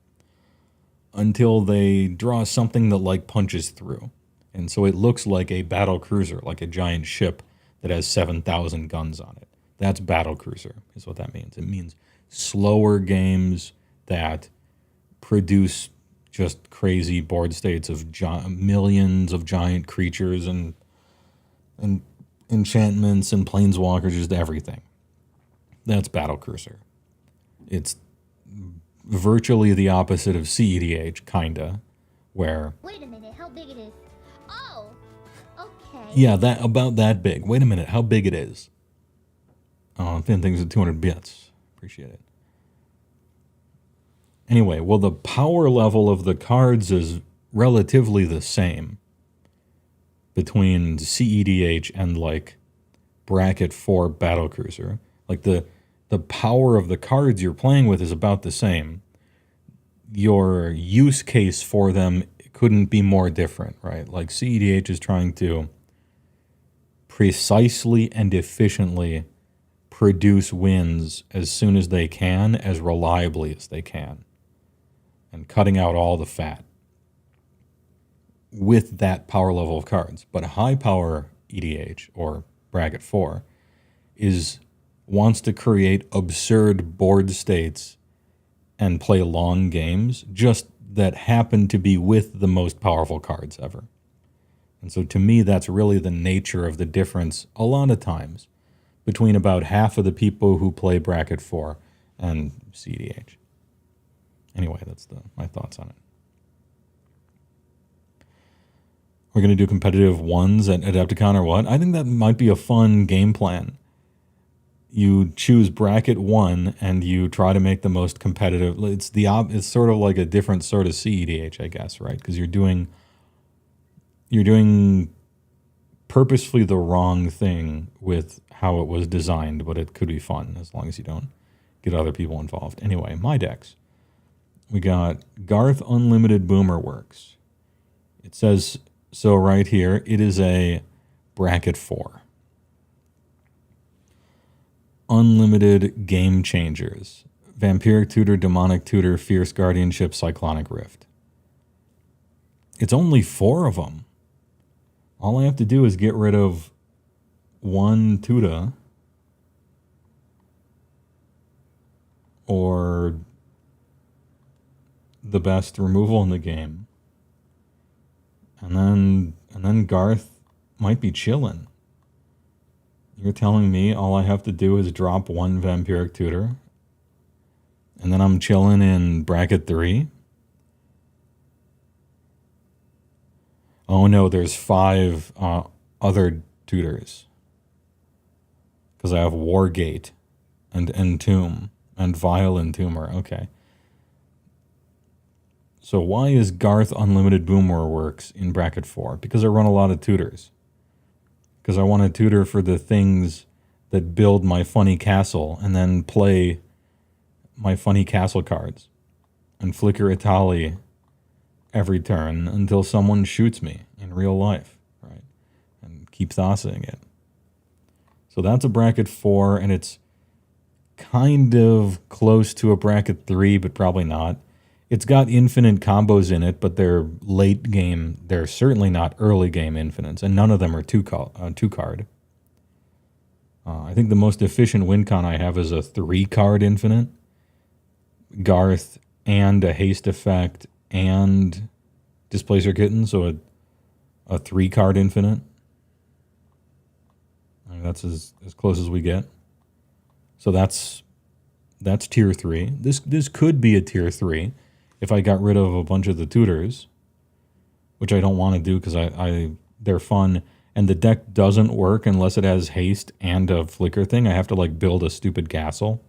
until they draw something that, like, punches through. And so it looks like a battle cruiser, like a giant ship that has 7,000 guns on it. That's battle cruiser, is what that means. It means slower games that produce just crazy board states of millions of giant creatures and enchantments and planeswalkers, just everything. That's battle cruiser. It's virtually the opposite of CEDH, kinda, where...
Wait a minute, how big it is? Oh, okay.
Yeah, about that big. Wait a minute, how big it is? Oh, Thin Things at 200 bits. Appreciate it. Anyway, well, the power level of the cards is relatively the same between CEDH and, like, bracket 4 battlecruiser. Like, the power of the cards you're playing with is about the same. Your use case for them couldn't be more different, right? Like, CEDH is trying to precisely and efficiently produce wins as soon as they can, as reliably as they can, and cutting out all the fat with that power level of cards. But high power EDH, or bracket 4, wants to create absurd board states and play long games just that happen to be with the most powerful cards ever. And so to me, that's really the nature of the difference a lot of times between about half of the people who play bracket 4 and CDH. Anyway, that's my thoughts on it. We're going to do competitive ones at Adepticon or what? I think that might be a fun game plan. You choose bracket 1 and you try to make the most competitive. It's sort of like a different sort of CEDH, I guess, right? Because you're doing purposefully the wrong thing with how it was designed, but it could be fun as long as you don't get other people involved. Anyway, my decks. We got Garth Unlimited Boomer Works. It says so right here. It is a bracket 4. Unlimited Game Changers. Vampiric Tutor, Demonic Tutor, Fierce Guardianship, Cyclonic Rift. It's only 4 of them. All I have to do is get rid of 1 Tutor or the best removal in the game And then Garth might be chilling. You're telling me all I have to do is drop one vampiric tutor, and then I'm chilling in bracket 3? Oh no, there's 5 other tutors. Because I have Wargate and Entomb and Vile Entomber. Okay. So why is Garth Unlimited Boomer works in bracket 4? Because I run a lot of tutors. Because I want to tutor for the things that build my funny castle and then play my funny castle cards and flicker Itali every turn until someone shoots me in real life, right? And keep tossing it. So that's a bracket 4, and it's kind of close to a bracket 3, but probably not. It's got infinite combos in it, but they're late game. They're certainly not early game infinites, and none of them are two card. I think the most efficient win con I have is a 3-card infinite. Garth and a haste effect and Displacer Kitten, so a 3-card infinite. I mean, that's as close as we get. So that's tier 3. This could be a tier 3 if I got rid of a bunch of the tutors, which I don't want to do because they're fun, and the deck doesn't work unless it has haste and a flicker thing. I have to like build a stupid castle.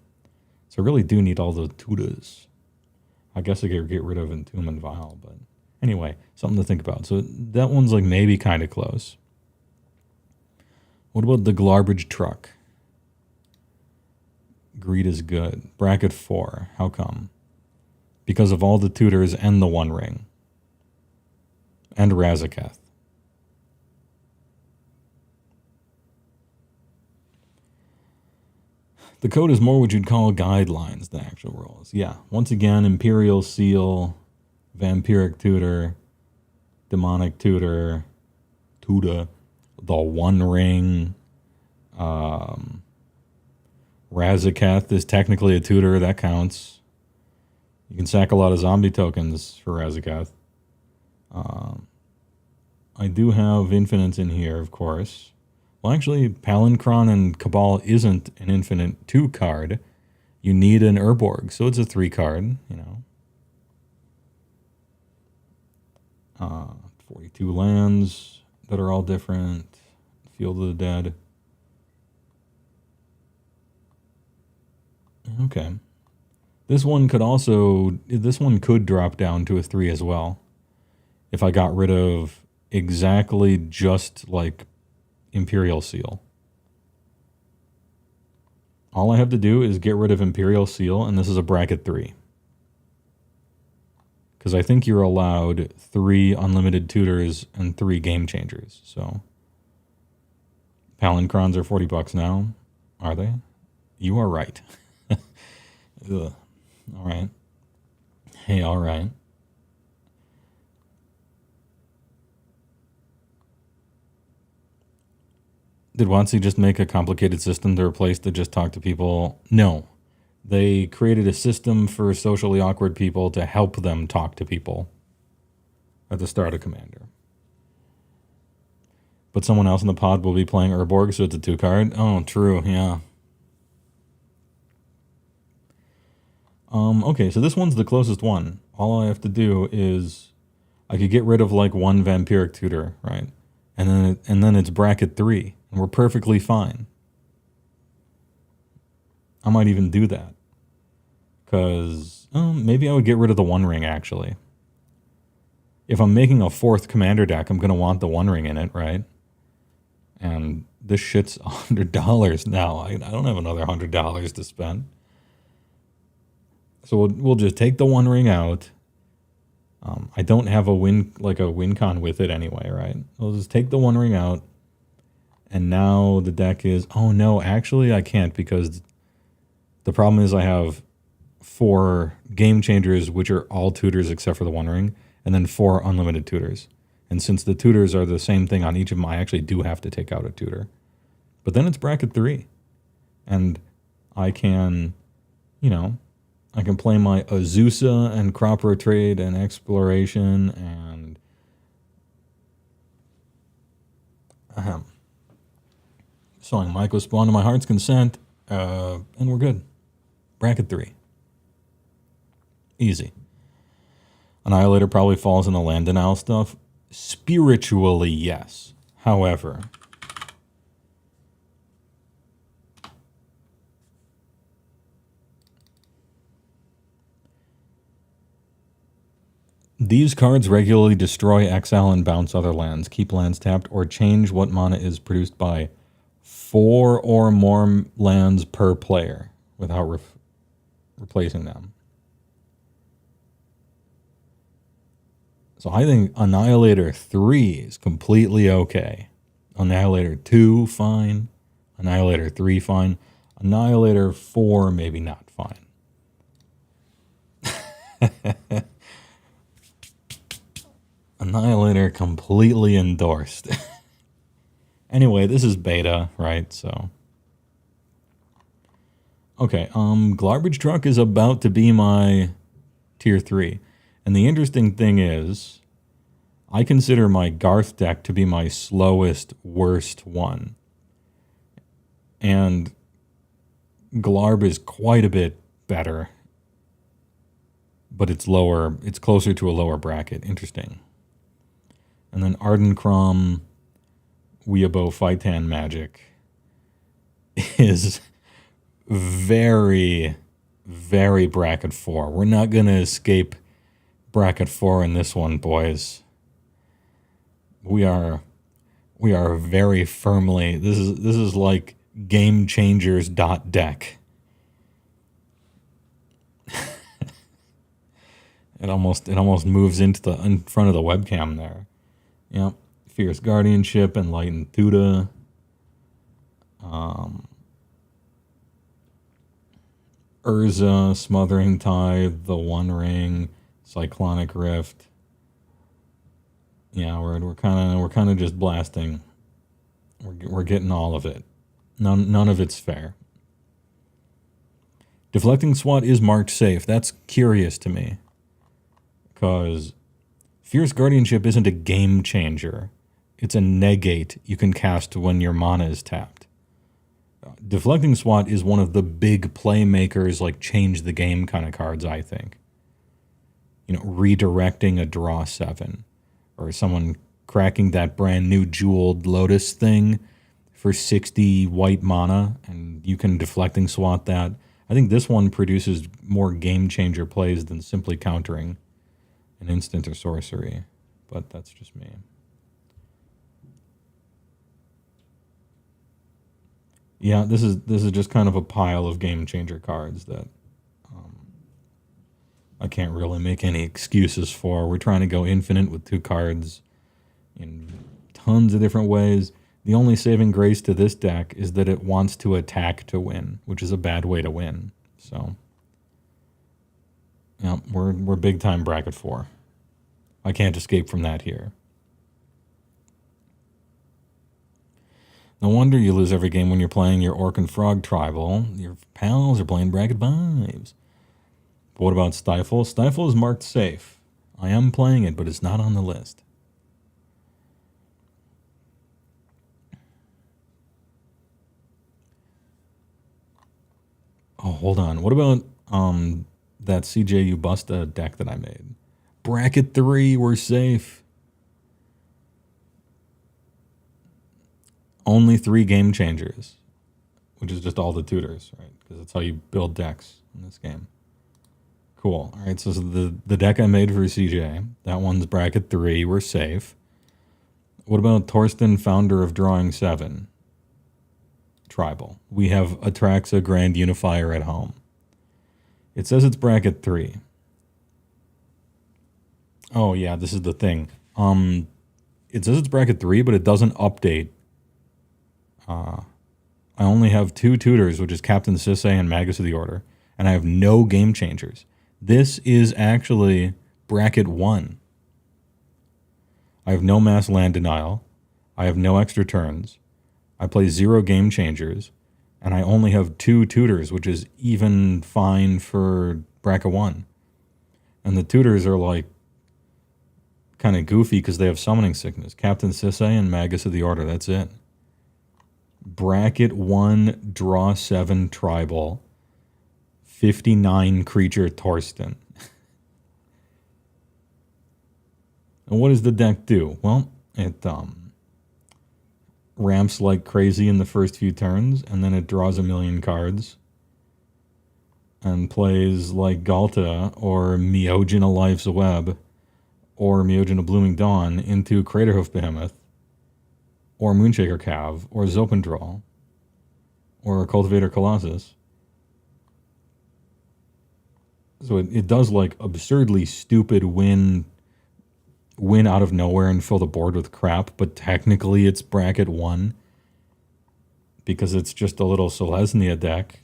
So I really do need all the tutors. I guess I could get rid of Entomb and Vile, but anyway, something to think about. So that one's like maybe kind of close. What about the garbage truck? Greed is good. Bracket 4. How come? Because of all the tutors and the One Ring. And Razaketh. The code is more what you'd call guidelines than actual rules. Yeah, once again, Imperial Seal, Vampiric Tutor, Demonic Tutor, the One Ring, Razaketh is technically a tutor, that counts. You can sack a lot of zombie tokens for Razaketh. I do have infinites in here, of course. Well, actually, Palancron and Cabal isn't an infinite 2-card. You need an Urborg, so it's a 3-card, you know. 42 lands that are all different. Field of the Dead. Okay. This one could drop down to a 3 as well. If I got rid of exactly just like Imperial Seal. All I have to do is get rid of Imperial Seal, and this is a bracket 3. Because I think you're allowed 3 unlimited tutors and 3 game changers. So Palancrons are $40 now. Are they? You are right. Ugh. All right. Hey, all right. Did WotC just make a complicated system to replace the just talk to people? No. They created a system for socially awkward people to help them talk to people at the start of Commander. But someone else in the pod will be playing Urborg, so it's a 2-card? Oh, true, yeah. Okay, so this one's the closest one. All I have to do is I could get rid of like one Vampiric Tutor, right? And then it's bracket 3, and we're perfectly fine. I might even do that. Because maybe I would get rid of the One Ring, actually. If I'm making a 4th Commander deck, I'm going to want the One Ring in it, right? And this shit's $100 now. I don't have another $100 to spend. So we'll just take the One Ring out. I don't have a win con with it anyway, right? We'll just take the One Ring out. And now the deck is... Oh, no, actually I can't, because the problem is I have 4 game changers, which are all tutors except for the One Ring, and then 4 unlimited tutors. And since the tutors are the same thing on each of them, I actually do have to take out a tutor. But then it's bracket 3. And I can, I can play my Azusa and Crop Rotate and Exploration and Song Mike was spawned to my heart's consent, and we're good. Bracket 3. Easy. Annihilator probably falls in the land denial stuff. Spiritually, yes. However, these cards regularly destroy, exile, and bounce other lands, keep lands tapped, or change what mana is produced by 4 or more lands per player without replacing them. So I think Annihilator 3 is completely okay. Annihilator 2, fine. Annihilator 3, fine. Annihilator 4, maybe not fine. Annihilator completely endorsed. Anyway, this is beta, right? So, okay. Garbage Truck is about to be my tier 3, and the interesting thing is, I consider my Garth deck to be my slowest, worst one, and Glarb is quite a bit better, but it's lower. It's closer to a lower bracket. Interesting. And then Ardenkrom, Weeabo, Fightan Magic is very, very bracket 4. We're not going to escape bracket 4 in this one, boys. We are very firmly, this is like Game Changers .deck. It almost moves into the in front of the webcam there. Yep. Fierce Guardianship, Enlightened Tuda. Urza, Smothering Tide, the One Ring, Cyclonic Rift. Yeah, we're kind of just blasting. We're getting all of it. None of it's fair. Deflecting SWAT is marked safe. That's curious to me, because Fierce Guardianship isn't a game changer. It's a negate you can cast when your mana is tapped. Deflecting SWAT is one of the big playmakers, like change the game kind of cards, I think. You know, redirecting a draw 7, or someone cracking that brand new jeweled Lotus thing for 60 white mana, and you can deflecting SWAT that. I think this one produces more game changer plays than simply countering an instant or sorcery, but that's just me. Yeah, this is just kind of a pile of game changer cards that I can't really make any excuses for. We're trying to go infinite with 2 cards in tons of different ways. The only saving grace to this deck is that it wants to attack to win, which is a bad way to win. So, yeah, we're big time bracket 4. I can't escape from that here. No wonder you lose every game when you're playing your Orc and Frog Tribal. Your pals are playing bracket 5s. But what about Stifle? Stifle is marked safe. I am playing it, but it's not on the list. Oh, hold on. What about that CJ Ubusta deck that I made? Bracket 3, we're safe. Only 3 game changers, which is just all the tutors, right? Because that's how you build decks in this game. Cool. All right, so the deck I made for CJ, that one's bracket 3, we're safe. What about Torsten, founder of Drawing 7? Tribal. We have Atraxa Grand Unifier at home. It says it's bracket 3. Oh yeah, this is the thing. It says it's bracket 3, but it doesn't update. I only have 2 tutors, which is Captain Sisse and Magus of the Order, and I have no game changers. This is actually bracket 1. I have no mass land denial. I have no extra turns. I play 0 game changers, and I only have 2 tutors, which is even fine for bracket 1. And the tutors are like kind of goofy because they have summoning sickness. Captain Sisay and Magus of the Order. That's it. Bracket 1, draw 7 tribal. 59 creature Torsten. And what does the deck do? Well, it ramps like crazy in the first few turns, and then it draws a million cards and plays like Galta or Miojin of Life's Web or Miojin of Blooming Dawn into Craterhoof Behemoth or Moonshaker Cav or Zopendrol or Cultivator Colossus. So it does like absurdly stupid win out of nowhere and fill the board with crap, but technically it's bracket 1 because it's just a little Selesnya deck.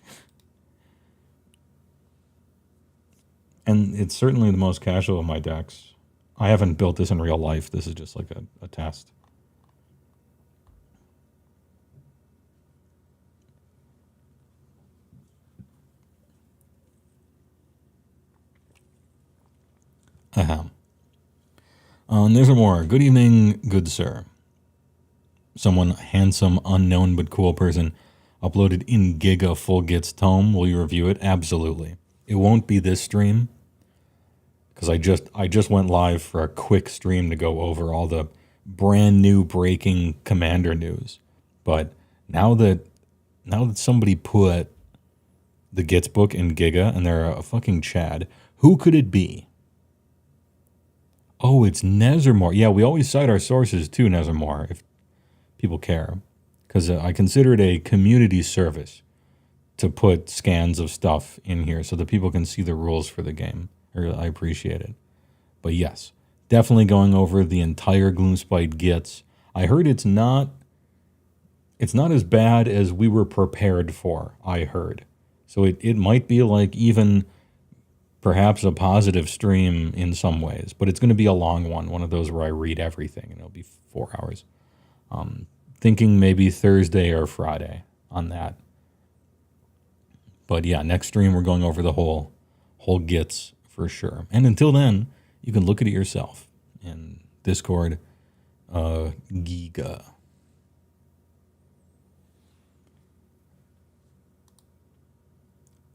And it's certainly the most casual of my decks. I haven't built this in real life. This is just like a test. And there's more. Good evening, good sir. Someone handsome, unknown, but cool person uploaded in Giga Full Gits Tome. Will you review it? Absolutely. It won't be this stream because I just went live for a quick stream to go over all the brand new breaking Commander news. But now that somebody put the Gits book in Giga and they're a fucking Chad, who could it be? Oh, it's Nezermore. Yeah, we always cite our sources too, Nezermore, if people care. Because I consider it a community service to put scans of stuff in here so that people can see the rules for the game. I appreciate it. But yes, definitely going over the entire Gloomspite Gits. I heard it's not as bad as we were prepared for, I heard. So it might be like even perhaps a positive stream in some ways, but it's going to be a long one of those where I read everything, and it'll be 4 hours. Thinking maybe Thursday or Friday on that. But yeah, next stream we're going over the whole Gits for sure. And until then, you can look at it yourself in Discord, Giga.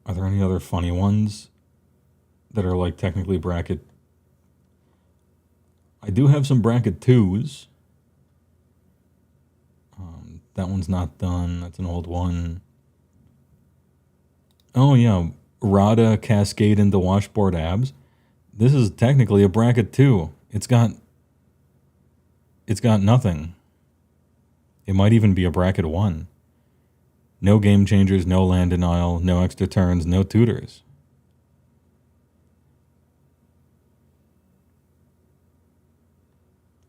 Are there any other funny ones that are like technically bracket? I do have some bracket 2s. That one's not done. That's an old one. Oh yeah, Rada Cascade into Washboard Abs. This is technically a bracket 2. It's got nothing. It might even be a bracket 1. No game changers, no land denial, no extra turns, no tutors.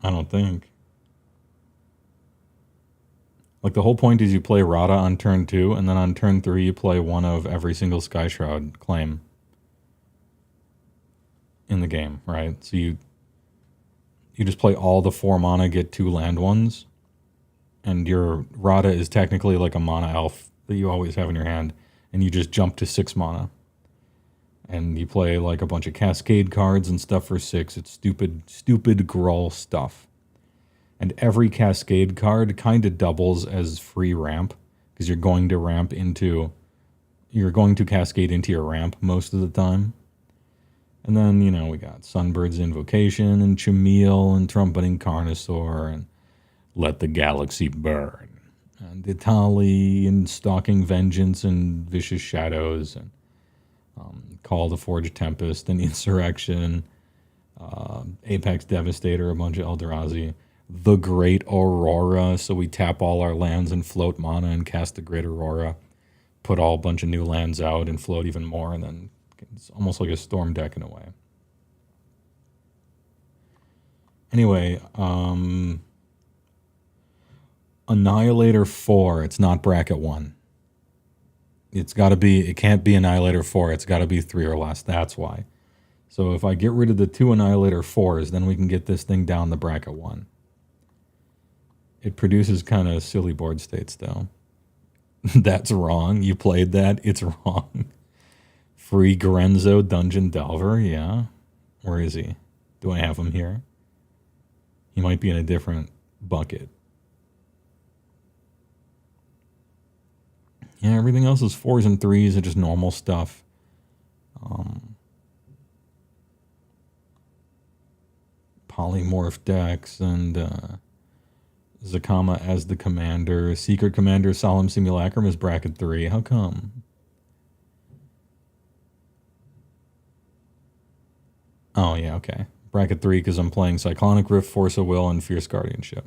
I don't think. Like, the whole point is you play Rada on turn 2, and then on turn 3 you play one of every single Sky Shroud claim in the game, right? So you just play all the 4 mana, get 2 land ones, and your Rada is technically like a mana elf that you always have in your hand, and you just jump to 6 mana. And you play like a bunch of Cascade cards and stuff for 6. It's stupid Gruul stuff. And every Cascade card kind of doubles as free ramp, because you're going to Cascade into your ramp most of the time. And then, we got Sunbird's Invocation and Chameel and Trumpeting Carnosaur and Let the Galaxy Burn. And Itali and Stalking Vengeance and Vicious Shadows and Call the Forge Tempest and Insurrection, Apex Devastator, a bunch of Eldrazi. The Great Aurora, so we tap all our lands and float mana and cast the Great Aurora, put a bunch of new lands out and float even more, and then it's almost like a Storm deck in a way. Anyway, Annihilator 4, it's not bracket 1. It can't be Annihilator 4, it's got to be 3 or less, that's why. So if I get rid of the 2 Annihilator 4s, then we can get this thing down the bracket 1. It produces kind of silly board states, though. That's wrong. You played that. It's wrong. Free Grenzo Dungeon Delver. Yeah. Where is he? Do I have him here? he might be in a different bucket. Yeah, everything else is 4s and 3s and just normal stuff. Polymorph decks and Zakama as the commander. Secret Commander Solemn Simulacrum is bracket 3. How come? Oh, yeah, okay. Bracket 3 because I'm playing Cyclonic Rift, Force of Will, and Fierce Guardianship.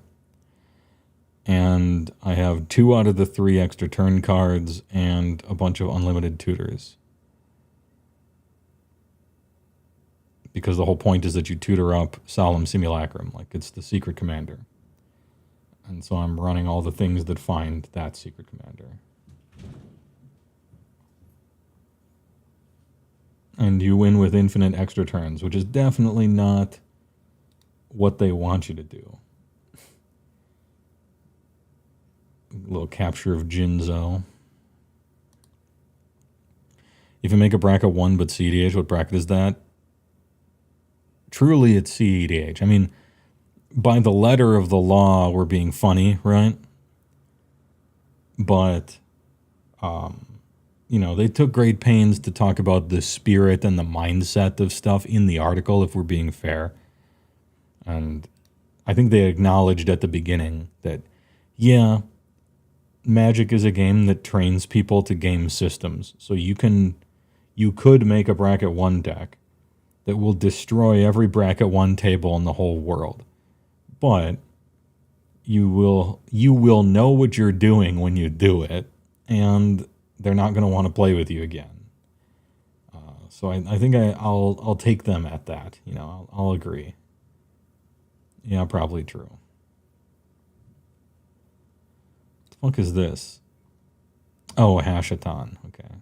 And I have 2 out of the 3 extra turn cards and a bunch of unlimited tutors. Because the whole point is that you tutor up Solemn Simulacrum, like it's the Secret Commander. And so I'm running all the things that find that Secret Commander. And you win with infinite extra turns, which is definitely not what they want you to do. A little capture of Jinzo. If you make a bracket 1 but CEDH, what bracket is that? Truly, it's CEDH. I mean, by the letter of the law, we're being funny, right? But, you know, they took great pains to talk about the spirit and the mindset of stuff in the article, if we're being fair. And I think they acknowledged at the beginning that, yeah, Magic is a game that trains people to game systems. So you could make a bracket 1 deck that will destroy every bracket 1 table in the whole world. But you will know what you're doing when you do it, and they're not going to want to play with you again. So I think I'll take them at that. You know, I'll agree. Yeah, probably true. What the fuck is this? Oh, a Hash-a-ton. Okay.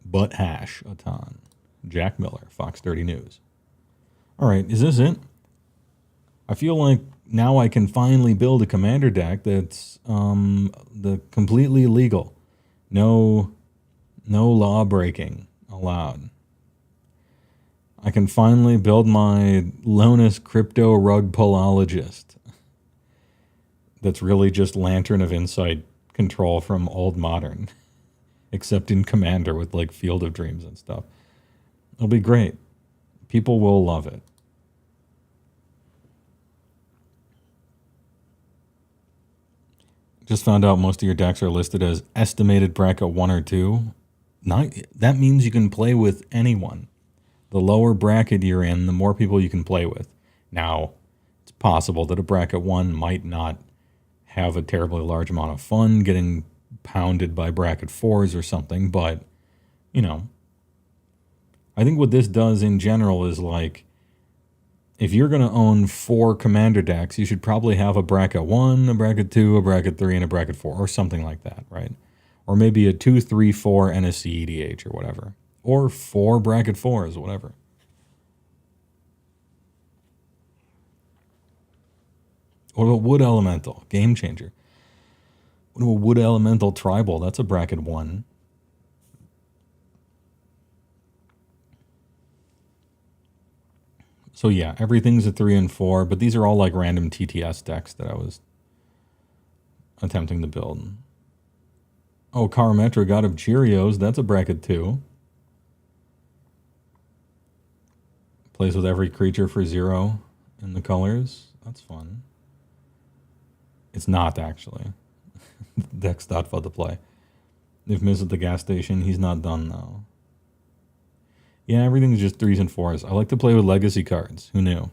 But Hash-a-ton. Jack Miller, Fox 30 News. All right, is this it? I feel like now I can finally build a commander deck that's completely legal. No law breaking allowed. I can finally build my Lonus Crypto Rug Pullologist. That's really just Lantern of Insight control from Old Modern. Except in Commander with like Field of Dreams and stuff. It'll be great. People will love it. Just found out most of your decks are listed as estimated bracket 1 or 2. That means you can play with anyone. The lower bracket you're in, the more people you can play with. Now, it's possible that a bracket 1 might not have a terribly large amount of fun getting pounded by bracket 4s or something, but, you know, I think what this does in general is like, if you're going to own 4 commander decks, you should probably have a bracket 1, a bracket 2, a bracket 3, and a bracket 4, or something like that, right? Or maybe a 2, 3, 4, and a CEDH or whatever. Or 4 bracket 4s, whatever. What about Wood Elemental? Game changer. What about Wood Elemental Tribal? That's a bracket 1. So yeah, everything's a 3 and 4, but these are all like random TTS decks that I was attempting to build. Oh, Karametra, God of Cheerios, that's a bracket 2. Plays with every creature for 0 in the colors. That's fun. It's not, actually. Deck's not fun to play. If Miss at the gas station, he's not done, though. Yeah, everything's just 3s and 4s. I like to play with legacy cards. Who knew?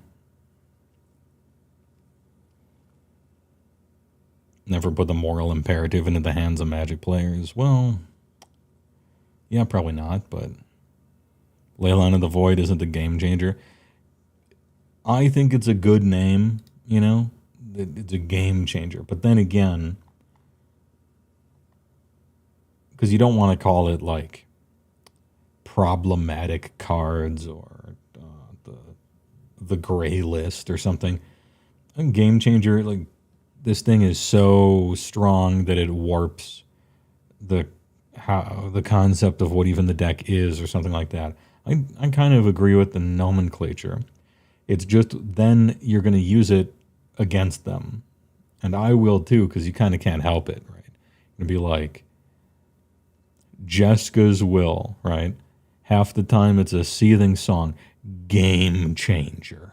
Never put the moral imperative into the hands of Magic players. Well, yeah, probably not, but Leyline of the Void isn't the game changer. I think it's a good name, you know? It's a game changer. But then again, because you don't want to call it like problematic cards or the gray list or something. A game changer, like, this thing is so strong that it warps the concept of what even the deck is or something like that. I kind of agree with the nomenclature. It's just then you're going to use it against them. And I will too, because you kind of can't help it, right? You're going to be like, Jessica's Will, right? Half the time it's a seething song. Game changer.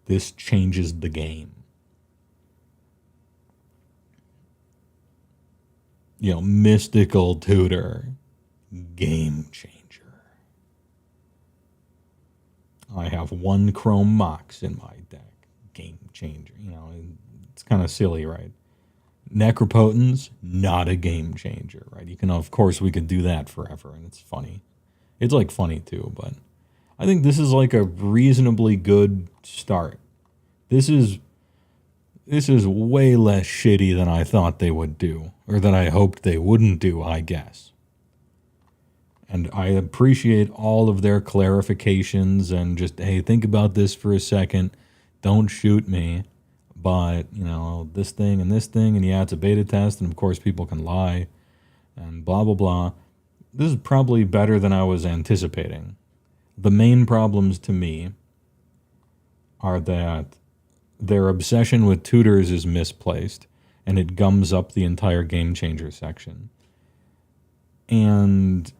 This changes the game. You know, mystical tutor. Game changer. I have 1 Chrome Mox in my deck. Game changer. You know, it's kind of silly, right? Necropotence, not a game changer, right? You can, of course, we could do that forever, and it's funny. It's like funny too, but I think this is like a reasonably good start. This is way less shitty than I thought they would do, or that I hoped they wouldn't do, I guess. And I appreciate all of their clarifications and just, hey, think about this for a second. Don't shoot me. But, you know, this thing, and yeah, it's a beta test, and of course people can lie, and blah, blah, blah. This is probably better than I was anticipating. The main problems to me are that their obsession with tutors is misplaced, and it gums up the entire game changer section. And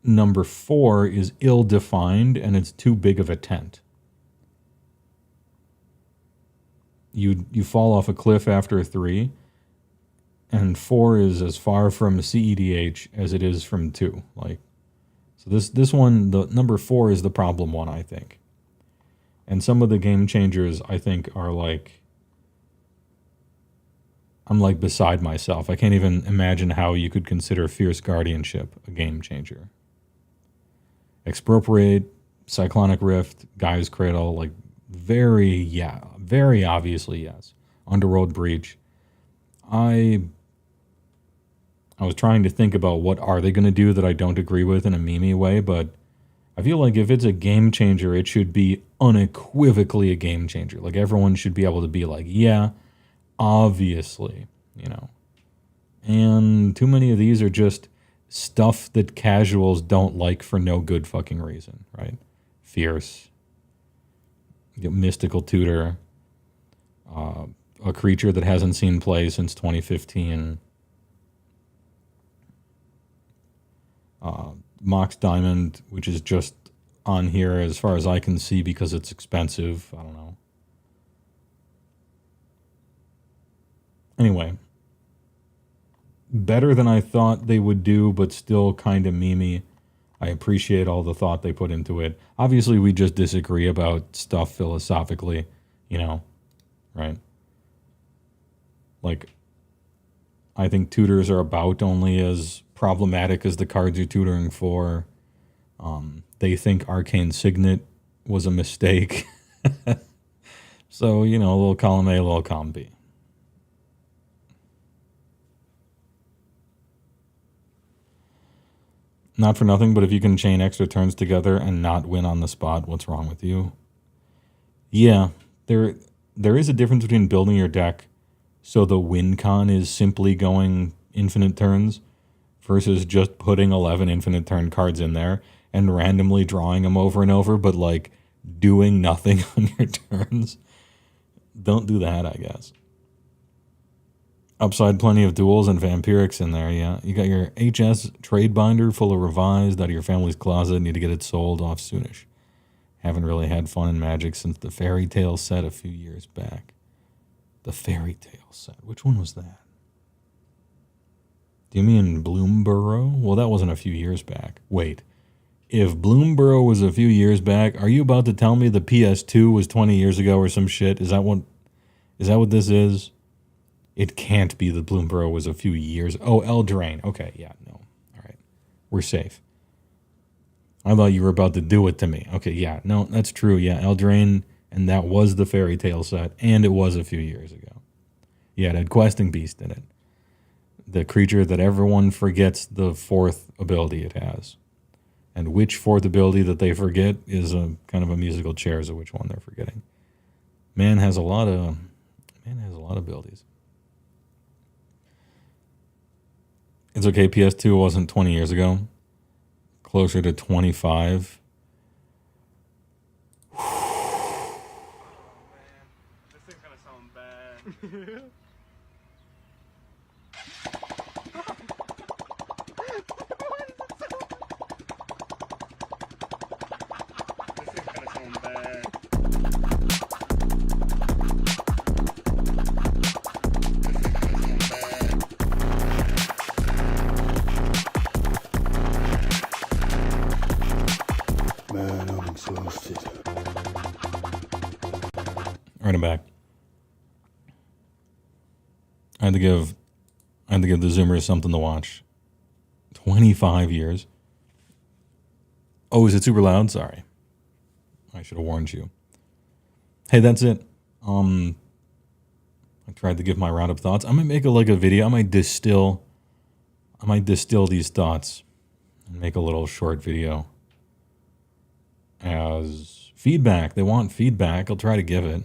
number 4 is ill-defined, and it's too big of a tent. You fall off a cliff after 3, and 4 is as far from CEDH as it is from 2. Like, so this one, the number 4 is the problem one, I think. And some of the game changers, I think, are like, I'm like beside myself. I can't even imagine how you could consider Fierce Guardianship a game changer. Expropriate, Cyclonic Rift, Guy's Cradle, like very obviously yes. Underworld Breach. I was trying to think about what are they going to do that I don't agree with in a meme way, but I feel like if it's a game changer, it should be unequivocally a game changer. Like everyone should be able to be like, yeah, obviously, you know. And too many of these are just stuff that casuals don't like for no good fucking reason, right? Fierce. Mystical tutor. A creature that hasn't seen play since 2015. Mox Diamond, which is just on here as far as I can see because it's expensive. I don't know. Anyway. Better than I thought they would do, but still kind of memey. I appreciate all the thought they put into it. Obviously, we just disagree about stuff philosophically, you know, right? Like, I think tutors are about only as problematic as the cards you're tutoring for. They think Arcane Signet was a mistake. So, you know, a little column A, a little column B. Not for nothing, but if you can chain extra turns together and not win on the spot, what's wrong with you? Yeah, there is a difference between building your deck so the win con is simply going infinite turns versus just putting 11 infinite turn cards in there and randomly drawing them over and over, but like doing nothing on your turns. Don't do that, I guess. Upside, plenty of duels and vampirics in there, yeah. You got your HS trade binder full of revised out of your family's closet. Need to get it sold off soonish. Haven't really had fun in Magic since the Fairy Tale set a few years back. The Fairy Tale set. Which one was that? Do you mean Bloomborough? Well, that wasn't a few years back. Wait. If Bloomborough was a few years back, are you about to tell me the PS2 was 20 years ago or some shit? Is that what this is? It can't be that Bloomborough was a few years. Oh, Eldraine. Okay, yeah, no. All right. We're safe. I thought you were about to do it to me. Okay, yeah, no, that's true. Yeah, Eldraine, and that was the Fairy Tale set, and it was a few years ago. Yeah, it had Questing Beast in it. The creature that everyone forgets the 4th ability it has. And which 4th ability that they forget is a kind of a musical chairs of which one they're forgetting. Man has a lot of abilities. It's okay, PS2 wasn't 20 years ago. Closer to 25.
Man, I'm exhausted.
Right, I'm back. I had to give the Zoomers something to watch. 25 years. Oh, is it super loud? Sorry. I should have warned you. Hey, that's it. I tried to give my roundup thoughts. I might make a video. I might distill these thoughts and make a little short video as feedback. They want feedback. I'll try to give it.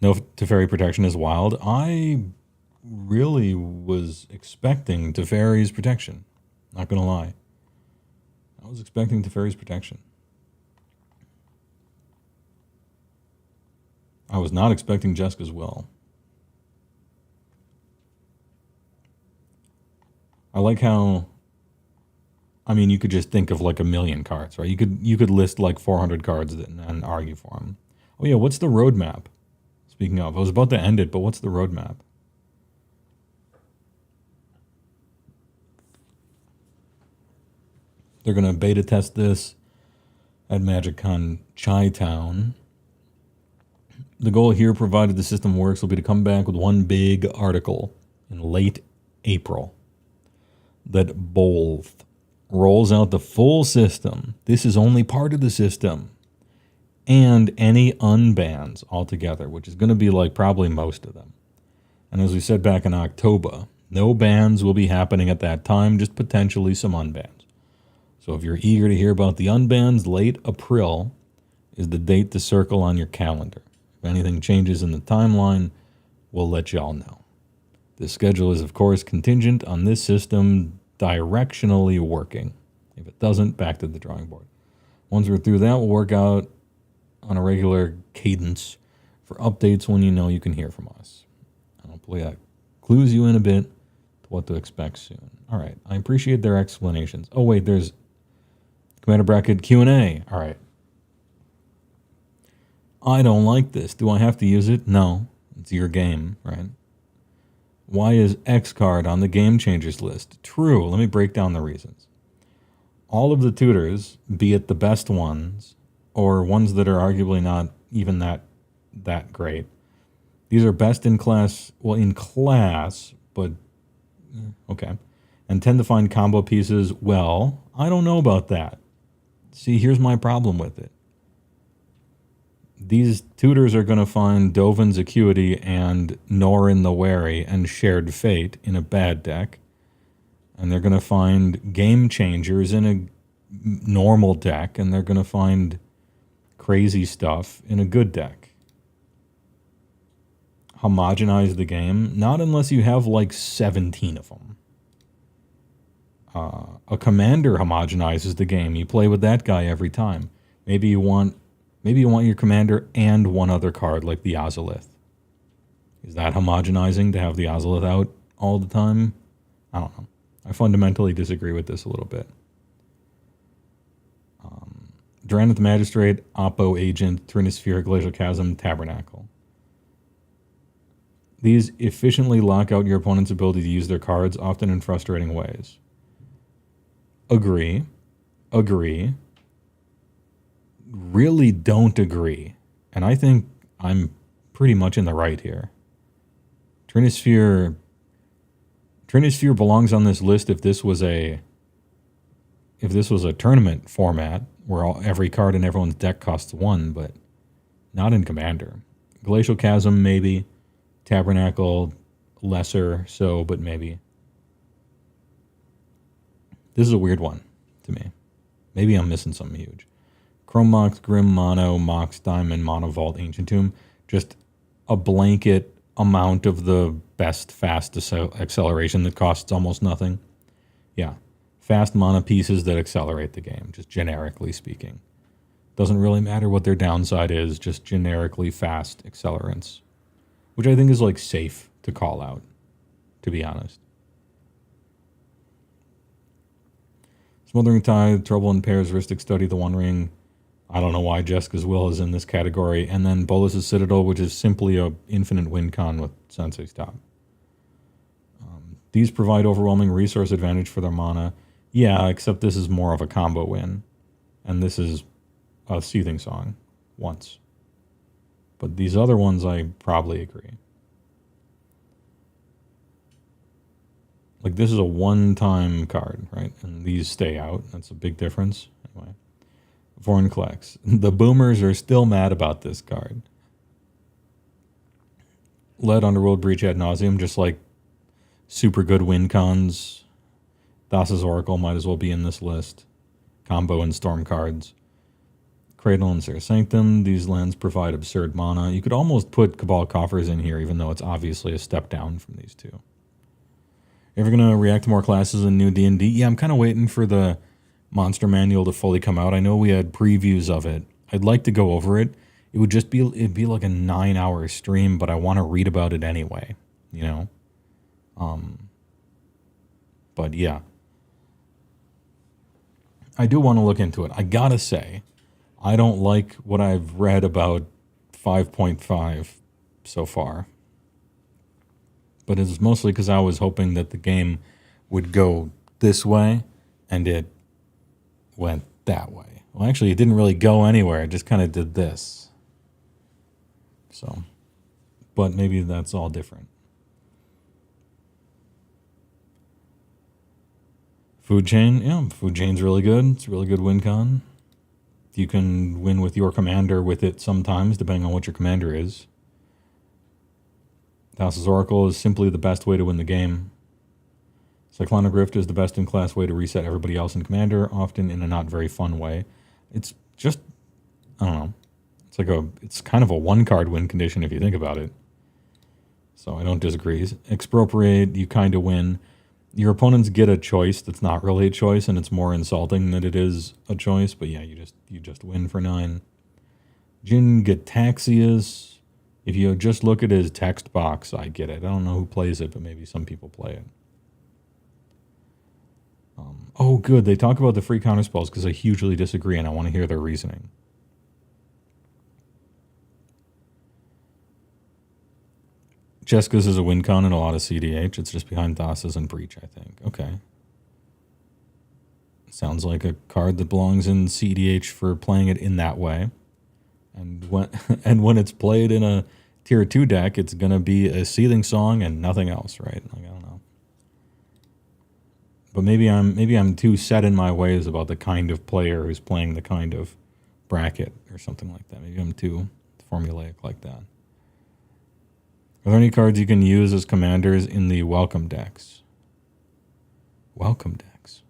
No Teferi protection is wild. I really was expecting Teferi's protection. Not gonna lie. I was expecting Teferi's protection. I was not expecting Jessica's will. I like how, I mean, you could just think of like a million cards, right? You could list like 400 cards and argue for them. Oh yeah, what's the roadmap? Speaking of, I was about to end it, but what's the roadmap? They're going to beta test this at MagicCon Chi-Town. The goal here, provided the system works, will be to come back with one big article in late April that both rolls out the full system. This is only part of the system. And any unbans altogether, which is going to be like probably most of them. And as we said back in October, no bans will be happening at that time, just potentially some unbans. So if you're eager to hear about the unbans, late April is the date to circle on your calendar. If anything changes in the timeline, we'll let y'all know. The schedule is, of course, contingent on this system directionally working. If it doesn't, back to the drawing board. Once we're through that, we'll work out on a regular cadence for updates when you know you can hear from us. And hopefully that clues you in a bit to what to expect soon. All right, I appreciate their explanations. Oh wait, there's Commander Bracket Q&A. All right. I don't like this. Do I have to use it? No. It's your game, right? Why is X card on the Game Changers list? True. Let me break down the reasons. All of the tutors, be it the best ones or ones that are arguably not even that great, these are best in class, but okay, and tend to find combo pieces. Well, I don't know about that. See, here's my problem with it. These tutors are going to find Dovin's Acuity and Norin the Wary and Shared Fate in a bad deck. And they're going to find Game Changers in a normal deck. And they're going to find crazy stuff in a good deck. Homogenize the game? Not unless you have like 17 of them. A commander homogenizes the game. You play with that guy every time. Maybe you want your commander and one other card like the Ozolith. Is that homogenizing to have the Ozolith out all the time? I don't know. I fundamentally disagree with this a little bit. Drannith Magistrate, Oppo Agent, Trinisphere, Glacial Chasm, Tabernacle. These efficiently lock out your opponent's ability to use their cards, often in frustrating ways. Agree. Really don't agree. And I think I'm pretty much in the right here. Trinisphere belongs on this list if this was a tournament format where every card in everyone's deck costs 1, but not in Commander. Glacial Chasm, maybe. Tabernacle, lesser so, but maybe. This is a weird one to me. Maybe I'm missing something huge. Chrome Mox, Grim Mono, Mox Diamond, Mono Vault, Ancient Tomb. Just a blanket amount of the best fast acceleration that costs almost nothing. Yeah. Fast mana pieces that accelerate the game, just generically speaking. Doesn't really matter what their downside is, just generically fast accelerants. which I think is like safe to call out, to be honest. Smothering Tide, Trouble in Pairs, Ristic Study, The One Ring. I don't know why Jessica's Will is in this category. And then Bolus's Citadel, which is simply a infinite win con with Sensei Stop. These provide overwhelming resource advantage for their mana. Yeah, except this is more of a combo win. And this is a Seething Song once. But these other ones, I probably agree. Like, this is a one-time card, right? And these stay out. That's a big difference. Anyway. Foreign Collects. The boomers are still mad about this card. Led Underworld Breach ad nauseum, just like super good win cons. Thassa's Oracle might as well be in this list. Combo and Storm cards. Cradle and Sarah Sanctum. These lands provide absurd mana. You could almost put Cabal Coffers in here, even though it's obviously a step down from these two. Ever going to react to more classes in new D&D? Yeah, I'm kind of waiting for the Monster Manual to fully come out. I know we had previews of it. I'd like to go over it. It'd be like a 9-hour stream, but I want to read about it anyway, you know? But yeah. I do want to look into it. I gotta say, I don't like what I've read about 5.5 so far. But it's mostly because I was hoping that the game would go this way, and it went that way. Well, actually, it didn't really go anywhere. It just kind of did this. So, but maybe that's all different. Food Chain, yeah, Food Chain's really good. It's a really good win con. You can win with your commander with it sometimes, depending on what your commander is. Thassa's Oracle is simply the best way to win the game. Cyclonic Rift is the best-in-class way to reset everybody else in commander, often in a not very fun way. It's just, I don't know. It's kind of a one-card win condition if you think about it. So I don't disagree. Expropriate, you kind of win. Your opponents get a choice that's not really a choice, and it's more insulting that it is a choice. But yeah, you just win for 9. Jin Gataxias. If you just look at his text box, I get it. I don't know who plays it, but maybe some people play it. Oh, good. They talk about the free counterspells because I hugely disagree, and I want to hear their reasoning. Jessica's is a win con and a lot of CDH. It's just behind Thassa's and Breach, I think. Okay. Sounds like a card that belongs in CDH for playing it in that way. And when it's played in a tier 2 deck, it's gonna be a Seething Song and nothing else, right? Like, I don't know. But maybe I'm too set in my ways about the kind of player who's playing the kind of bracket or something like that. Maybe I'm too formulaic like that. Are there any cards you can use as commanders in the welcome decks? Welcome decks.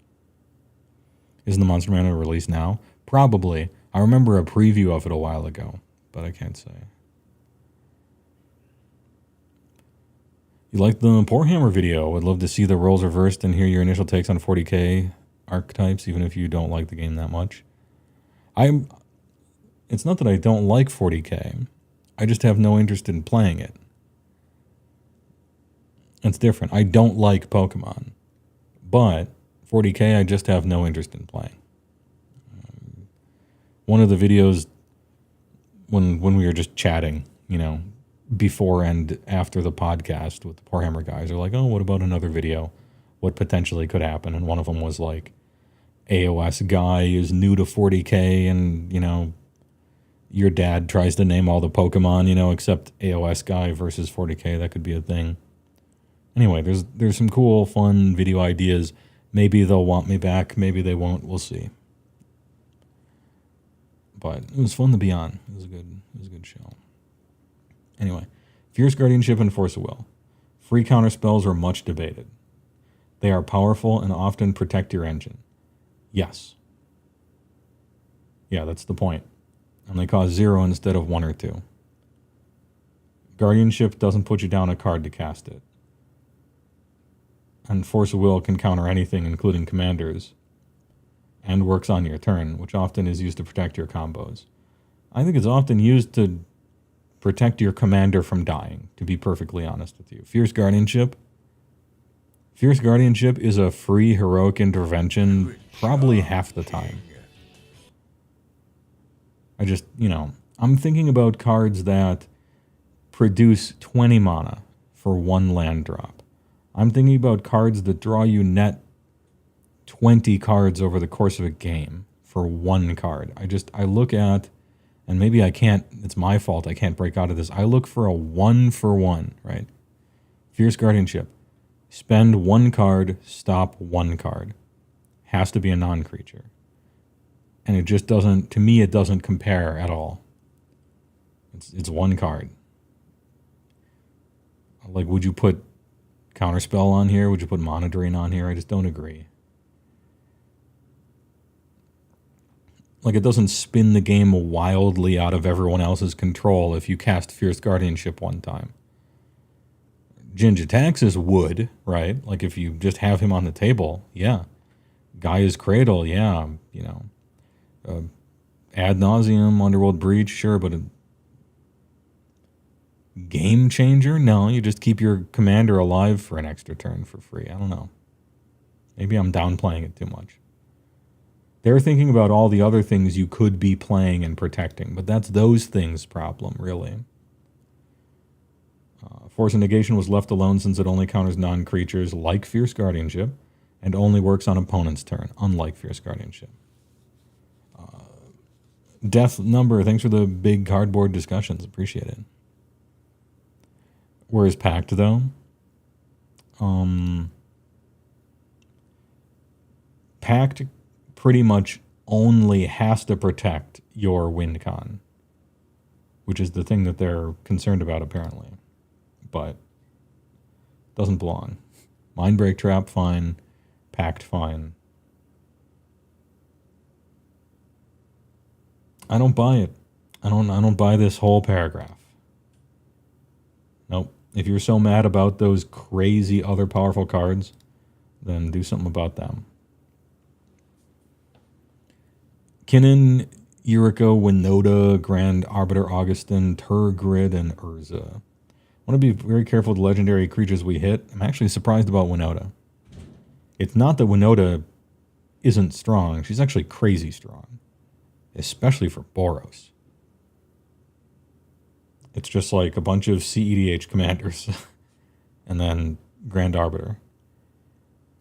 Isn't the Monster Manual released now? Probably. I remember a preview of it a while ago, but I can't say. You like the Warhammer video? Would love to see the roles reversed and hear your initial takes on 40k archetypes, even if you don't like the game that much. It's not that I don't like 40k. I just have no interest in playing it. It's different. I don't like Pokemon, but 40k I just have no interest in playing. One of the videos when we were just chatting, you know, before and after the podcast with the Warhammer guys are like, oh, what about another video? What potentially could happen? And one of them was like, AOS guy is new to 40k and, you know, your dad tries to name all the Pokemon, you know, except AOS guy versus 40k. That could be a thing. Anyway, there's some cool, fun video ideas. Maybe they'll want me back. Maybe they won't. We'll see. But it was fun to be on. It was a good show. Anyway, Fierce Guardianship and Force of Will. Free counterspells are much debated. They are powerful and often protect your engine. Yes. Yeah, that's the point. And they cost 0 instead of 1 or 2. Guardianship doesn't put you down a card to cast it. And Force of Will can counter anything, including commanders, and works on your turn, which often is used to protect your combos. I think it's often used to protect your commander from dying, to be perfectly honest with you. Fierce Guardianship is a free heroic intervention probably half the time. I just, I'm thinking about cards that produce 20 mana for 1 land drop. I'm thinking about cards that draw you net 20 cards over the course of a game for 1 card. I look at, and maybe I can't, it's my fault, I can't break out of this. I look for a 1-for-1, right? Fierce Guardianship. Spend 1 card, stop 1 card. Has to be a non-creature. And it just doesn't, to me, it doesn't compare at all. It's 1 card. Like, would you put Counterspell on here? Would you put Mana Drain on here? I just don't agree. Like, it doesn't spin the game wildly out of everyone else's control if you cast Fierce Guardianship 1 time. Jin-Gitaxias would, right? Like, if you just have him on the table, yeah. Gaia's Cradle, yeah. Ad Nauseam, Underworld Breach, sure, but a game changer? No, you just keep your commander alive for an extra turn for free. I don't know. Maybe I'm downplaying it too much. They're thinking about all the other things you could be playing and protecting, but that's those things' problem, really. Force of Negation was left alone since it only counters non-creatures like Fierce Guardianship and only works on opponent's turn, unlike Fierce Guardianship. Death Number, thanks for the big cardboard discussions. Appreciate it. Whereas Pact, though? Pact pretty much only has to protect your win con, which is the thing that they're concerned about, apparently. But doesn't belong. Mindbreak Trap, fine. Pact, fine. I don't buy it. I don't buy this whole paragraph. Nope. If you're so mad about those crazy other powerful cards, then do something about them. Kinnan, Yuriko, Winota, Grand Arbiter, Augustin, Turgrid, and Urza. I want to be very careful with the legendary creatures we hit. I'm actually surprised about Winota. It's not that Winota isn't strong. She's actually crazy strong. Especially for Boros. It's just like a bunch of CEDH commanders. And then Grand Arbiter.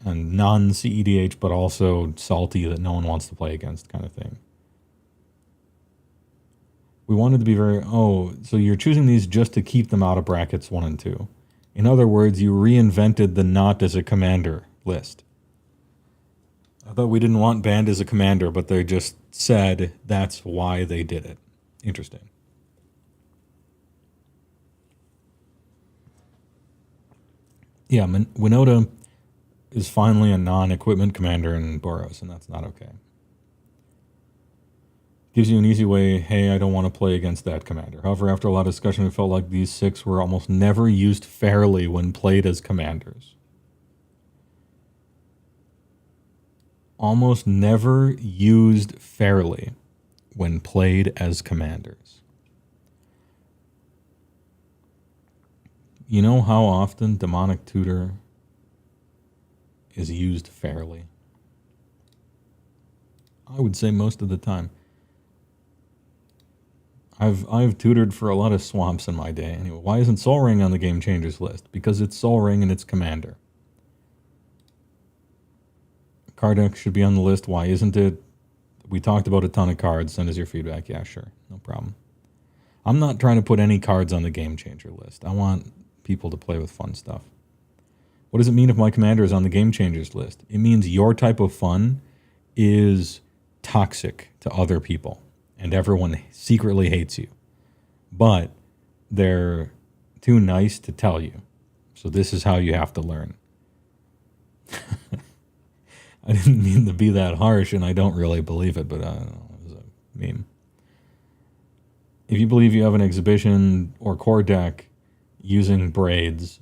And non-CEDH, but also salty that no one wants to play against kind of thing. We wanted to be very... Oh, so you're choosing these just to keep them out of brackets 1 and 2. In other words, you reinvented the not as a commander list. I thought we didn't want banned as a commander, but they just said that's why they did it. Interesting. Yeah, Winota is finally a non-equipment commander in Boros, and that's not okay. Gives you an easy way, hey, I don't want to play against that commander. However, after a lot of discussion, it felt like these 6 were almost never used fairly when played as commanders. Almost never used fairly when played as commanders. You know how often Demonic Tutor is used fairly? I would say most of the time. I've tutored for a lot of swamps in my day. Anyway, why isn't Sol Ring on the Game Changers list? Because it's Sol Ring and it's Commander. Card deck should be on the list. Why isn't it? We talked about a ton of cards. Send us your feedback. Yeah, sure. No problem. I'm not trying to put any cards on the Game Changer list. I want people to play with fun stuff. What does it mean if my commander is on the Game Changers list? It means your type of fun is toxic to other people. And everyone secretly hates you. But they're too nice to tell you. So this is how you have to learn. I didn't mean to be that harsh, and I don't really believe it, but I don't know, it was a meme. If you believe you have an exhibition or core deck using braids,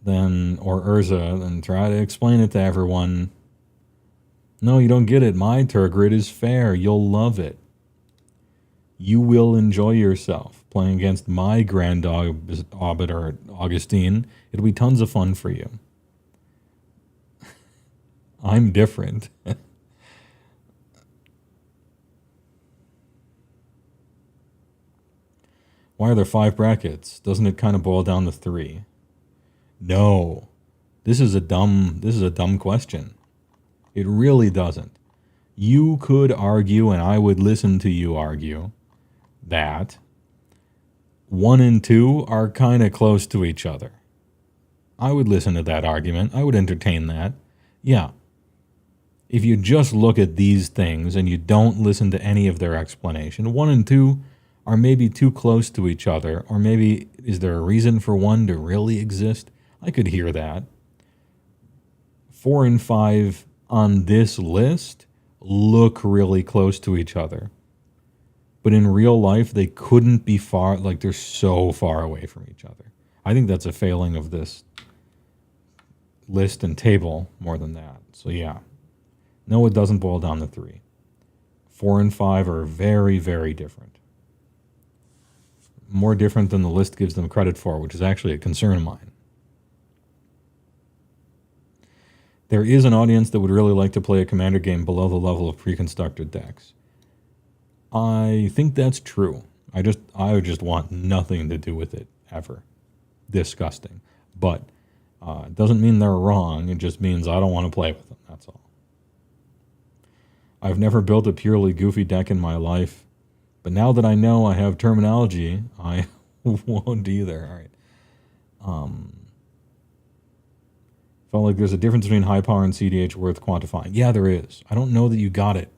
then, or Urza, then try to explain it to everyone. No, you don't get it. My Turgrid is fair. You'll love it. You will enjoy yourself. playing against my Grand Orbit or Augustine. It'll be tons of fun for you. I'm different. Why are there 5 brackets? Doesn't it kind of boil down to 3? No. This is a dumb question. It really doesn't. You could argue, and I would listen to you argue, that 1 and 2 are kind of close to each other. I would listen to that argument. I would entertain that. Yeah. If you just look at these things and you don't listen to any of their explanation, 1 and 2 are maybe too close to each other, or maybe is there a reason for 1 to really exist? I could hear that. 4 and 5 on this list look really close to each other. But in real life, they couldn't be far, like they're so far away from each other. I think that's a failing of this list and table more than that. So yeah. No, it doesn't boil down to 3. 4 and 5 are very, very different. More different than the list gives them credit for, which is actually a concern of mine. There is an audience that would really like to play a Commander game below the level of pre-constructed decks. I think that's true. I would just want nothing to do with it, ever. Disgusting. But it doesn't mean they're wrong. It just means I don't want to play with them, that's all. I've never built a purely goofy deck in my life, but now that I know I have terminology, I won't either. All right. Felt like there's a difference between high power and CDH worth quantifying. Yeah, there is. I don't know that you got it.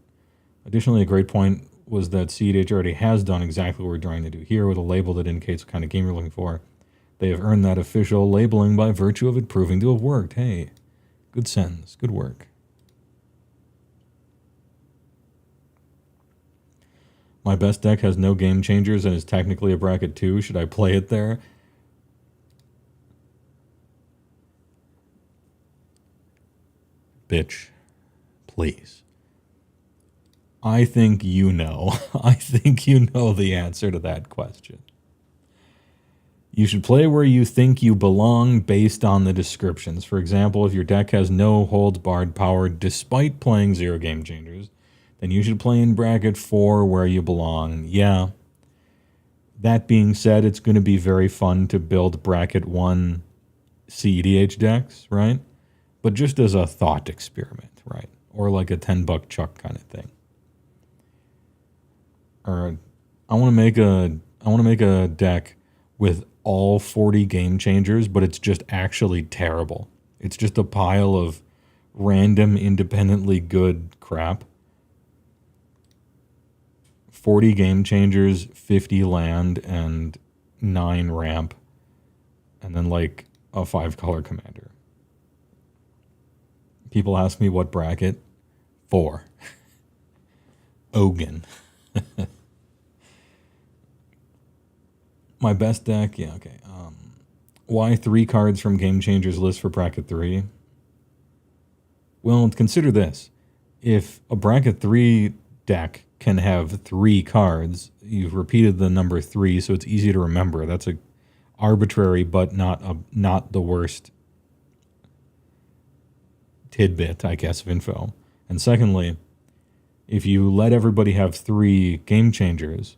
Additionally, a great point was that CDH already has done exactly what we're trying to do here with a label that indicates what kind of game you're looking for. They have earned that official labeling by virtue of it proving to have worked. Hey, good sentence. Good work. My best deck has no game changers and is technically a bracket 2. Should I play it there? Bitch, please. I think you know. I think you know the answer to that question. You should play where you think you belong based on the descriptions. For example, if your deck has no holds barred power despite playing 0 game changers, then you should play in bracket 4 where you belong. Yeah. That being said, it's going to be very fun to build bracket 1 CEDH decks, right? But just as a thought experiment, right? Or like a $10 chuck kind of thing. Or I want to make a deck with all 40 game changers, but it's just actually terrible. It's just a pile of random independently good crap. 40 game changers, 50 land, and 9 ramp, and then like a 5-color commander. People ask me what bracket? 4. Ogun. My best deck? Yeah, okay. Why 3 cards from Game Changers list for bracket 3? Well, consider this. If a bracket 3 deck can have 3 cards, you've repeated the number 3, so it's easy to remember. That's a arbitrary but not the worst tidbit, I guess, of info. And secondly, if you let everybody have 3 game changers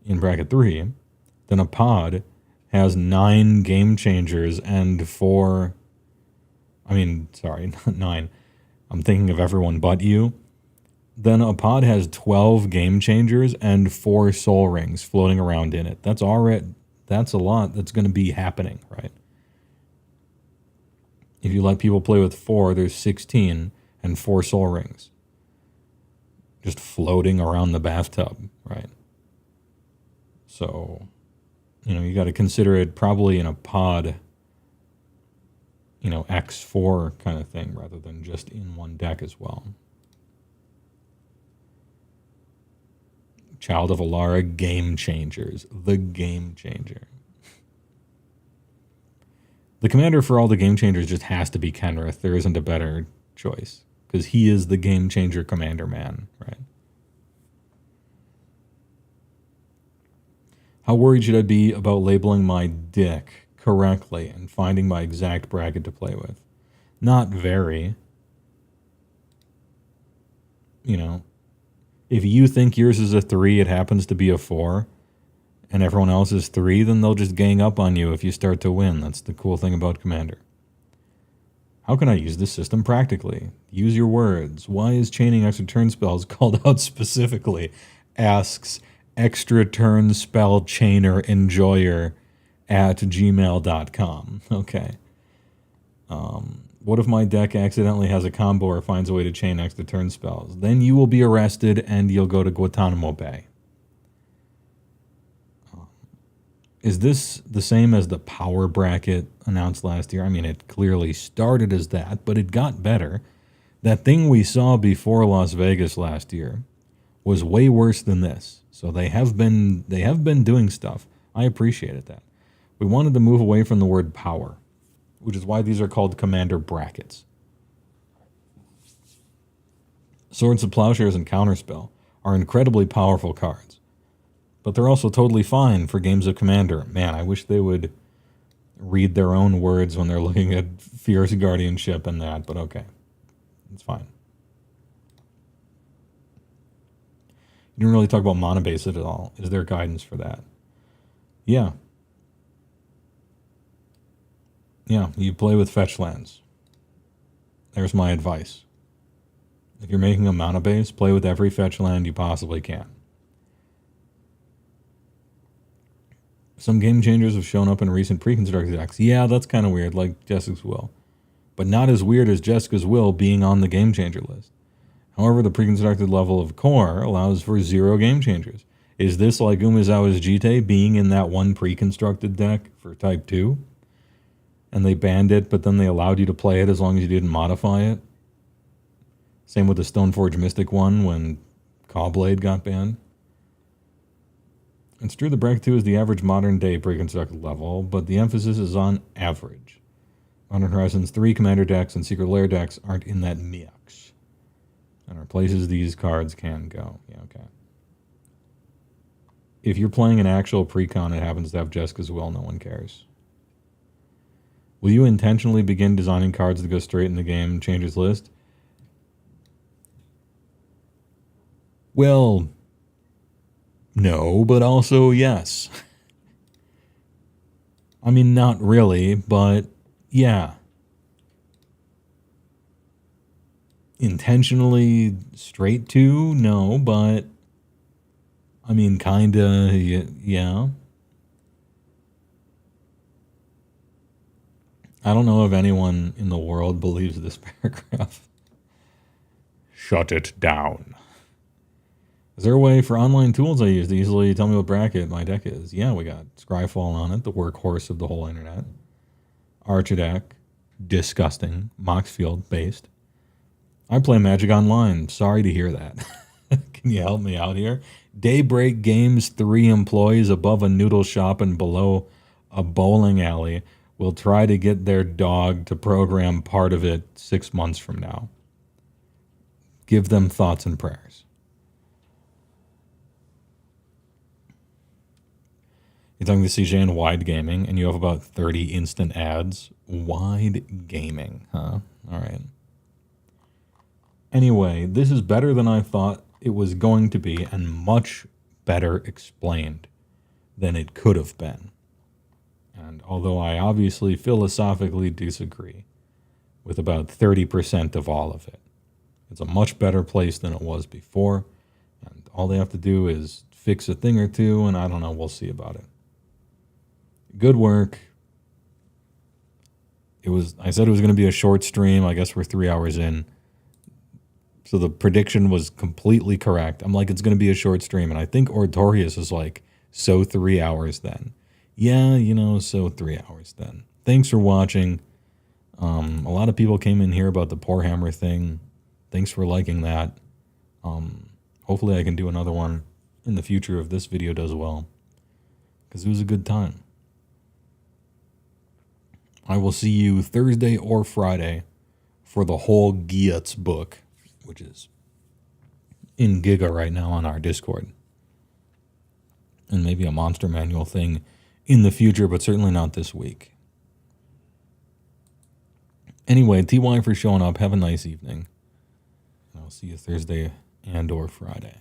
in bracket 3, then a pod has 9 game changers and 4... not 9. I'm thinking of everyone but you. Then a pod has 12 game changers and 4 soul rings floating around in it. That's a lot that's going to be happening, right? If you let people play with 4, there's 16 and 4 soul rings. Just floating around the bathtub, right? So, you got to consider it probably in a pod, X4 kind of thing rather than just in one deck as well. Child of Alara, Game Changers. The Game Changer. The commander for all the Game Changers just has to be Kenrith. There isn't a better choice. Because he is the Game Changer commander man, right? How worried should I be about labeling my dick correctly and finding my exact bracket to play with? Not very. You know, if you think yours is a 3, it happens to be a 4, and everyone else is 3, then they'll just gang up on you if you start to win. That's the cool thing about Commander. How can I use this system practically? Use your words. Why is chaining extra turn spells called out specifically? Asks extra turn spell chainer enjoyer at gmail.com. Okay. What if my deck accidentally has a combo or finds a way to chain extra turn spells? Then you will be arrested and you'll go to Guantanamo Bay. Is this the same as the power bracket announced last year? I mean, it clearly started as that, but it got better. That thing we saw before Las Vegas last year was way worse than this. So they have been doing stuff. I appreciated that. We wanted to move away from the word power, which is why these are called commander brackets. Swords of Plowshares and Counterspell are incredibly powerful cards, but they're also totally fine for games of Commander. Man, I wish they would read their own words when they're looking at Fierce Guardianship and that, but okay. It's fine. You didn't really talk about mana base at all. Is there guidance for that? Yeah. Yeah, you play with fetch lands. There's my advice. If you're making a mana base, play with every fetch land you possibly can. Some game changers have shown up in recent pre-constructed decks. Yeah, that's kind of weird, like Jessica's Will. But not as weird as Jessica's Will being on the game changer list. However, the pre-constructed level of core allows for 0 game changers. Is this like Umezawa's Jite being in that one pre-constructed deck for Type 2? And they banned it, but then they allowed you to play it as long as you didn't modify it? Same with the Stoneforge Mystic one when Cawblade got banned. It's true the Bracket 2 is the average modern-day pre-constructed level, but the emphasis is on average. Modern Horizons 3 Commander decks and Secret Lair decks aren't in that mix. And are places these cards can go. Yeah, okay. If you're playing an actual pre-con, it happens to have Jessica's Will, no one cares. Will you intentionally begin designing cards that go straight in the game changer's list? Well, no, but also yes. I mean, not really, but yeah. Intentionally straight to? No, but I mean, kinda, yeah. I don't know if anyone in the world believes this paragraph. Shut it down. Is there a way for online tools I use to easily tell me what bracket my deck is? Yeah, we got Scryfall on it, the workhorse of the whole internet. Archer deck, disgusting, Moxfield based. I play Magic Online. Sorry to hear that. Can you help me out here? Daybreak Games 3 employees above a noodle shop and below a bowling alley will try to get their dog to program part of it 6 months from now. Give them thoughts and prayers. You're talking to CJ in Wide Gaming, and you have about 30 instant ads. Wide Gaming, huh? All right. Anyway, this is better than I thought it was going to be, and much better explained than it could have been. And although I obviously philosophically disagree with about 30% of all of it, it's a much better place than it was before, and all they have to do is fix a thing or two, and I don't know, we'll see about it. Good work. I said it was going to be a short stream. I guess we're 3 hours in. So the prediction was completely correct. I'm like, it's going to be a short stream. And I think Ortorius is like, so 3 hours then. Yeah, so 3 hours then. Thanks for watching. A lot of people came in here about the Warhammer thing. Thanks for liking that. Hopefully I can do another one in the future if this video does well. Because it was a good time. I will see you Thursday or Friday for the whole Gietz book, which is in Giga right now on our Discord. and maybe a monster manual thing in the future, but certainly not this week. Anyway, TY for showing up. Have a nice evening. I'll see you Thursday and or Friday.